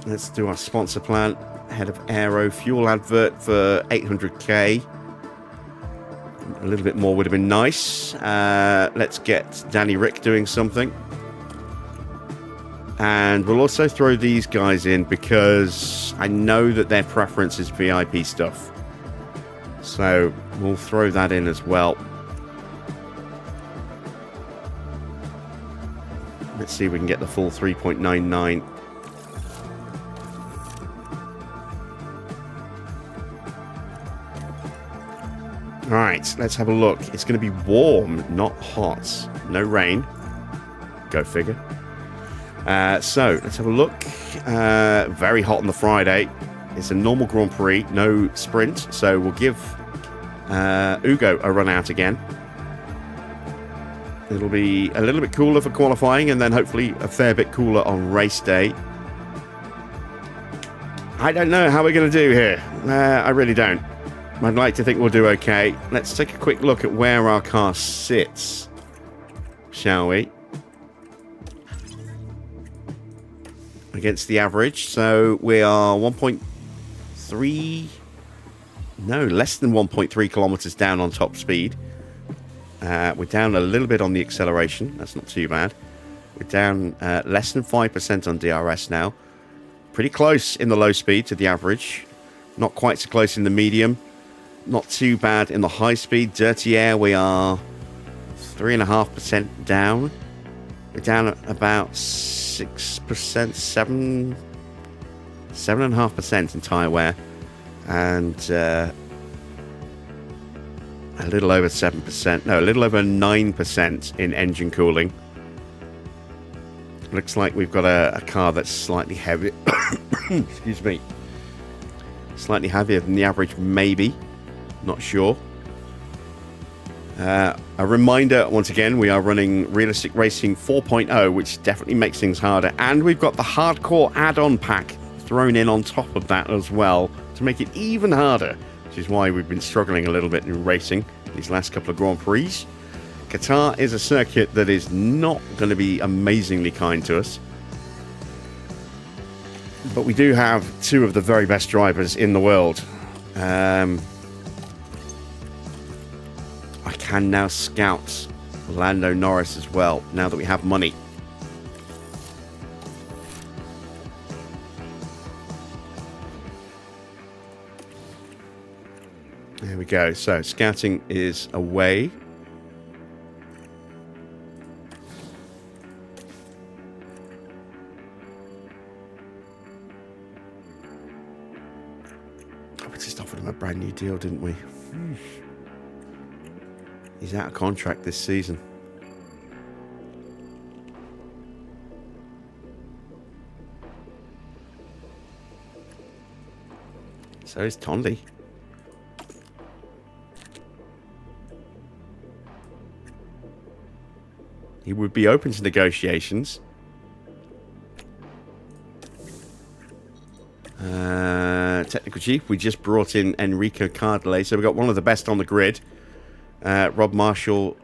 Let's do our sponsor plan. Head of Aero fuel advert for 800k. A little bit more would have been nice. Let's get Danny Rick doing something. And we'll also throw these guys in because I know that their preference is VIP stuff. So we'll throw that in as well. Let's see if we can get the full 3.99. Right, let's have a look. It's going to be warm, not hot. No rain. Go figure. So, let's have a look. Very hot on the Friday. It's a normal Grand Prix, no sprint. So, we'll give Ugo a run out again. It'll be a little bit cooler for qualifying and then hopefully a fair bit cooler on race day. I don't know how we're going to do here. I really don't. I'd like to think we'll do okay. Let's take a quick look at where our car sits, shall we? Against the average. So we are 1.3... No, less than 1.3 kilometers down on top speed. We're down a little bit on the acceleration. That's not too bad. We're down less than 5% on DRS now. Pretty close in the low speed to the average. Not quite so close in the medium. Not too bad in the high speed. Dirty air, we are 3.5% down. We're down at about 6%, 7.5% in tyre wear. And a little over 7%. No, a little over 9% in engine cooling. Looks like we've got a car that's slightly heavy. Excuse me. Slightly heavier than the average, maybe. Not sure. A reminder, once again, we are running Realistic Racing 4.0, which definitely makes things harder. And we've got the hardcore add-on pack thrown in on top of that as well to make it even harder, which is why we've been struggling a little bit in racing. these last couple of Grand Prix. Qatar is a circuit that is not going to be amazingly kind to us. But we do have two of the very best drivers in the world. I can now scout Lando Norris as well, now that we have money. There we go. So, scouting is away. We just offered him a brand new deal, didn't we? He's out of contract this season. So is Tondi. He would be open to negotiations. Technical chief, we just brought in Enrico Cardale, so we've got one of the best on the grid. Rob Marshall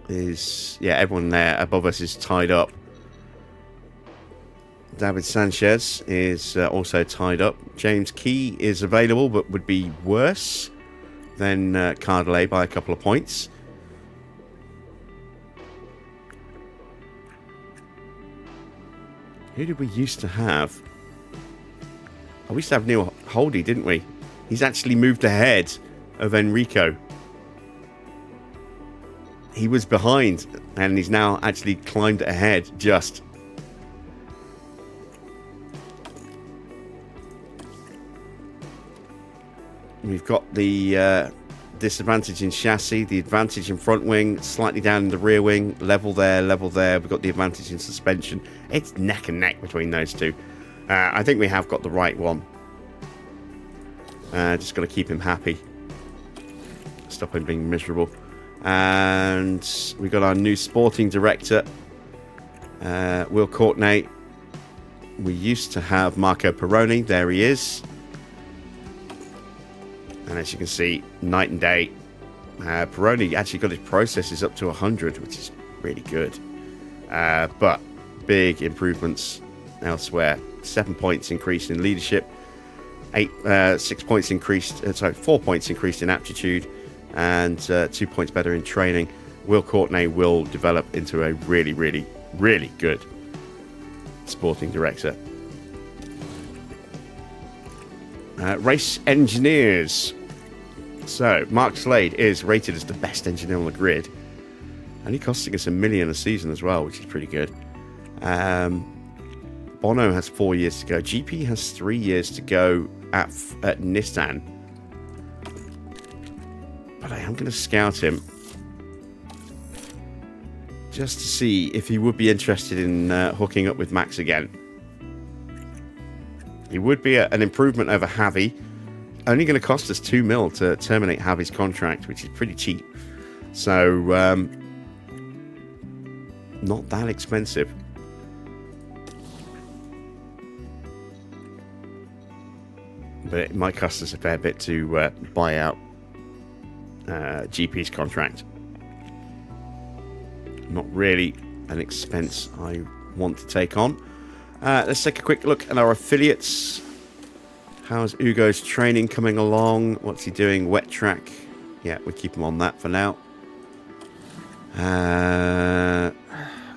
is, yeah, everyone there above us is tied up. David Sanchez is also tied up. James Key is available, but would be worse than Cardale by a couple of points. Who did we used to have? Oh, we used to have Neil Holdy, didn't we? He's actually moved ahead of Enrico. He was behind, and he's now actually climbed ahead just. We've got the disadvantage in chassis, the advantage in front wing, slightly down in the rear wing, level there, level there. We've got the advantage in suspension. It's neck and neck between those two. I think we have got the right one. Just got to keep him happy. Stop him being miserable. And we got our new sporting director, Will Courtney. We used to have Marco Peroni. There he is. And as you can see, night and day. Peroni actually got his processes up to 100, which is really good. But big improvements elsewhere. 7 points increased in leadership. 4 points increased in aptitude, and 2 points better in training. Will Courtney will develop into a really, really, really good sporting director. Race engineers. So Mark Slade is rated as the best engineer on the grid, and he costing us $1 million a season as well, which is pretty good. Bono has 4 years to go. GP has 3 years to go at Nissan. But I am going to scout him just to see if he would be interested in hooking up with Max again. He would be an improvement over Javi. Only going to cost us $2 million to terminate Javi's contract, which is pretty cheap. So, not that expensive. But it might cost us a fair bit to buy out GP's contract. Not really an expense I want to take on. Let's take a quick look at our affiliates. How's Ugo's training coming along? What's he doing? Wet track. Yeah, we'll keep him on that for now.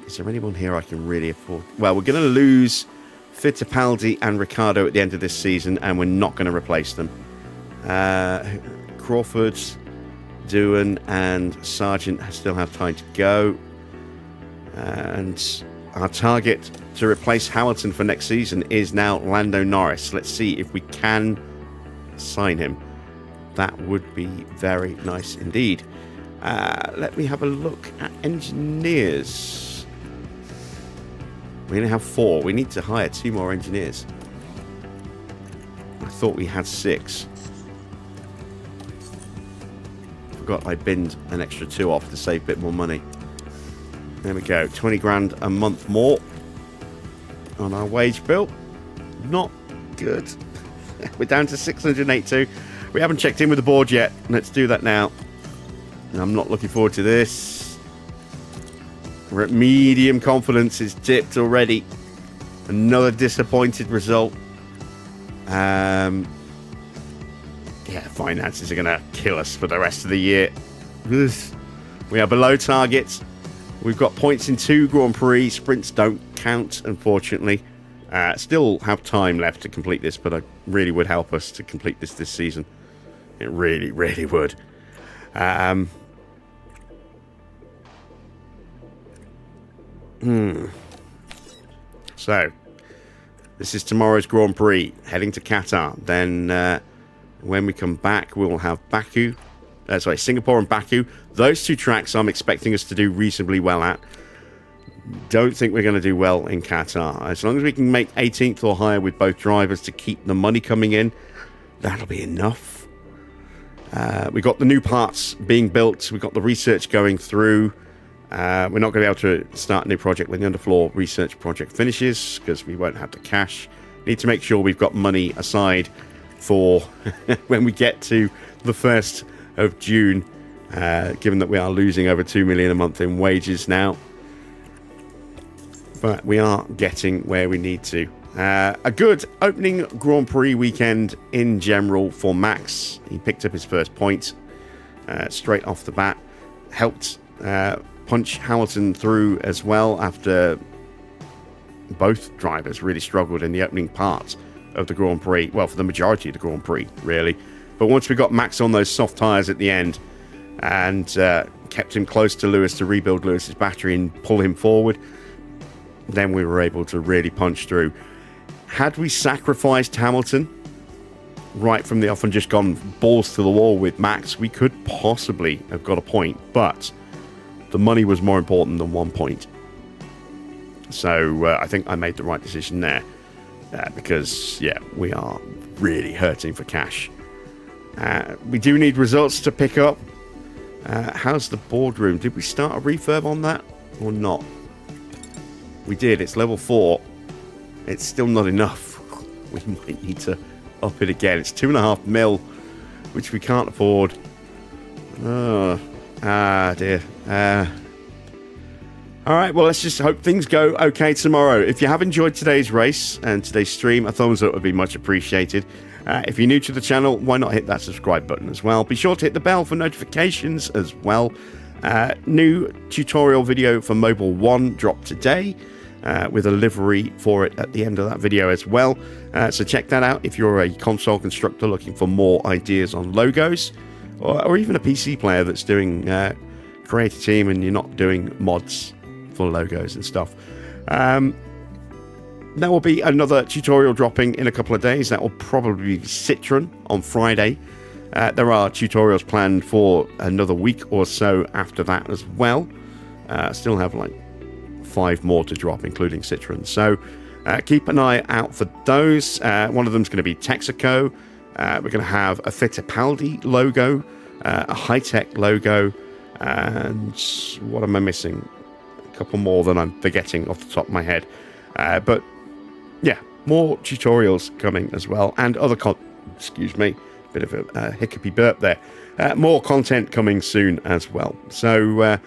Is there anyone here I can really afford? Well, we're going to lose Fittipaldi and Ricciardo at the end of this season, and we're not going to replace them. Crawford, Doohan, and Sargent still have time to go. And our target to replace Hamilton for next season is now Lando Norris. Let's see if we can sign him. That would be very nice indeed. Let me have a look at engineers. We only have 4. We need to hire 2 more engineers. I thought we had 6. Forgot I binned an extra 2 off to save a bit more money. There we go. 20 grand a month more on our wage bill. Not good. We're down to 682. We haven't checked in with the board yet. Let's do that now. I'm not looking forward to this. We're at medium confidence. It's dipped already. Another disappointed result. Yeah, finances are going to kill us for the rest of the year. Ugh. We are below targets. We've got points in 2 Grand Prix. Sprints don't count, unfortunately. Still have time left to complete this, but it really would help us to complete this season. It really, really would. So, this is tomorrow's Grand Prix, heading to Qatar. Then, when we come back, we'll have Singapore and Baku. Those 2 tracks I'm expecting us to do reasonably well at. Don't think we're going to do well in Qatar. As long as we can make 18th or higher with both drivers to keep the money coming in, that'll be enough. We got the new parts being built. We've got the research going through. We're not going to be able to start a new project when the underfloor research project finishes because we won't have the cash. Need to make sure we've got money aside for when we get to the 1st of June, given that we are losing over 2 million a month in wages now. But we are getting where we need to. A good opening Grand Prix weekend in general for Max. He picked up his first point straight off the bat. Helped punch Hamilton through as well after both drivers really struggled in the opening part of the Grand Prix. Well, for the majority of the Grand Prix, really. But once we got Max on those soft tyres at the end and kept him close to Lewis to rebuild Lewis's battery and pull him forward, then we were able to really punch through. Had we sacrificed Hamilton right from the off and just gone balls to the wall with Max, we could possibly have got a point, but the money was more important than 1 point. So I think I made the right decision there because, yeah, we are really hurting for cash. We do need results to pick up. How's the boardroom? Did we start a refurb on that or not? We did. It's level 4. It's still not enough. We might need to up it again. It's 2.5 mil, which we can't afford. Dear. All right, well, let's just hope things go okay tomorrow. If you have enjoyed today's race and today's stream, a thumbs up would be much appreciated. If you're new to the channel, why not hit that subscribe button as well? Be sure to hit the bell for notifications as well. New tutorial video for Mobile 1 dropped today with a livery for it at the end of that video as well. So check that out if you're a console constructor looking for more ideas on logos, or even a PC player that's doing create a team and you're not doing mods for logos and stuff. There will be another tutorial dropping in a couple of days. That will probably be Citroen on Friday. There are tutorials planned for another week or so after that as well. Still have like 5 more to drop, including Citroen. So keep an eye out for those. One of them is going to be Texaco. We're going to have a Fittipaldi logo, a high-tech logo, and what am I missing? A couple more than I'm forgetting off the top of my head. But yeah, more tutorials coming as well, and other excuse me, bit of a hiccupy burp there. More content coming soon as well. So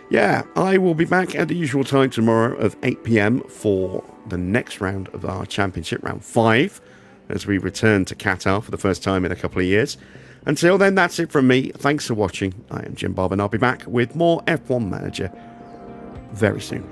yeah, I will be back at the usual time tomorrow of 8 p.m. for the next round of our championship, round 5, as we return to Qatar for the first time in a couple of years. Until then, that's it from me. Thanks for watching. I am Jim Bob, and I'll be back with more F1 Manager very soon.